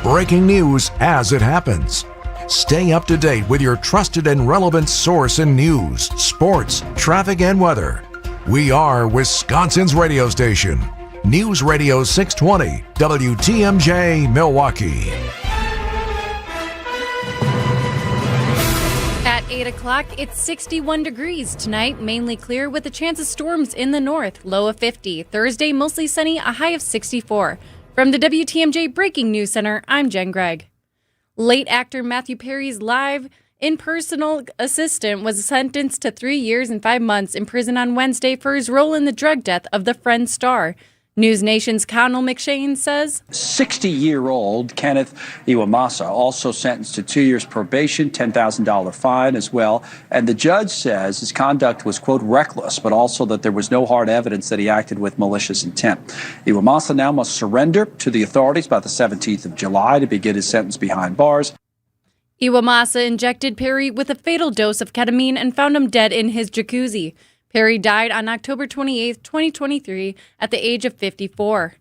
Breaking news as it happens. Stay up to date with your trusted and relevant source in news, sports, traffic, and weather. We are Wisconsin's radio station. News Radio 620, WTMJ, Milwaukee. At 8 o'clock, it's 61 degrees. Tonight, mainly clear with a chance of storms in the north, low of 50. Thursday, mostly sunny, a high of 64. From the WTMJ Breaking News Center, I'm Jen Gregg. Late actor Matthew Perry's live in-personal assistant was sentenced to 3 years and 5 months in prison on Wednesday for his role in the drug death of the Friends star. News Nation's Connell McShane says 60-year-old Kenneth Iwamasa also sentenced to 2 years probation, $10,000 fine as well. And the judge says his conduct was, quote, reckless, but also that there was no hard evidence that he acted with malicious intent. Iwamasa now must surrender to the authorities by the 17th of July to begin his sentence behind bars. Iwamasa injected Perry with a fatal dose of ketamine and found him dead in his jacuzzi. Perry died on October 28, 2023, at the age of 54.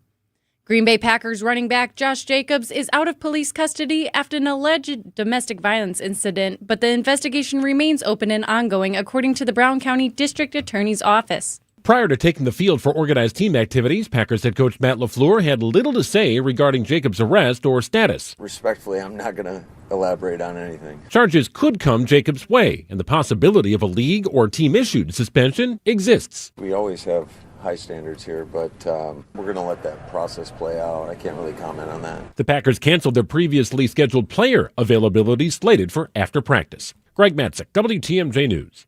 Green Bay Packers running back Josh Jacobs is out of police custody after an alleged domestic violence incident, but the investigation remains open and ongoing, according to the Brown County District Attorney's Office. Prior to taking the field for organized team activities, Packers head coach Matt LaFleur had little to say regarding Jacobs' arrest or status. Respectfully, I'm not going to elaborate on anything. Charges could come Jacobs' way, and the possibility of a league or team-issued suspension exists. We always have high standards here, but we're going to let that process play out. I can't really comment on that. The Packers canceled their previously scheduled player availability slated for after practice. Greg Matzik, WTMJ News.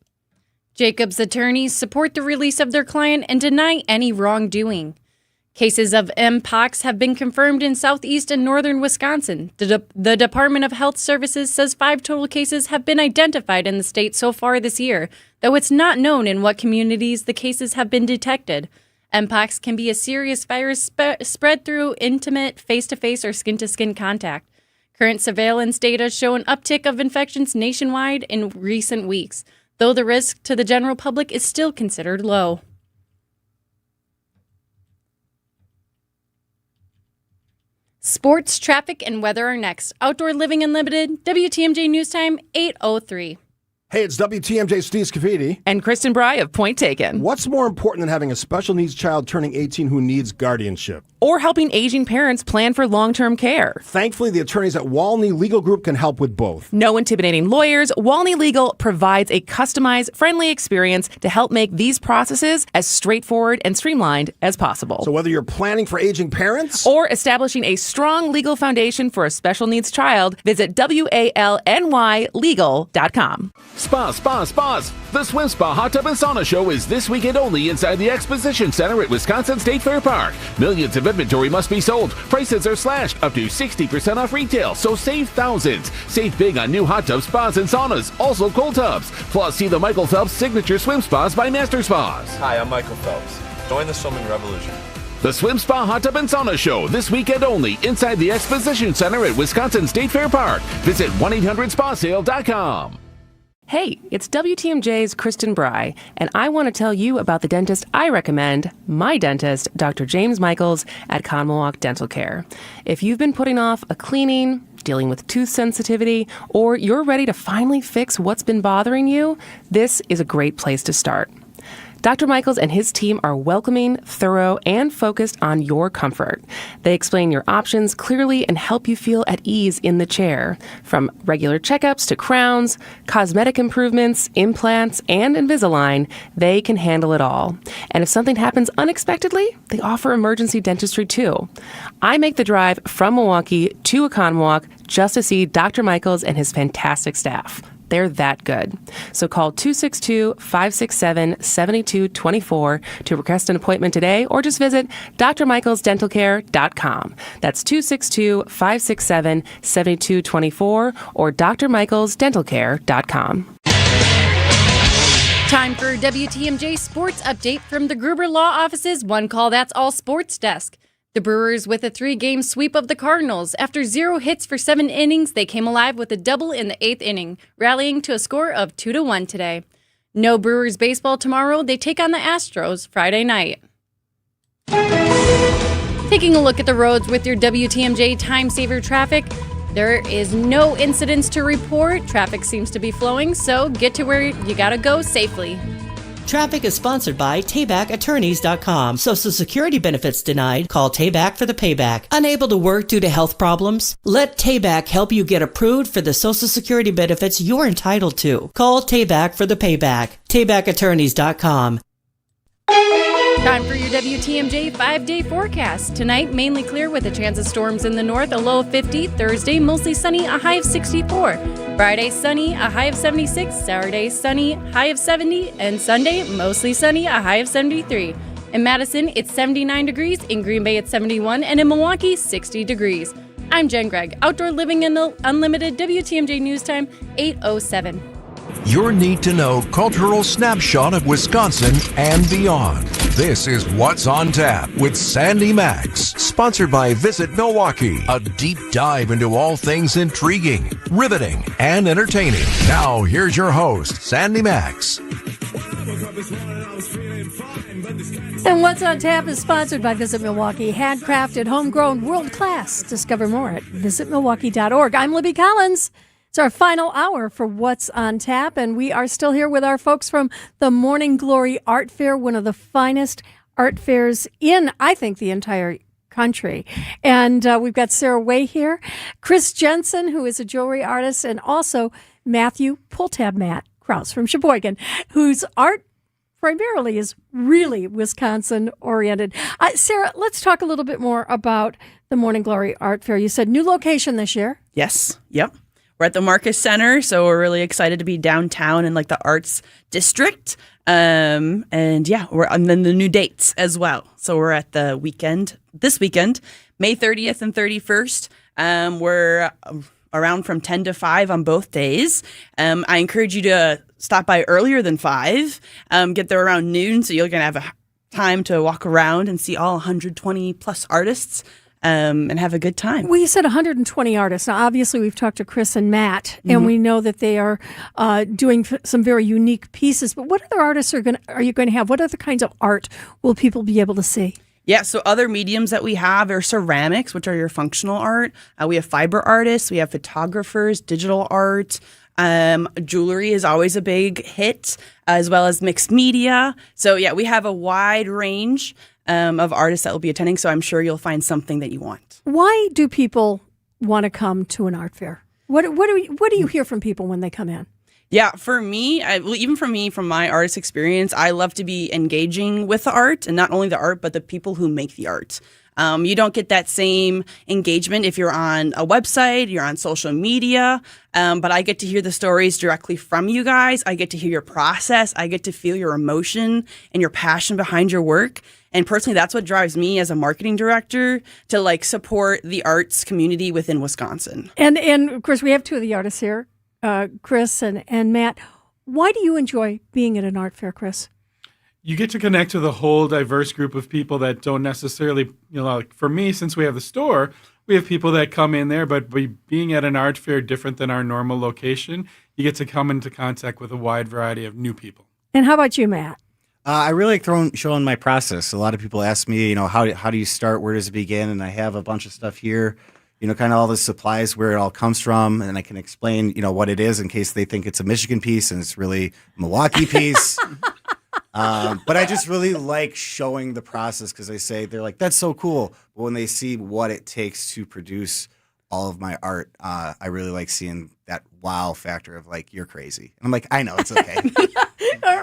Jacobs' attorneys support the release of their client and deny any wrongdoing. Cases of Mpox have been confirmed in southeast and northern Wisconsin. The Department of Health Services says 5 total cases have been identified in the state so far this year, though it's not known in what communities the cases have been detected. Mpox can be a serious virus spread through intimate, face-to-face, or skin-to-skin contact. Current surveillance data show an uptick of infections nationwide in recent weeks, though the risk to the general public is still considered low. Sports, traffic, and weather are next. Outdoor Living Unlimited, WTMJ News Time, 8:03. Hey, it's WTMJ Steve Scafidi. And Kristen Bry of Point Taken. What's more important than having a special needs child turning 18 who needs guardianship? Or helping aging parents plan for long-term care. Thankfully, the attorneys at Walney Legal Group can help with both. No intimidating lawyers, Walney Legal provides a customized, friendly experience to help make these processes as straightforward and streamlined as possible. So whether you're planning for aging parents or establishing a strong legal foundation for a special needs child, visit WALNYlegal.com. Spas. The Swim Spa Hot Tub and Sauna Show is this weekend only inside the Exposition Center at Wisconsin State Fair Park. Millions of inventory must be sold. Prices are slashed up to 60% off retail, so save thousands. Save big on new hot tubs, spas, and saunas, also cold tubs. Plus, see the Michael Phelps Signature Swim Spas by Master Spas. Hi, I'm Michael Phelps. Join the swimming revolution. The Swim Spa Hot Tub and Sauna Show this weekend only inside the Exposition Center at Wisconsin State Fair Park. Visit 1-800-SPASale.com. Hey, it's WTMJ's Kristen Bry, and I want to tell you about the dentist I recommend, my dentist, Dr. James Michaels at Conmawalk Dental Care. If you've been putting off a cleaning, dealing with tooth sensitivity, or you're ready to finally fix what's been bothering you, this is a great place to start. Dr. Michaels and his team are welcoming, thorough, and focused on your comfort. They explain your options clearly and help you feel at ease in the chair. From regular checkups to crowns, cosmetic improvements, implants, and Invisalign, they can handle it all. And if something happens unexpectedly, they offer emergency dentistry too. I make the drive from Milwaukee to Oconomowoc just to see Dr. Michaels and his fantastic staff. They're that good. So call 262-567-7224 to request an appointment today, or just visit drmichaelsdentalcare.com. That's 262-567-7224 or drmichaelsdentalcare.com. Time for WTMJ Sports Update from the Gruber Law Office's One Call That's All Sports Desk. The Brewers with a 3-game sweep of the Cardinals. After 0 hits for 7 innings, they came alive with a double in the 8th inning, rallying to a score of 2-1 today. No Brewers baseball tomorrow. They take on the Astros Friday night. Taking a look at the roads with your WTMJ Time Saver traffic. There is no incidents to report. Traffic seems to be flowing, so get to where you gotta go safely. Traffic is sponsored by TaybackAttorneys.com. Social Security benefits denied? Call Tayback for the payback. Unable to work due to health problems? Let Tayback help you get approved for the Social Security benefits you're entitled to. Call Tayback for the payback. TaybackAttorneys.com. Time for your WTMJ 5-day forecast. Tonight, mainly clear with a chance of storms in the north, a low of 50. Thursday, mostly sunny, a high of 64. Friday, sunny, a high of 76. Saturday, sunny, high of 70. And Sunday, mostly sunny, a high of 73. In Madison, it's 79 degrees. In Green Bay, it's 71. And in Milwaukee, 60 degrees. I'm Jen Gregg. Outdoor Living Unlimited, WTMJ News Time, 8:07. Your need-to-know cultural snapshot of Wisconsin and beyond. This is What's on Tap with Sandy Max, sponsored by Visit Milwaukee, a deep dive into all things intriguing, riveting, and entertaining. Now, here's your host, Sandy Max. And What's on Tap is sponsored by Visit Milwaukee, handcrafted, homegrown, world-class. Discover more at visitmilwaukee.org. I'm Libby Collins. It's our final hour for What's on Tap, and we are still here with our folks from the Morning Glory Art Fair, one of the finest art fairs in, I think, the entire country. And we've got Sarah Way here, Chris Jensen, who is a jewelry artist, and also Matthew Pulltab Matt Krause from Sheboygan, whose art primarily is really Wisconsin-oriented. Sarah, let's talk a little bit more about the Morning Glory Art Fair. You said new location this year. Yes. Yep. We're at the Marcus Center, so we're really excited to be downtown in like the arts district. And yeah, and then the new dates as well. So we're at the this weekend, May 30th and 31st. We're around from 10 to 5 on both days. I encourage you to stop by earlier than 5, get there around noon, so you're going to have a time to walk around and see all 120 plus artists and have a good time. Well, you said 120 artists. Now, obviously, we've talked to Chris and Matt, and we know that they are doing some very unique pieces. But what other artists are you going to have? What other kinds of art will people be able to see? Yeah, so other mediums that we have are ceramics, which are your functional art. We have fiber artists. We have photographers, digital art. Jewelry is always a big hit, as well as mixed media. So, yeah, we have a wide range of artists that will be attending, so I'm sure you'll find something that you want. Why do people want to come to an art fair? What do you hear from people when they come in? Yeah, for me, even for me, from my artist experience, I love to be engaging with the art, and not only the art, but the people who make the art. You don't get that same engagement if you're on a website, you're on social media, but I get to hear the stories directly from you guys. I get to hear your process. I get to feel your emotion and your passion behind your work. And personally, that's what drives me as a marketing director to support the arts community within Wisconsin. And of course, we have two of the artists here, Chris and Matt. Why do you enjoy being at an art fair, Chris? You get to connect with a whole diverse group of people that don't necessarily, for me, since we have the store, we have people that come in there, but being at an art fair different than our normal location, you get to come into contact with a wide variety of new people. And how about you, Matt? I really like showing my process. A lot of people ask me, how do you start? Where does it begin? And I have a bunch of stuff here, kind of all the supplies, where it all comes from. And I can explain, what it is in case they think it's a Michigan piece and it's really a Milwaukee piece. But I just really like showing the process because they're like, that's so cool. But when they see what it takes to produce all of my art, I really like seeing that wow factor of you're crazy. And I'm like, I know, it's okay.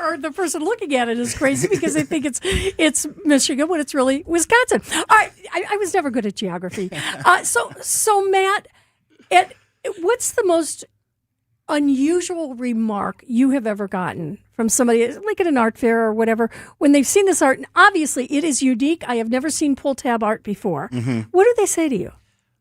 or the person looking at it is crazy because they think it's Michigan when it's really Wisconsin. I was never good at geography. So Matt, what's the most unusual remark you have ever gotten from somebody, like at an art fair or whatever, when they've seen this art? And obviously, it is unique. I have never seen pull tab art before. Mm-hmm. What do they say to you?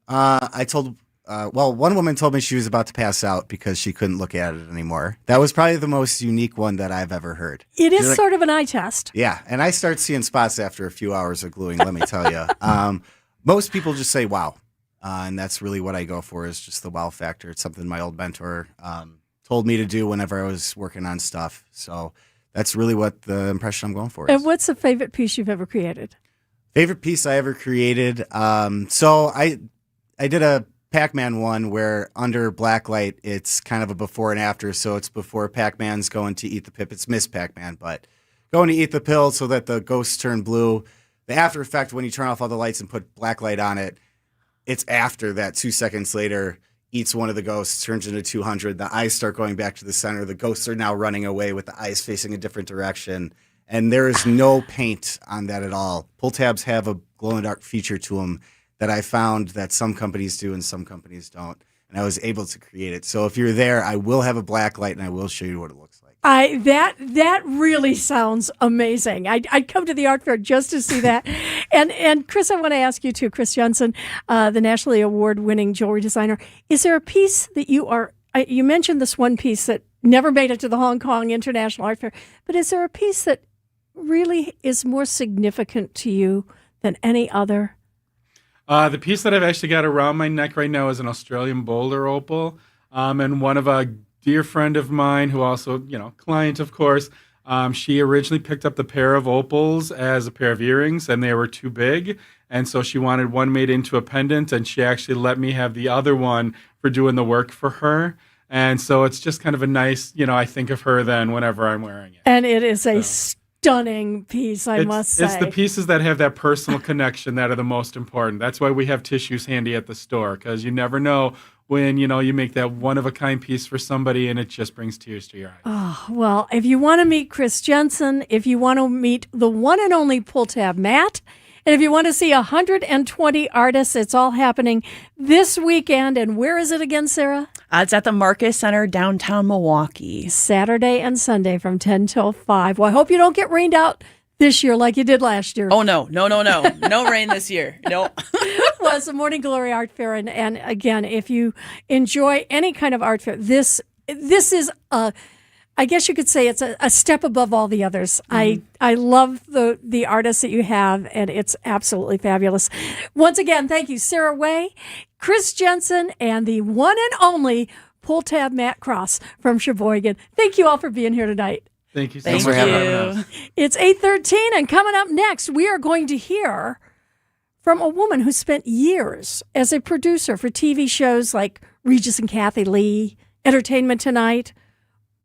One woman told me she was about to pass out because she couldn't look at it anymore. That was probably the most unique one that I've ever heard. It is sort of an eye test. Yeah, and I start seeing spots after a few hours of gluing, let me tell you. Most people just say, wow. And that's really what I go for, is just the wow factor. It's something my old mentor told me to do whenever I was working on stuff. So that's really what the impression I'm going for is. And what's the favorite piece you've ever created? Favorite piece I ever created? So I did a Pac-Man one where under black light, it's kind of a before and after. So it's before Pac-Man's going to eat the pip. It's Miss Pac-Man, but going to eat the pill so that the ghosts turn blue. The after effect, when you turn off all the lights and put black light on it, it's after that 2 seconds later, eats one of the ghosts, turns into 200. The eyes start going back to the center. The ghosts are now running away with the eyes facing a different direction. And there is no paint on that at all. Pull tabs have a glow-in-the-dark feature to them that I found that some companies do and some companies don't. And I was able to create it. So if you're there, I will have a black light and I will show you what it looks like. That really sounds amazing. I'd come to the art fair just to see that. And Chris, I want to ask you too, Chris Johnson, the nationally award-winning jewelry designer. Is there a piece that you mentioned this one piece that never made it to the Hong Kong International Art Fair, but is there a piece that really is more significant to you than any other? The piece that I've actually got around my neck right now is an Australian boulder opal. And one of a dear friend of mine who also, client, of course, she originally picked up the pair of opals as a pair of earrings and they were too big. And so she wanted one made into a pendant and she actually let me have the other one for doing the work for her. And so it's just kind of a nice, I think of her then whenever I'm wearing it. And it is a stunning piece, I must say. It's the pieces that have that personal connection that are the most important. That's why we have tissues handy at the store, because you never know when, you make that one-of-a-kind piece for somebody and it just brings tears to your eyes. Oh, well, if you want to meet Chris Jensen, if you want to meet the one and only Pull Tab Matt, and if you want to see 120 artists, it's all happening this weekend. And where is it again, Sarah? It's at the Marcus Center, downtown Milwaukee. Saturday and Sunday from 10 till 5. Well, I hope you don't get rained out this year like you did last year. Oh, no. No rain this year. No. Well, it's the Morning Glory Art Fair. And again, if you enjoy any kind of art fair, this is a I guess you could say it's a step above all the others. I love the artists that you have, and it's absolutely fabulous. Once again, thank you, Sarah Way, Chris Jensen, and the one and only Pull Tab Matt Cross from Sheboygan. Thank you all for being here tonight. Thank you so Thank much for you. having us. It's 8:13, and coming up next, we are going to hear from a woman who spent years as a producer for TV shows like Regis and Kathy Lee, Entertainment Tonight,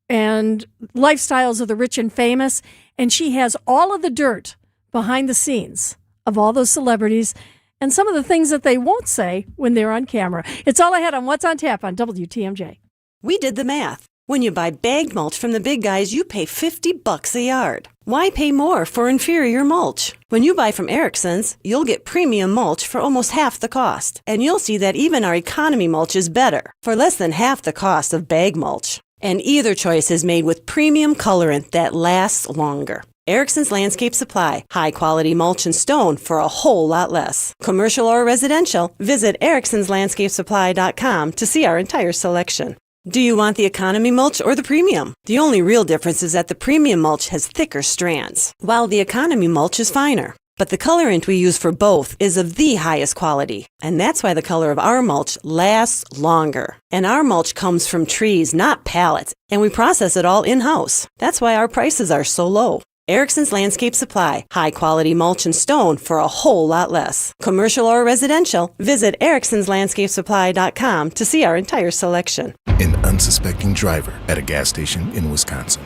and Lifestyles of the Rich and Famous. And she has all of the dirt behind the scenes of all those celebrities and some of the things that they won't say when they're on camera. It's all I had on What's on Tap on WTMJ. We did the math. When you buy bagged mulch from the big guys, you pay $50 a yard. Why pay more for inferior mulch? When you buy from Erickson's, you'll get premium mulch for almost half the cost. And you'll see that even our economy mulch is better, for less than half the cost of bag mulch. And either choice is made with premium colorant that lasts longer. Erickson's Landscape Supply, high-quality mulch and stone for a whole lot less. Commercial or residential, visit ericksonslandscapesupply.com to see our entire selection. Do you want the economy mulch or the premium? The only real difference is that the premium mulch has thicker strands, while the economy mulch is finer. But the colorant we use for both is of the highest quality, and that's why the color of our mulch lasts longer. And our mulch comes from trees, not pallets, and we process it all in-house. That's why our prices are so low. Erickson's Landscape Supply, high-quality mulch and stone for a whole lot less. Commercial or residential, visit ericksonslandscapesupply.com to see our entire selection. An unsuspecting driver at a gas station in Wisconsin.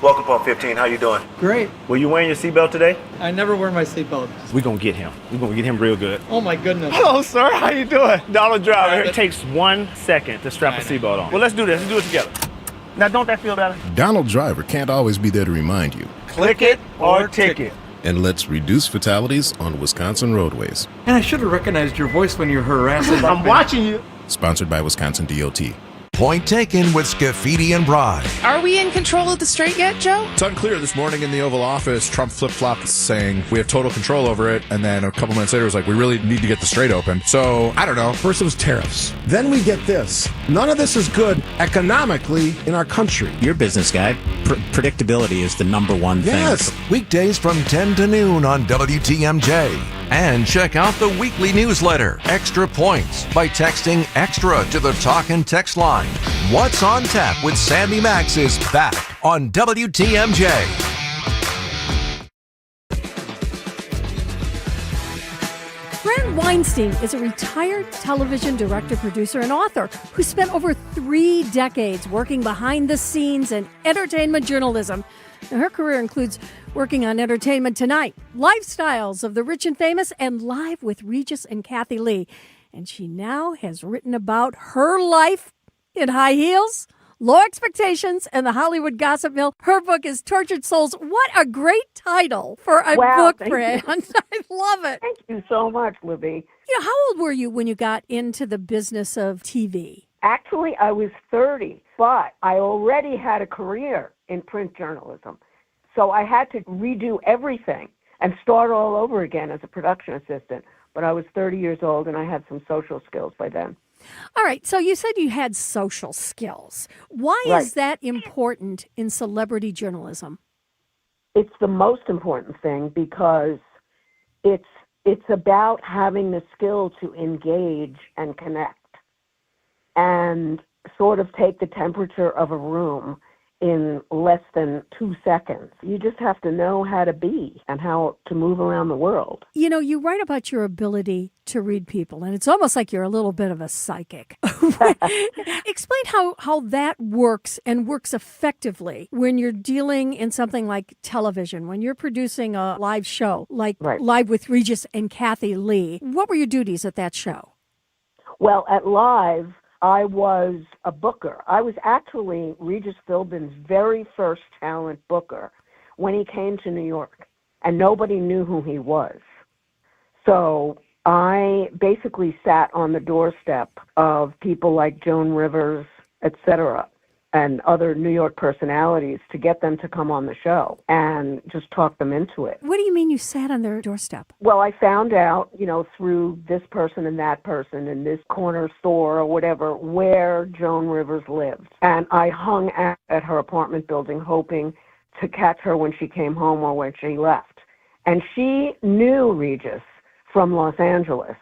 Welcome, Pump 15. How you doing? Great. Were you wearing your seatbelt today? I never wear my seatbelt. We're going to get him. We're going to get him real good. Oh, my goodness. Hello, sir. How you doing? Donald Driver. It takes 1 second to strap a seatbelt on. Well, let's do this. Let's do it together. Now, don't that feel better? Donald Driver can't always be there to remind you. Click it or ticket. And let's reduce fatalities on Wisconsin roadways. And I should have recognized your voice when you're harassing. I'm watching you. Sponsored by Wisconsin DOT. Point taken with Scafidi and Bry. Are we in control of the strait yet, Joe? It's unclear. This morning in the Oval Office, Trump flip-flopped saying we have total control over it, and then a couple minutes later was like, we really need to get the strait open. So, I don't know. First it was tariffs. Then we get this. None of this is good economically in our country. You're a business guy. Predictability is the number one thing. Yes. Weekdays from 10 to noon on WTMJ. And check out the weekly newsletter, Extra Points, by texting EXTRA to the talk and text line. What's on Tap with Sandy Max is back on WTMJ. Fran Weinstein is a retired television director, producer, and author who spent over 3 decades working behind the scenes in entertainment journalism. Now, her career includes working on Entertainment Tonight, Lifestyles of the Rich and Famous, and Live with Regis and Kathy Lee. And she now has written about her life in high heels, low expectations, and the Hollywood gossip mill. Her book is Tortured Souls. What a great title for a book, Fran. I love it. Thank you so much, Libby. You know, how old were you when you got into the business of TV? Actually, I was 30, but I already had a career in print journalism. So I had to redo everything and start all over again as a production assistant. But I was 30 years old and I had some social skills by then. All right. So you said you had social skills. Why is that important in celebrity journalism? It's the most important thing because it's about having the skill to engage and connect and sort of take the temperature of a room in less than 2 seconds. You just have to know how to be and how to move around the world. You know, you write about your ability to read people, and it's almost like you're a little bit of a psychic. Explain how that works and works effectively when you're dealing in something like television, when you're producing a live show, like Live with Regis and Kathy Lee. What were your duties at that show? Well, at Live, I was a booker. I was actually Regis Philbin's very first talent booker when he came to New York, and nobody knew who he was. So I basically sat on the doorstep of people like Joan Rivers, etc., and other New York personalities to get them to come on the show and just talk them into it. What do you mean you sat on their doorstep? Well, I found out, through this person and that person in this corner store or whatever, where Joan Rivers lived. And I hung out at her apartment building hoping to catch her when she came home or when she left. And she knew Regis from Los Angeles.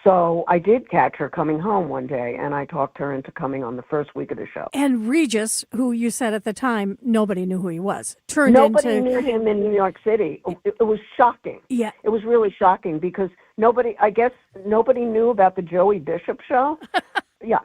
So I did catch her coming home one day, and I talked her into coming on the first week of the show. And Regis, who you said at the time, nobody knew who he was, Nobody knew him in New York City. It was shocking. Yeah. It was really shocking because nobody knew about the Joey Bishop show. Yeah.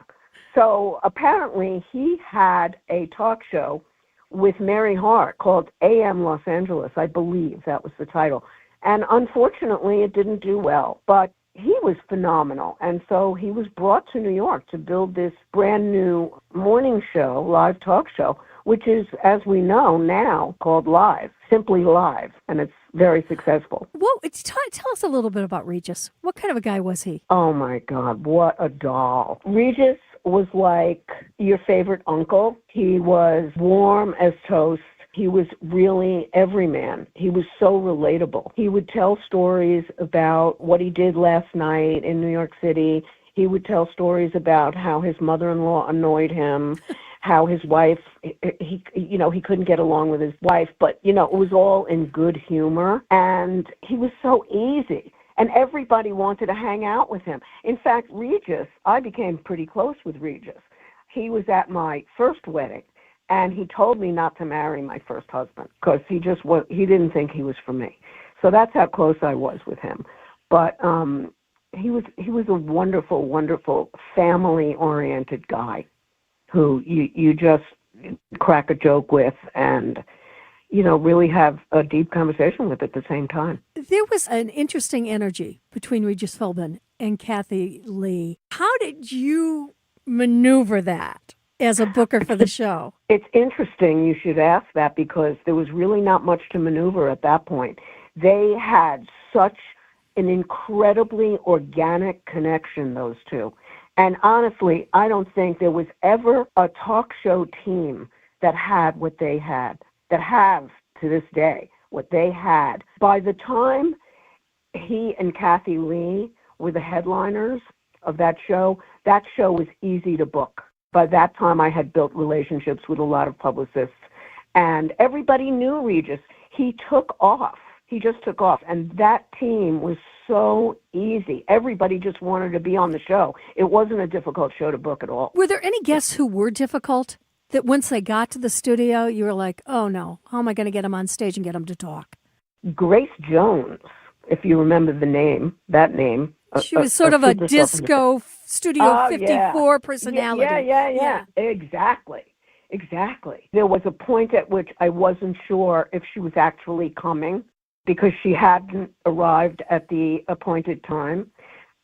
So apparently he had a talk show with Mary Hart called AM Los Angeles, I believe that was the title. And unfortunately, it didn't do well. But he was phenomenal. And so he was brought to New York to build this brand new morning show, live talk show, which is, as we know now, called Live, simply Live. And it's very successful. Well, tell us a little bit about Regis. What kind of a guy was he? Oh, my God, what a doll. Regis was like your favorite uncle. He was warm as toast. He was really everyman. He was so relatable. He would tell stories about what he did last night in New York City. He would tell stories about how his mother-in-law annoyed him, how his wife, he couldn't get along with his wife, but, it was all in good humor. And he was so easy. And everybody wanted to hang out with him. In fact, I became pretty close with Regis. He was at my first wedding. And he told me not to marry my first husband because he didn't think he was for me. So that's how close I was with him. But he was a wonderful, wonderful family-oriented guy who you just crack a joke with and, really have a deep conversation with at the same time. There was an interesting energy between Regis Philbin and Kathy Lee. How did you maneuver that as a booker for the show? It's interesting you should ask that because there was really not much to maneuver at that point. They had such an incredibly organic connection, those two. And honestly, I don't think there was ever a talk show team that had what they had, that have to this day what they had. By the time he and Kathy Lee were the headliners of that show was easy to book. By that time, I had built relationships with a lot of publicists, and everybody knew Regis. He took off. He just took off, and that team was so easy. Everybody just wanted to be on the show. It wasn't a difficult show to book at all. Were there any guests who were difficult that once they got to the studio, you were like, oh, no, how am I going to get them on stage and get them to talk? Grace Jones, if you remember that name. She was sort of a disco Studio 54 personality. Yeah. Exactly. There was a point at which I wasn't sure if she was actually coming because she hadn't arrived at the appointed time.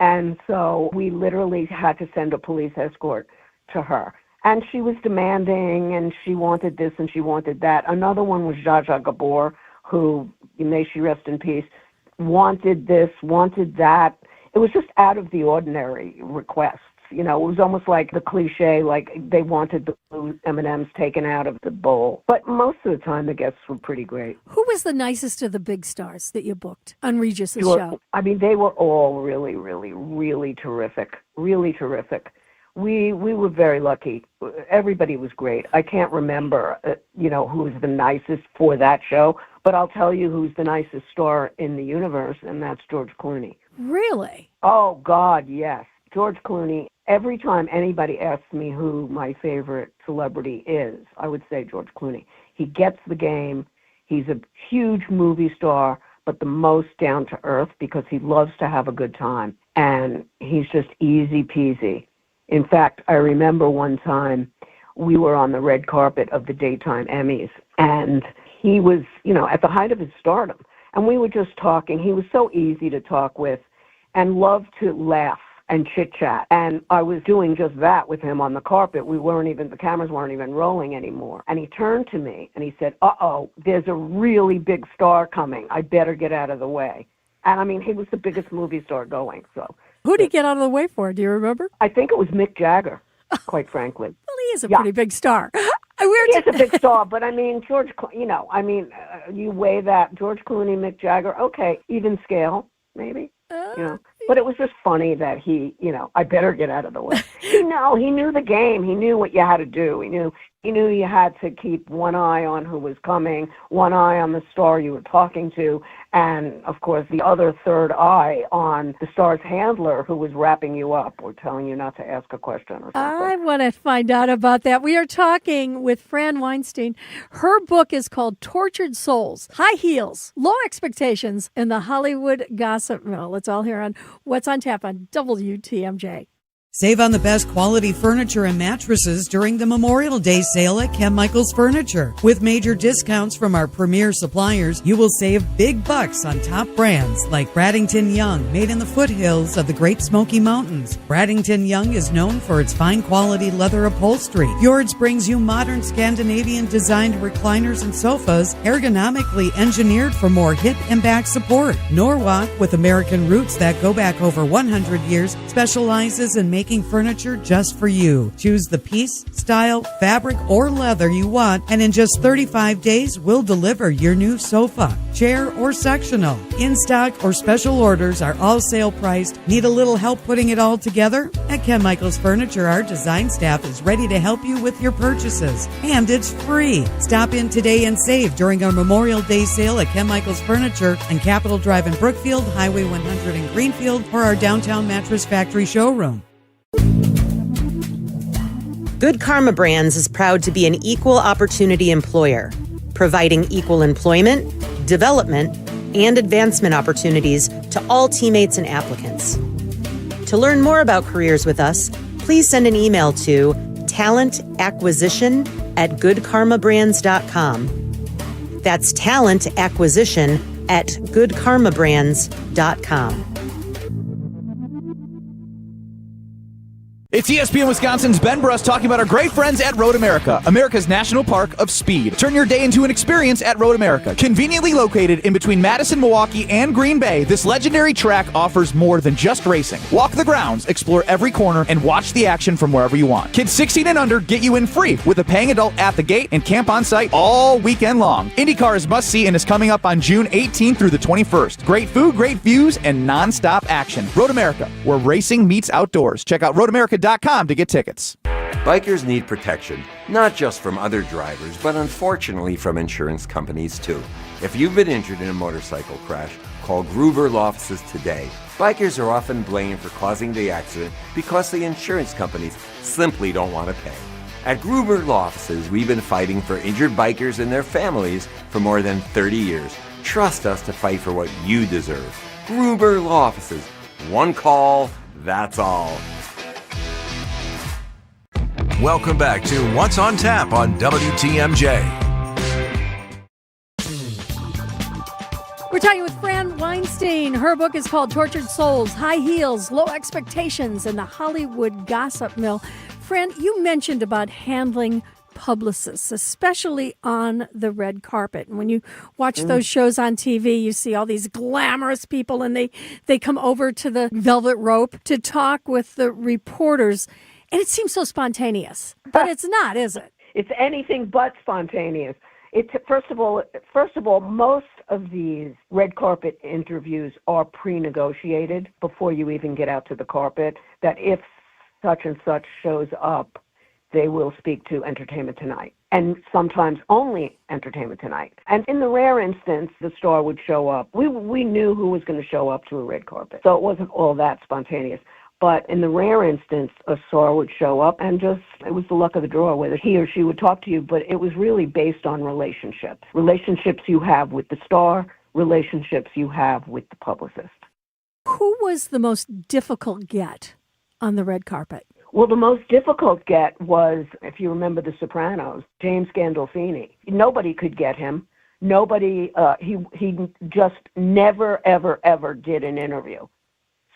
And so we literally had to send a police escort to her. And she was demanding, and she wanted this and she wanted that. Another one was Zsa Zsa Gabor, who, may she rest in peace, wanted this, wanted that. It was just out of the ordinary requests. It was almost like the cliche, like they wanted the blue M&Ms taken out of the bowl. But most of the time, the guests were pretty great. Who was the nicest of the big stars that you booked on Regis's show? I mean, they were all really, really, really terrific. Really terrific. We were very lucky. Everybody was great. I can't remember, who was the nicest for that show, but I'll tell you who's the nicest star in the universe, and that's George Clooney. Really? Oh, God, yes. George Clooney. Every time anybody asks me who my favorite celebrity is, I would say George Clooney. He gets the game. He's a huge movie star, but the most down to earth because he loves to have a good time. And he's just easy peasy. In fact, I remember one time we were on the red carpet of the daytime Emmys, and he was, at the height of his stardom. And we were just talking. He was so easy to talk with and loved to laugh and chit-chat. And I was doing just that with him on the carpet. The cameras weren't even rolling anymore. And he turned to me and he said, uh-oh, there's a really big star coming. I better get out of the way. And I mean, he was the biggest movie star going, so. Who did he get out of the way for? Do you remember? I think it was Mick Jagger, quite frankly. Well, he is a pretty big star. He's a big star, but I mean, you weigh that George Clooney, Mick Jagger, okay, even scale, maybe, But it was just funny that he, I better get out of the way. He knew the game. He knew what you had to do. He knew you had to keep one eye on who was coming, one eye on the star you were talking to, and, of course, the other third eye on the star's handler who was wrapping you up or telling you not to ask a question or something. I want to find out about that. We are talking with Fran Weinstein. Her book is called Tortured Souls, High Heels, Low Expectations, and the Hollywood Gossip Mill. It's all here on What's on Tap on WTMJ. Save on the best quality furniture and mattresses during the Memorial Day sale at Ken Michaels Furniture. With major discounts from our premier suppliers, you will save big bucks on top brands like Bradington Young, made in the foothills of the Great Smoky Mountains. Bradington Young is known for its fine quality leather upholstery. Fjords brings you modern Scandinavian designed recliners and sofas, ergonomically engineered for more hip and back support. Norwalk, with American roots that go back over 100 years, specializes in making furniture just for you. Choose the piece, style, fabric, or leather you want, and in just 35 days, we'll deliver your new sofa, chair, or sectional. In stock or special orders are all sale priced. Need a little help putting it all together? At Ken Michaels Furniture, our design staff is ready to help you with your purchases. And it's free. Stop in today and save during our Memorial Day sale at Ken Michaels Furniture on Capitol Drive in Brookfield, Highway 100 in Greenfield, or our downtown Mattress Factory showroom. Good Karma Brands is proud to be an equal opportunity employer, providing equal employment, development, and advancement opportunities to all teammates and applicants. To learn more about careers with us, please send an email to talentacquisition@goodkarmabrands.com. That's talentacquisition@goodkarmabrands.com. It's ESPN Wisconsin's Ben Bruss talking about our great friends at Road America, America's national park of speed. Turn your day into an experience at Road America. Conveniently located in between Madison, Milwaukee, and Green Bay, this legendary track offers more than just racing. Walk the grounds, explore every corner, and watch the action from wherever you want. Kids 16 and under get you in free with a paying adult at the gate and camp on site all weekend long. IndyCar is must-see and is coming up on June 18th through the 21st. Great food, great views, and non-stop action. Road America, where racing meets outdoors. Check out roadamerica.com to get tickets. Bikers need protection, not just from other drivers, but unfortunately from insurance companies too. If you've been injured in a motorcycle crash, call Gruber Law Offices today. Bikers are often blamed for causing the accident because the insurance companies simply don't want to pay. At Gruber Law Offices, we've been fighting for injured bikers and their families for more than 30 years. Trust us to fight for what you deserve. Gruber Law Offices. One call, that's all. Welcome back to What's on Tap on WTMJ. We're talking with Fran Weinstein. Her book is called Tortured Souls, High Heels, Low Expectations, and the Hollywood Gossip Mill. Fran, you mentioned about handling publicists, especially on the red carpet. And when you watch those shows on TV, you see all these glamorous people, and they come over to the velvet rope to talk with the reporters. And it seems so spontaneous, but it's not, is it? It's anything but spontaneous. It's first of all, most of these red carpet interviews are pre-negotiated before you even get out to the carpet. That if such and such shows up, they will speak to Entertainment Tonight, and sometimes only Entertainment Tonight. And in the rare instance, the star would show up. We knew who was going to show up to a red carpet, so it wasn't all that spontaneous. But in the rare instance, a star would show up and it was the luck of the draw whether he or she would talk to you, but it was really based on relationships. Relationships you have with the star, relationships you have with the publicist. Who was the most difficult get on the red carpet? Well, the most difficult get was, if you remember The Sopranos, James Gandolfini. Nobody could get him. Nobody, he just never, ever, ever did an interview.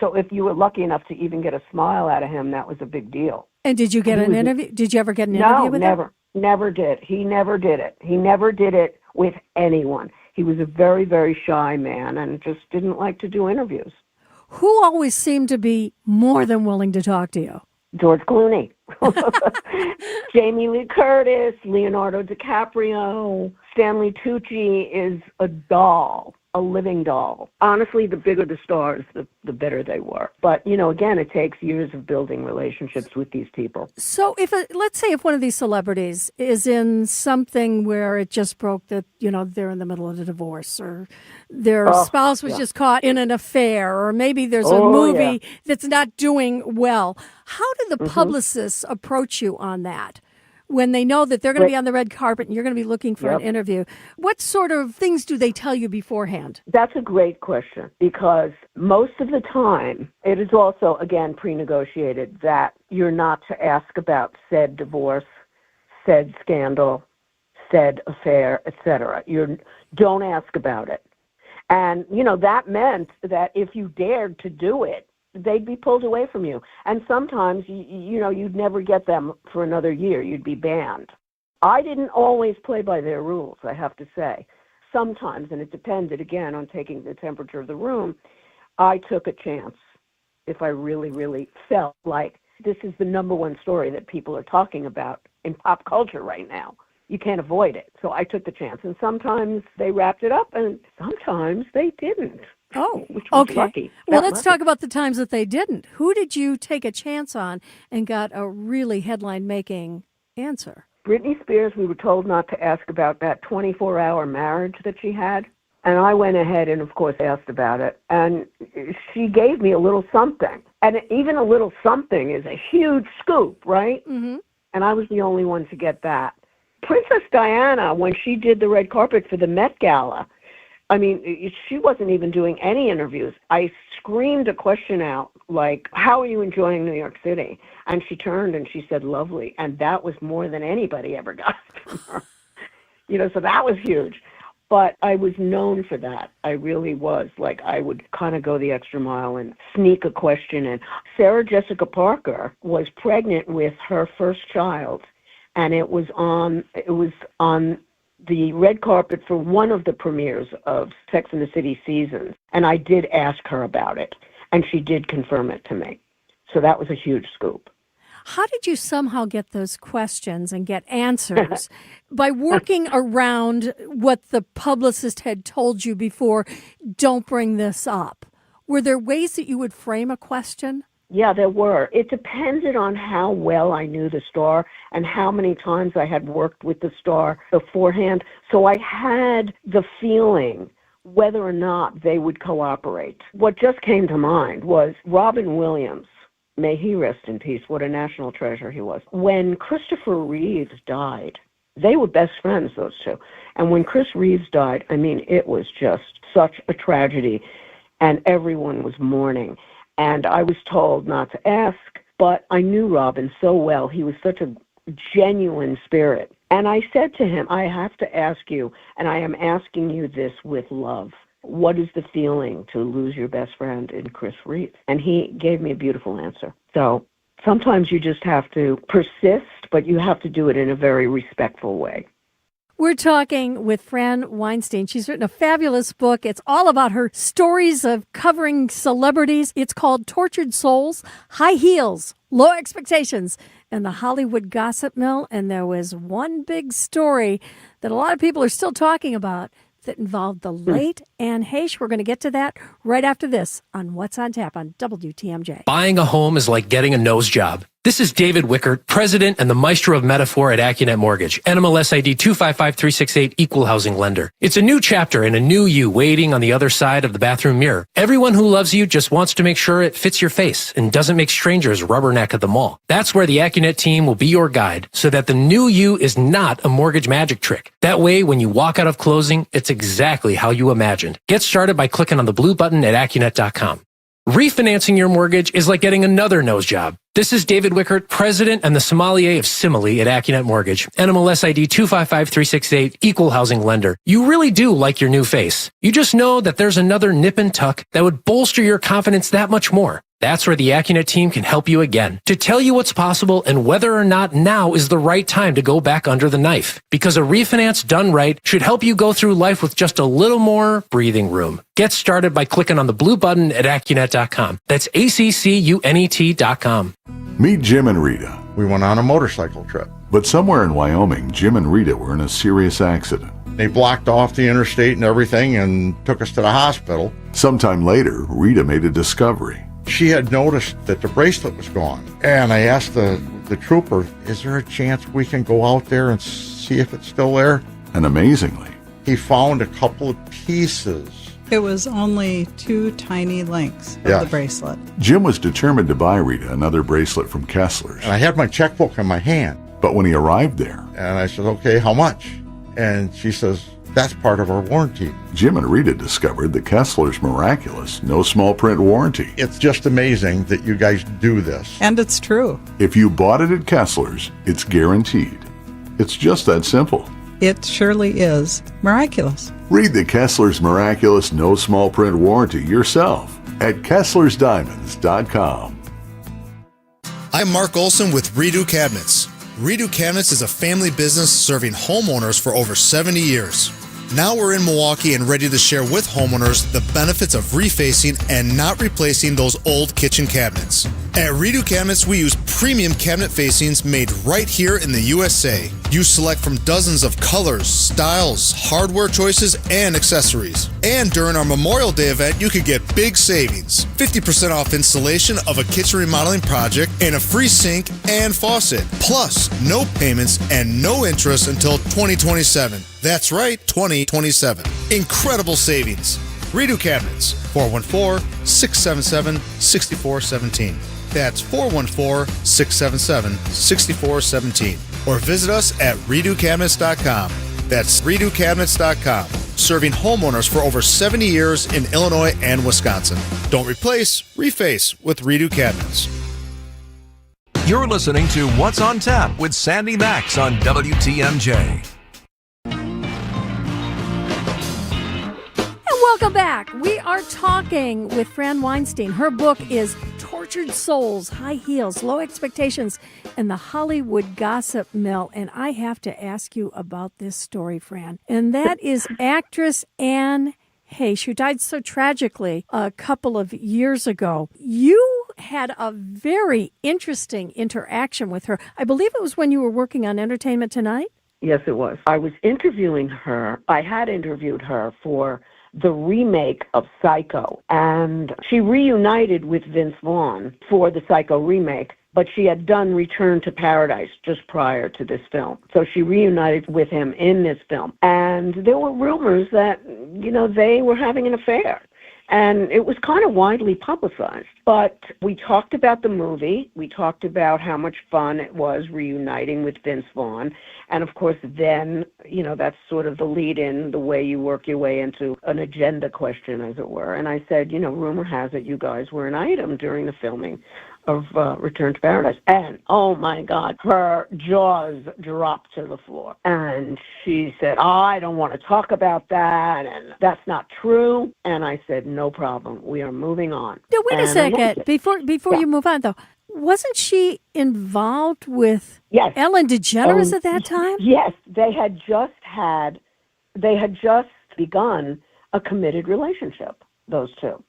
So if you were lucky enough to even get a smile out of him, that was a big deal. And did you get an interview? Did you ever get an interview with him? No, never did. He never did it. He never did it with anyone. He was a very, very shy man and just didn't like to do interviews. Who always seemed to be more than willing to talk to you? George Clooney. Jamie Lee Curtis, Leonardo DiCaprio, Stanley Tucci is a doll, a living doll. Honestly, the bigger the stars, the better they were. But, again, it takes years of building relationships with these people. So let's say if one of these celebrities is in something where it just broke that, they're in the middle of a divorce, or their spouse was just caught in an affair, or maybe there's a movie that's not doing well. How do the publicists approach you on that? When they know that they're going to be on the red carpet and you're going to be looking for an interview, what sort of things do they tell you beforehand? That's a great question, because most of the time it is also, again, pre-negotiated that you're not to ask about said divorce, said scandal, said affair, etc. Don't ask about it. And, that meant that if you dared to do it, they'd be pulled away from you. And sometimes, you'd never get them for another year. You'd be banned. I didn't always play by their rules, I have to say. Sometimes, and it depended, again, on taking the temperature of the room, I took a chance if I really, really felt like this is the number one story that people are talking about in pop culture right now. You can't avoid it. So I took the chance. And sometimes they wrapped it up, and sometimes they didn't. Oh, which was okay. Lucky. Well, let's talk about the times that they didn't. Who did you take a chance on and got a really headline-making answer? Britney Spears, we were told not to ask about that 24-hour marriage that she had. And I went ahead and, of course, asked about it. And she gave me a little something. And even a little something is a huge scoop, right? Mm-hmm. And I was the only one to get that. Princess Diana, when she did the red carpet for the Met Gala, she wasn't even doing any interviews. I screamed a question out, like, how are you enjoying New York City? And she turned and she said, lovely. And that was more than anybody ever got from her. So that was huge. But I was known for that. I really was. Like, I would kind of go the extra mile and sneak a question in. Sarah Jessica Parker was pregnant with her first child, and it was on the red carpet for one of the premieres of Sex and the City seasons. And I did ask her about it, and she did confirm it to me. So that was a huge scoop. How did you somehow get those questions and get answers? By working around what the publicist had told you before, don't bring this up. Were there ways that you would frame a question? Yeah, there were. It depended on how well I knew the star and how many times I had worked with the star beforehand. So I had the feeling whether or not they would cooperate. What just came to mind was Robin Williams. May he rest in peace. What a national treasure he was. When Christopher Reeves died, they were best friends, those two. And when Chris Reeves died, it was just such a tragedy, and everyone was mourning. And I was told not to ask, but I knew Robin so well. He was such a genuine spirit. And I said to him, I have to ask you, and I am asking you this with love. What is the feeling to lose your best friend in Chris Reeves? And he gave me a beautiful answer. So sometimes you just have to persist, but you have to do it in a very respectful way. We're talking with Fran Weinstein. She's written a fabulous book. It's all about her stories of covering celebrities. It's called Tortured Souls, High Heels, Low Expectations, and the Hollywood Gossip Mill. And there was one big story that a lot of people are still talking about that involved the late Anne Heche. We're going to get to that right after this on What's on Tap on WTMJ. Buying a home is like getting a nose job. This is David Wickert, president and the maestro of metaphor at AccuNet Mortgage, NMLS ID 255368, equal housing lender. It's a new chapter and a new you waiting on the other side of the bathroom mirror. Everyone who loves you just wants to make sure it fits your face and doesn't make strangers rubberneck at the mall. That's where the AccuNet team will be your guide so that the new you is not a mortgage magic trick. That way, when you walk out of closing, it's exactly how you imagined. Get started by clicking on the blue button at AccuNet.com. Refinancing your mortgage is like getting another nose job. This is David Wickert, president and the sommelier of simile at AccuNet Mortgage, NMLS ID 255368, equal housing lender. You really do like your new face. You just know that there's another nip and tuck that would bolster your confidence that much more. That's where the AccuNet team can help you again to tell you what's possible and whether or not now is the right time to go back under the knife. Because a refinance done right should help you go through life with just a little more breathing room. Get started by clicking on the blue button at AccuNet.com. That's ACCUNET.com. Meet Jim and Rita. We went on a motorcycle trip. But somewhere in Wyoming, Jim and Rita were in a serious accident. They blocked off the interstate and everything and took us to the hospital. Sometime later, Rita made a discovery. She had noticed that the bracelet was gone. And I asked the trooper, is there a chance we can go out there and see if it's still there? And amazingly, he found a couple of pieces. It was only 2 tiny links of the bracelet. Jim was determined to buy Rita another bracelet from Kessler's. And I had my checkbook in my hand. But when he arrived there, and I said, okay, how much? And she says, that's part of our warranty. Jim and Rita discovered the Kessler's miraculous, no small print warranty. It's just amazing that you guys do this. And it's true. If you bought it at Kessler's, it's guaranteed. It's just that simple. It surely is miraculous. Read the Kessler's miraculous, no small print warranty yourself at Kessler'sDiamonds.com. I'm Mark Olson with Redo Cabinets. Redo Cabinets is a family business serving homeowners for over 70 years. Now we're in Milwaukee and ready to share with homeowners the benefits of refacing and not replacing those old kitchen cabinets. At Redo Cabinets, we use premium cabinet facings made right here in the USA. You select from dozens of colors, styles, hardware choices, and accessories. And during our Memorial Day event, you could get big savings. 50% off installation of a kitchen remodeling project and a free sink and faucet. Plus, no payments and no interest until 2027. That's right, 2027. Incredible savings. Redo Cabinets, 414-677-6417. That's 414-677-6417. Or visit us at redocabinets.com. That's redocabinets.com. Serving homeowners for over 70 years in Illinois and Wisconsin. Don't replace, reface with Redo Cabinets. You're listening to What's on Tap with Sandy Max on WTMJ. Welcome back. We are talking with Fran Weinstein. Her book is Tortured Souls, High Heels, Low Expectations, and the Hollywood Gossip Mill. And I have to ask you about this story, Fran. And that is actress Anne Heche, who died so tragically a couple of years ago. You had a very interesting interaction with her. I believe it was when you were working on Entertainment Tonight? Yes, it was. I was interviewing her. I had interviewed her for the remake of Psycho, and she reunited with Vince Vaughn for the Psycho remake, but she had done Return to Paradise just prior to this film. So she reunited with him in this film, and there were rumors that, they were having an affair. And it was kind of widely publicized. But we talked about the movie. We talked about how much fun it was reuniting with Vince Vaughn. And, of course, then, that's sort of the lead-in, the way you work your way into an agenda question, as it were. And I said, rumor has it you guys were an item during the filming of Return to Paradise. And, oh, my God, her jaws dropped to the floor. And she said, I don't want to talk about that, and that's not true. And I said, no problem. We are moving on. Now, wait a second. Before you move on, though, wasn't she involved with Ellen DeGeneres at that time? Yes. They had just begun a committed relationship, those two.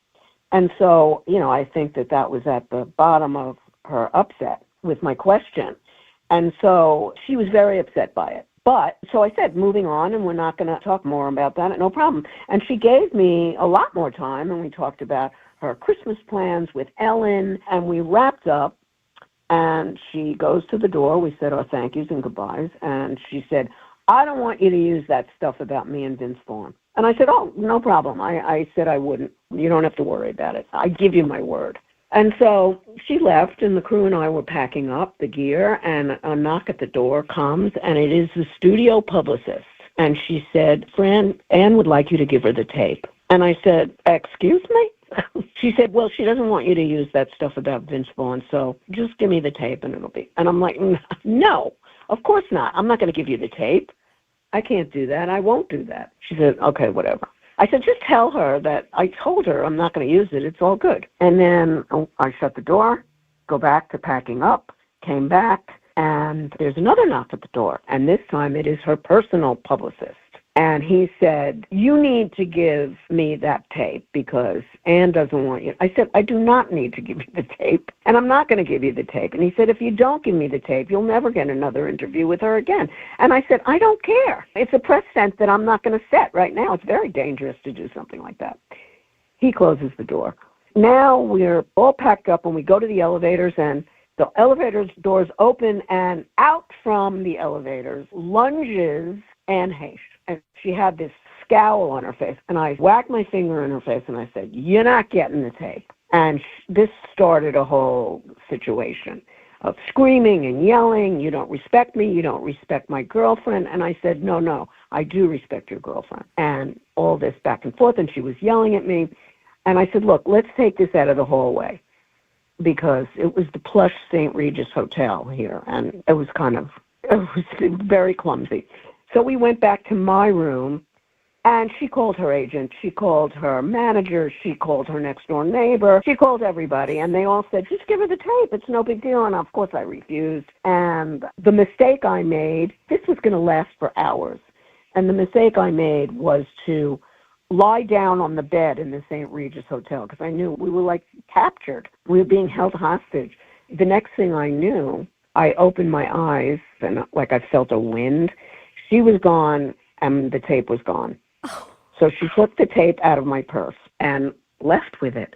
And so, I think that was at the bottom of her upset with my question. And so she was very upset by it. But, so I said, moving on, and we're not going to talk more about that, no problem. And she gave me a lot more time, and we talked about her Christmas plans with Ellen, and we wrapped up, and she goes to the door. We said our thank yous and goodbyes, and she said, I don't want you to use that stuff about me and Vince Vaughn. And I said, oh, no problem. I said I wouldn't. You don't have to worry about it. I give you my word. And so she left, and the crew and I were packing up the gear, and a knock at the door comes, and it is the studio publicist. And she said, Fran, Anne would like you to give her the tape. And I said, excuse me? She said, well, she doesn't want you to use that stuff about Vince Vaughn, so just give me the tape, and it'll be. And I'm like, no, of course not. I'm not going to give you the tape. I can't do that. I won't do that. She said, okay, whatever. I said, just tell her that I told her I'm not going to use it. It's all good. And then I shut the door, go back to packing up, came back, and there's another knock at the door. And this time it is her personal publicist. And he said, you need to give me that tape because Ann doesn't want you. I said, I do not need to give you the tape, and I'm not going to give you the tape. And he said, if you don't give me the tape, you'll never get another interview with her again. And I said, I don't care. It's a press scent that I'm not going to set right now. It's very dangerous to do something like that. He closes the door. Now we're all packed up and we go to the elevators, and the elevator's doors open, and out from the elevators lunges Ann Heche. And she had this scowl on her face. And I whacked my finger in her face and I said, you're not getting the tape. And this started a whole situation of screaming and yelling. You don't respect me. You don't respect my girlfriend. And I said, no, I do respect your girlfriend. And all this back and forth. And she was yelling at me. And I said, look, let's take this out of the hallway, because it was the plush St. Regis Hotel here. And it was very clumsy. So we went back to my room, and she called her agent, she called her manager, she called her next-door neighbor, she called everybody, and they all said, just give her the tape, it's no big deal. And of course I refused. And the mistake I made, this was going to last for hours, and the mistake I made was to lie down on the bed in the St. Regis Hotel, because I knew we were captured. We were being held hostage. The next thing I knew, I opened my eyes, and I felt a wind. She was gone, and the tape was gone. Oh. So she took the tape out of my purse and left with it.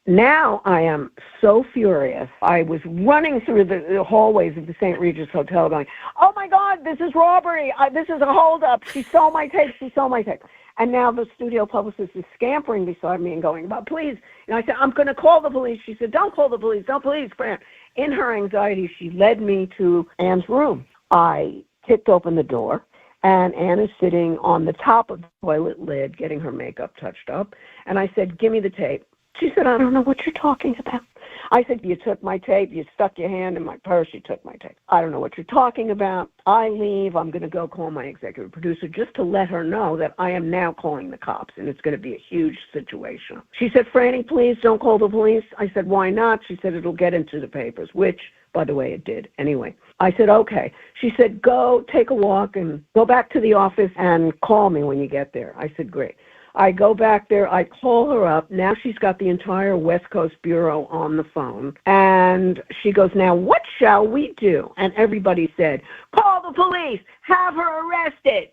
Now I am so furious. I was running through the hallways of the St. Regis Hotel going, oh, my God, this is robbery. This is a holdup. She stole my tape. She stole my tape. And now the studio publicist is scampering beside me and going, but please. And I said, I'm going to call the police. She said, don't call the police. Don't, please, Fran. In her anxiety, she led me to Ann's room. I kicked open the door. And Ann is sitting on the top of the toilet lid getting her makeup touched up. And I said, give me the tape. She said, I don't know what you're talking about. I said, you took my tape. You stuck your hand in my purse. You took my tape. I don't know what you're talking about. I leave. I'm going to go call my executive producer just to let her know that I am now calling the cops, and it's going to be a huge situation. She said, Franny, please don't call the police. I said, why not? She said, it'll get into the papers, which, by the way, it did. Anyway, I said, okay. She said, go take a walk and go back to the office and call me when you get there. I said, great. I go back there, I call her up. Now she's got the entire West Coast Bureau on the phone. And she goes, now what shall we do? And everybody said, call the police, have her arrested.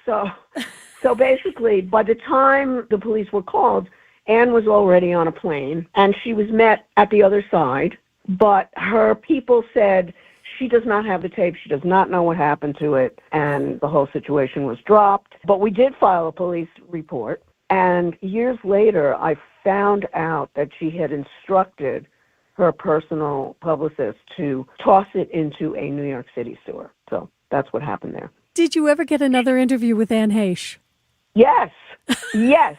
So basically, by the time the police were called, Ann was already on a plane, and she was met at the other side. But her people said, she does not have the tape. She does not know what happened to it. And the whole situation was dropped. But we did file a police report. And years later, I found out that she had instructed her personal publicist to toss it into a New York City sewer. So that's what happened there. Did you ever get another interview with Ann Heche? Yes. Yes.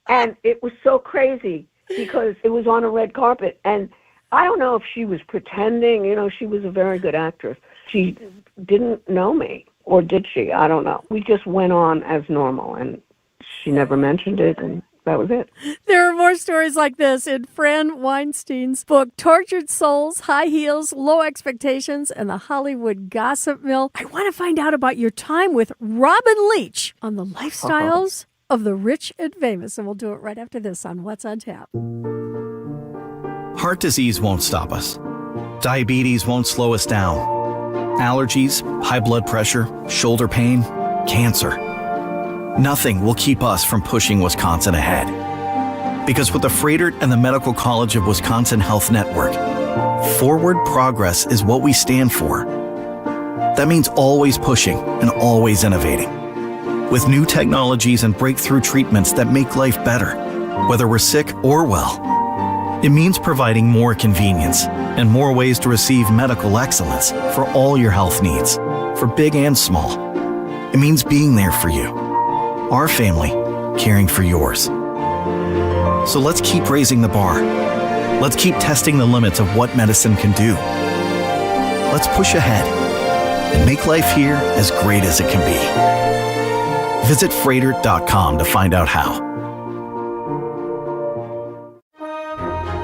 And it was so crazy because it was on a red carpet. And I don't know if she was pretending. She was a very good actress. She didn't know me, or did she? I don't know. We just went on as normal, and she never mentioned it, and that was it. There are more stories like this in Fran Weinstein's book, Tortured Souls, High Heels, Low Expectations, and the Hollywood Gossip Mill. I want to find out about your time with Robin Leach on the lifestyles of the rich and famous, and we'll do it right after this on What's on Tap. Heart disease won't stop us. Diabetes won't slow us down. Allergies, high blood pressure, shoulder pain, cancer. Nothing will keep us from pushing Wisconsin ahead. Because with the Freighter and the Medical College of Wisconsin Health Network, forward progress is what we stand for. That means always pushing and always innovating. With new technologies and breakthrough treatments that make life better, whether we're sick or well. It means providing more convenience and more ways to receive medical excellence for all your health needs, for big and small. It means being there for you, our family, caring for yours. So let's keep raising the bar. Let's keep testing the limits of what medicine can do. Let's push ahead and make life here as great as it can be. Visit Freighter.com to find out how.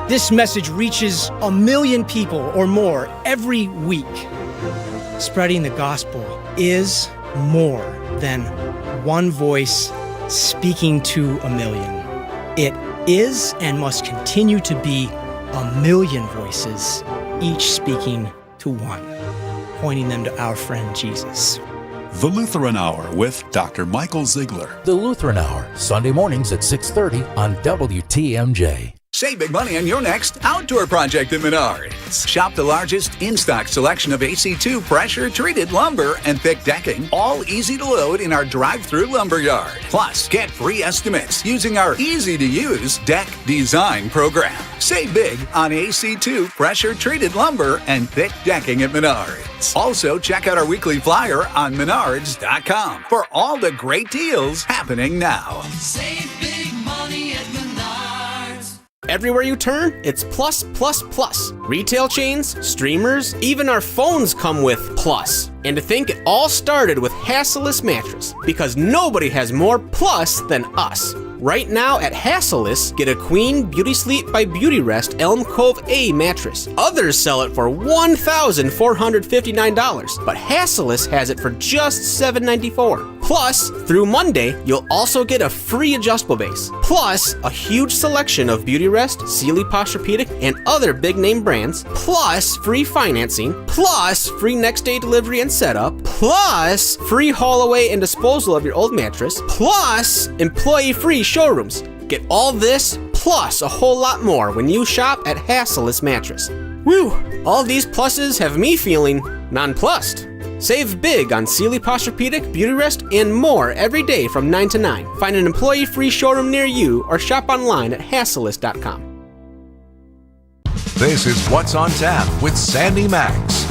This message reaches 1 million people or more every week. Spreading the gospel is more than one voice speaking to a million. It is and must continue to be a million voices, each speaking to one, pointing them to our friend Jesus. The Lutheran Hour with Dr. Michael Ziegler. The Lutheran Hour, Sunday mornings at 6:30 on WTMJ. Save big money on your next outdoor project at Menards. Shop the largest in-stock selection of AC2 pressure-treated lumber and thick decking, all easy to load in our drive-through lumber yard. Plus, get free estimates using our easy-to-use deck design program. Save big on AC2 pressure-treated lumber and thick decking at Menards. Also, check out our weekly flyer on Menards.com for all the great deals happening now. Save big money at Menards. Everywhere you turn, it's plus, plus, plus. Retail chains, streamers, even our phones come with plus. And to think it all started with Hasselus mattress, because nobody has more plus than us. Right now at Hasselus, get a Queen Beauty Sleep by Beauty Rest Elm Cove A mattress. Others sell it for $1,459, but Hasselus has it for just $794. Plus, through Monday, you'll also get a free adjustable base. Plus, a huge selection of Beauty Rest, Sealy Posturepedic, and other big name brands. Plus, free financing. Plus, free next day delivery and setup. Plus, free haul away and disposal of your old mattress. Plus, employee free showrooms. Get all this plus a whole lot more when you shop at Hasselus Mattress. Woo! All these pluses have me feeling nonplussed. Save big on Sealy Posturepedic, Beauty Rest, and more every day from 9 to 9. Find an employee-free showroom near you or shop online at Hasselus.com. This is What's on Tap with Sandy Max.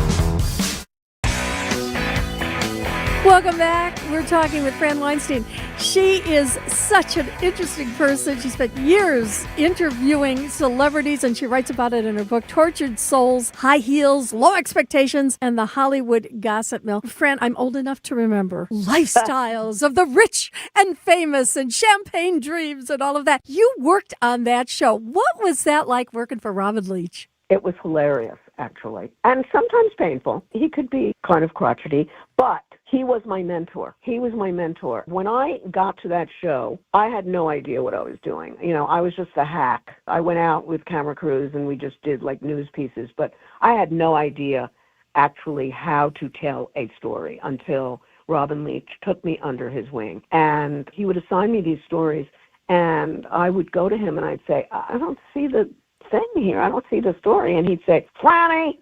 Welcome back. We're talking with Fran Weinstein. She is such an interesting person. She spent years interviewing celebrities, and she writes about it in her book, Tortured Souls, High Heels, Low Expectations, and the Hollywood Gossip Mill. Fran, I'm old enough to remember lifestyles of the rich and famous and champagne dreams and all of that. You worked on that show. What was that like working for Robin Leach? It was hilarious, actually, and sometimes painful. He could be kind of crotchety, but he was my mentor. He was my mentor. When I got to that show, I had no idea what I was doing. You know, I was just a hack. I went out with camera crews and we just did like news pieces, but I had no idea actually how to tell a story until Robin Leach took me under his wing. And he would assign me these stories, and I would go to him and I'd say, I don't see the thing here. I don't see the story. And he'd say, Franny,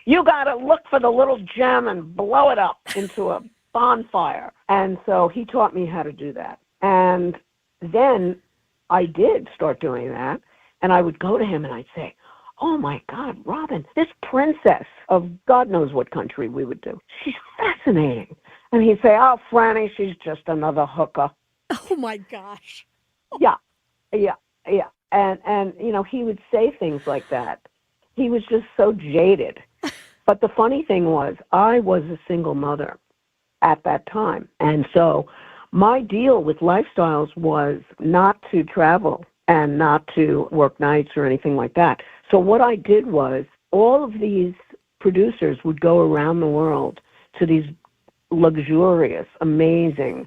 you got to look for the little gem and blow it up into a bonfire. And so he taught me how to do that. And then I did start doing that. And I would go to him and I'd say, oh, my God, Robin, this princess of God knows what country we would do. She's fascinating. And he'd say, oh, Franny, she's just another hooker. Oh, my gosh. Yeah. And you know, he would say things like that. He was just so jaded. But the funny thing was, I was a single mother at that time. And so my deal with Lifestyles was not to travel and not to work nights or anything like that. So what I did was, all of these producers would go around the world to these luxurious, amazing,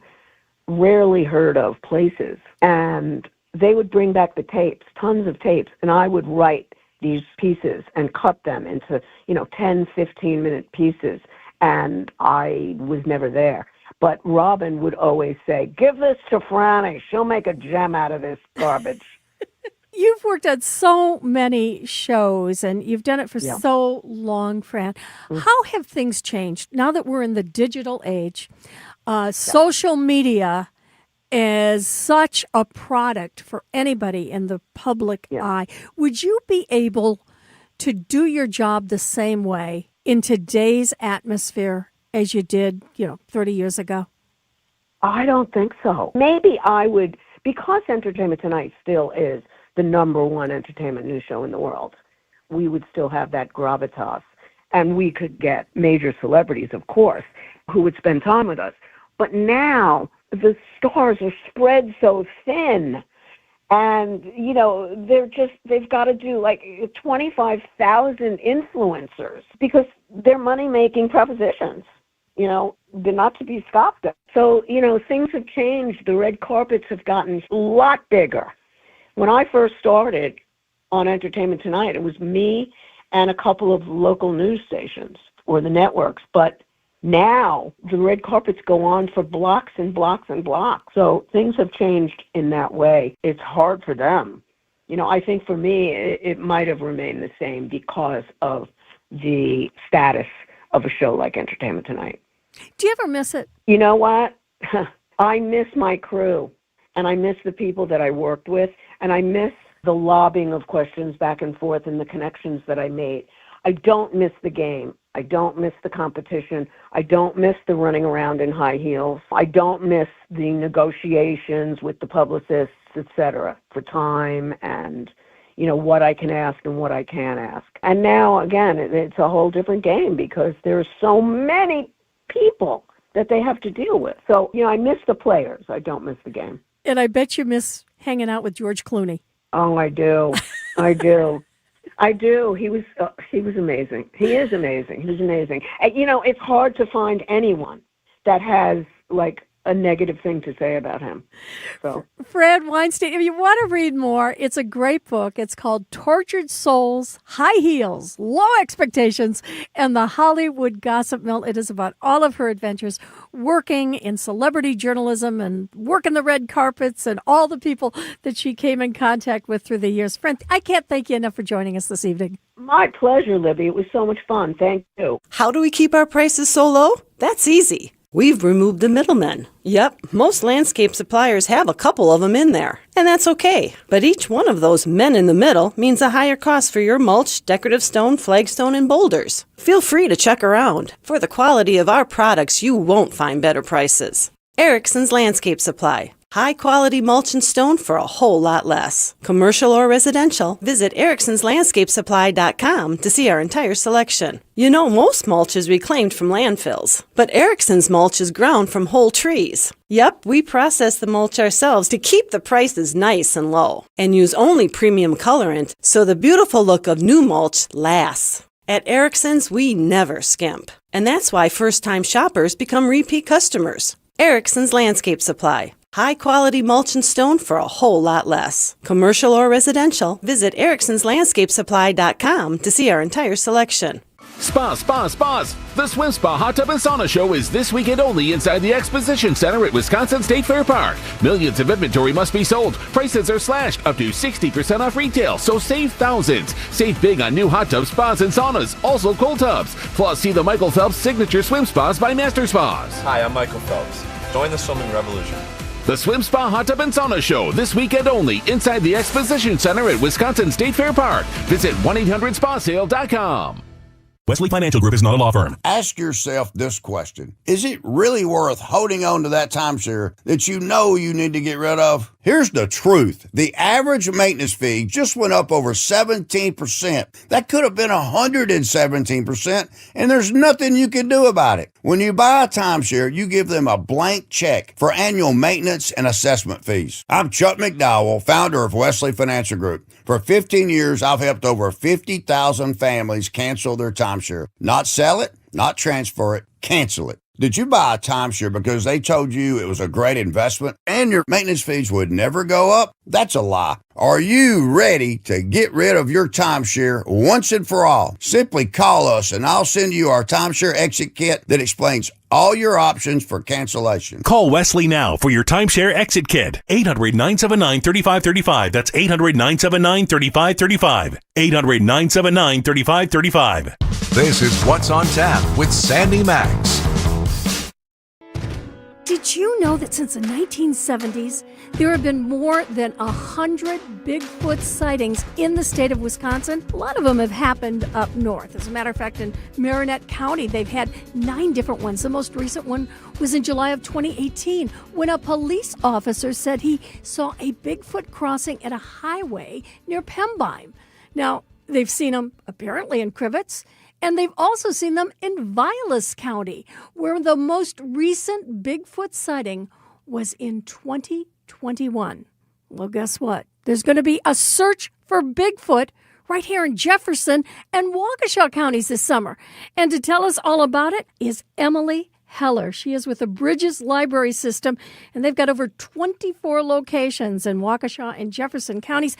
rarely heard of places. And they would bring back the tapes, tons of tapes, and I would write these pieces and cut them into, 10, 15-minute pieces, and I was never there. But Robin would always say, give this to Franny. She'll make a gem out of this garbage. You've worked on so many shows, and you've done it for so long, Fran. How have things changed now that we're in the digital age? Social media is such a product for anybody in the public eye. Would you be able to do your job the same way in today's atmosphere as you did, 30 years ago? I don't think so. Maybe I would, because Entertainment Tonight still is the number one entertainment news show in the world, we would still have that gravitas. And we could get major celebrities, of course, who would spend time with us. But now the stars are spread so thin, and they've got to do like 25,000 influencers because they're money-making propositions. they're not to be scoffed at. So, things have changed. The red carpets have gotten a lot bigger. When I first started on Entertainment Tonight, it was me and a couple of local news stations or the networks. But now the red carpets go on for blocks and blocks and blocks. So things have changed in that way. It's hard for them. I think for me, it might have remained the same because of the status of a show like Entertainment Tonight. Do you ever miss it? You know what? I miss my crew, and I miss the people that I worked with, and I miss the lobbing of questions back and forth and the connections that I made. I don't miss the game. I don't miss the competition. I don't miss the running around in high heels. I don't miss the negotiations with the publicists, etc., for time and, what I can ask and what I can't ask. And now, again, it's a whole different game because there are so many people that they have to deal with. So, I miss the players. I don't miss the game. And I bet you miss hanging out with George Clooney. Oh, I do. I do. I do. He was amazing. He is amazing. He's amazing. And, it's hard to find anyone that has, a negative thing to say about him. So, Fred Weinstein, if you want to read more, it's a great book. It's called Tortured Souls, High Heels, Low Expectations, and the Hollywood Gossip Mill. It is about all of her adventures working in celebrity journalism and working the red carpets and all the people that she came in contact with through the years. Fred, I can't thank you enough for joining us this evening. My pleasure, Libby. It was so much fun. Thank you. How do we keep our prices so low? That's easy. We've removed the middlemen. Yep, most landscape suppliers have a couple of them in there, and that's okay. But each one of those men in the middle means a higher cost for your mulch, decorative stone, flagstone, and boulders. Feel free to check around. For the quality of our products, you won't find better prices. Erickson's Landscape Supply. High-quality mulch and stone for a whole lot less. Commercial or residential, visit ericksonslandscapesupply.com to see our entire selection. Most mulch is reclaimed from landfills, but Erickson's mulch is ground from whole trees. Yep, we process the mulch ourselves to keep the prices nice and low, and use only premium colorant so the beautiful look of new mulch lasts. At Erickson's, we never skimp, and that's why first-time shoppers become repeat customers. Erickson's Landscape Supply. High-quality mulch and stone for a whole lot less. Commercial or residential, visit ericksonslandscapesupply.com to see our entire selection. Spas. The Swim Spa Hot Tub and Sauna Show is this weekend only inside the Exposition Center at Wisconsin State Fair Park. Millions of inventory must be sold. Prices are slashed up to 60% off retail, so save thousands. Save big on new hot tubs, spas, and saunas, also cold tubs. Plus, see the Michael Phelps Signature Swim Spas by Master Spas. Hi, I'm Michael Phelps. Join the swimming revolution. The Swim Spa Hot Tub and Sauna Show this weekend only inside the Exposition Center at Wisconsin State Fair Park. Visit 1-800-SPASale.com. Wesley Financial Group is not a law firm. Ask yourself this question. Is it really worth holding on to that timeshare that you know you need to get rid of? Here's the truth. The average maintenance fee just went up over 17%. That could have been 117%, and there's nothing you can do about it. When you buy a timeshare, you give them a blank check for annual maintenance and assessment fees. I'm Chuck McDowell, founder of Wesley Financial Group. For 15 years, I've helped over 50,000 families cancel their timeshare. Not sell it, not transfer it, cancel it. Did you buy a timeshare because they told you it was a great investment and your maintenance fees would never go up? That's a lie. Are you ready to get rid of your timeshare once and for all? Simply call us and I'll send you our timeshare exit kit that explains all your options for cancellation. Call Wesley now for your timeshare exit kit. 800-979-3535. That's 800-979-3535. 800-979-3535. This is What's on Tap with Sandy Max. Did you know that since the 1970s, there have been more than 100 Bigfoot sightings in the state of Wisconsin? A lot of them have happened up north. As a matter of fact, in Marinette County, they've had 9 different ones. The most recent one was in July of 2018 when a police officer said he saw a Bigfoot crossing at a highway near Pembine. Now, they've seen them apparently in Crivets, and they've also seen them in Vilas County, where the most recent Bigfoot sighting was in 2021. Well, guess what? There's going to be a search for Bigfoot right here in Jefferson and Waukesha counties this summer. And to tell us all about it is Emily Heller. She is with the Bridges Library System, and they've got over 24 locations in Waukesha and Jefferson counties.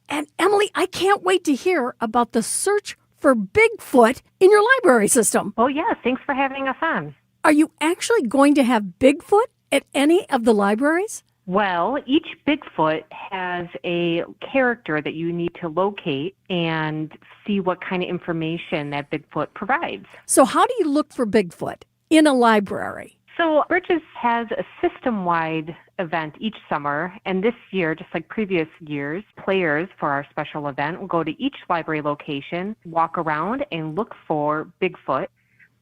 And Emily, I can't wait to hear about the search for Bigfoot in your library system. Oh, yeah. Thanks for having us on. Are you actually going to have Bigfoot at any of the libraries? Well, each Bigfoot has a character that you need to locate and see what kind of information that Bigfoot provides. So how do you look for Bigfoot in a library? So Bridges has a system-wide event each summer, and this year, just like previous years, players for our special event will go to each library location, walk around, and look for Bigfoot.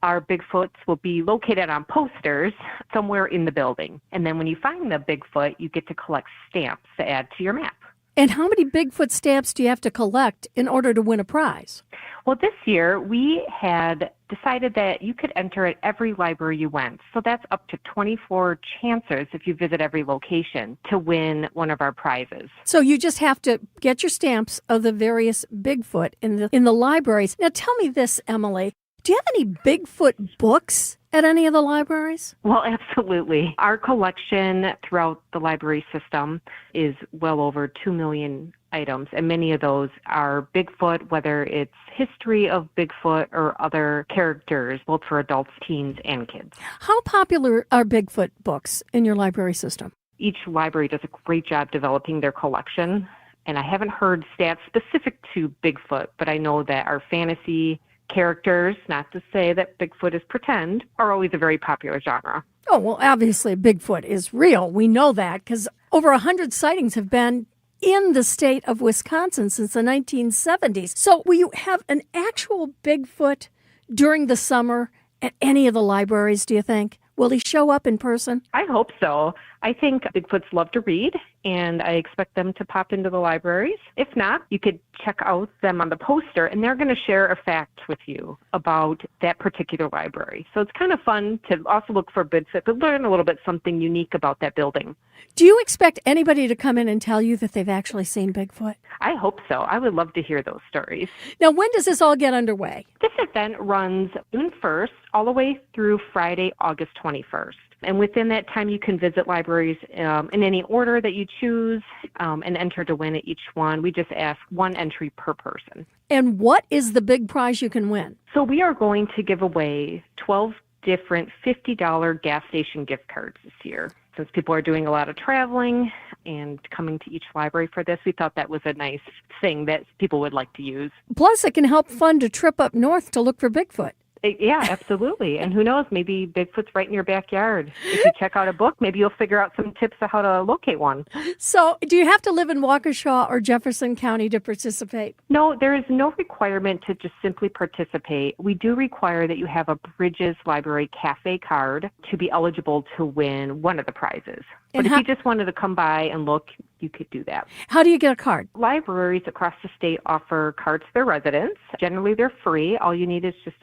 Our Bigfoots will be located on posters somewhere in the building. And then when you find the Bigfoot, you get to collect stamps to add to your map. And how many Bigfoot stamps do you have to collect in order to win a prize? Well, this year we had decided that you could enter at every library you went. So that's up to 24 chances if you visit every location to win one of our prizes. So you just have to get your stamps of the various Bigfoot in the libraries. Now tell me this, Emily. Do you have any Bigfoot books at any of the libraries? Well, absolutely. Our collection throughout the library system is well over 2 million items, and many of those are Bigfoot, whether it's history of Bigfoot or other characters, both for adults, teens, and kids. How popular are Bigfoot books in your library system? Each library does a great job developing their collection, and I haven't heard stats specific to Bigfoot, but I know that our fantasy characters, not to say that Bigfoot is pretend, are always a very popular genre. Oh, well, obviously Bigfoot is real. We know that because over 100 sightings have been in the state of Wisconsin since the 1970s. So will you have an actual Bigfoot during the summer at any of the libraries, do you think? Will he show up in person? I hope so. I think Bigfoots love to read, and I expect them to pop into the libraries. If not, you could check out them on the poster, and they're going to share a fact with you about that particular library. So it's kind of fun to also look for Bigfoot, but learn a little bit something unique about that building. Do you expect anybody to come in and tell you that they've actually seen Bigfoot? I hope so. I would love to hear those stories. Now, when does this all get underway? This event runs June 1st all the way through Friday, August 21st. And within that time, you can visit libraries in any order that you choose and enter to win at each one. We just ask one entry per person. And what is the big prize you can win? So we are going to give away 12 different $50 gas station gift cards this year. Since people are doing a lot of traveling and coming to each library for this, we thought that was a nice thing that people would like to use. Plus, it can help fund a trip up north to look for Bigfoot. Yeah, absolutely. And who knows, maybe Bigfoot's right in your backyard. If you check out a book, maybe you'll figure out some tips on how to locate one. So do you have to live in Waukesha or Jefferson County to participate? No, there is no requirement to just simply participate. We do require that you have a Bridges Library Cafe card to be eligible to win one of the prizes. But if you just wanted to come by and look, you could do that. How do you get a card? Libraries across the state offer cards to their residents. Generally, they're free. All you need is just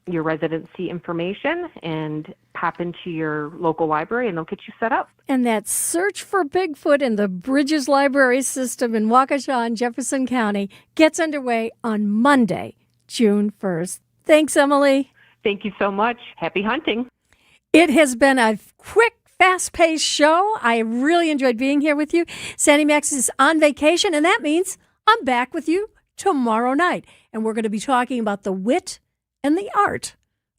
your residency information and pop into your local library, and they'll get you set up. And that search for Bigfoot in the Bridges Library System in Waukesha and Jefferson County gets underway on Monday, June 1st. Thanks, Emily. Thank you so much. Happy hunting. It has been a quick, fast-paced show. I really enjoyed being here with you. Sandy Max is on vacation, and that means I'm back with you tomorrow night. And we're going to be talking about the wit and the art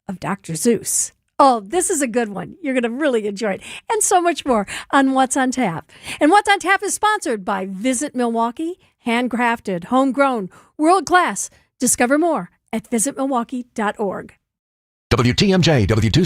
of Dr. Seuss. Oh, this is a good one. You're going to really enjoy it. And so much more on What's on Tap. And What's on Tap is sponsored by Visit Milwaukee, handcrafted, homegrown, world-class. Discover more at visitmilwaukee.org. WTMJ, W2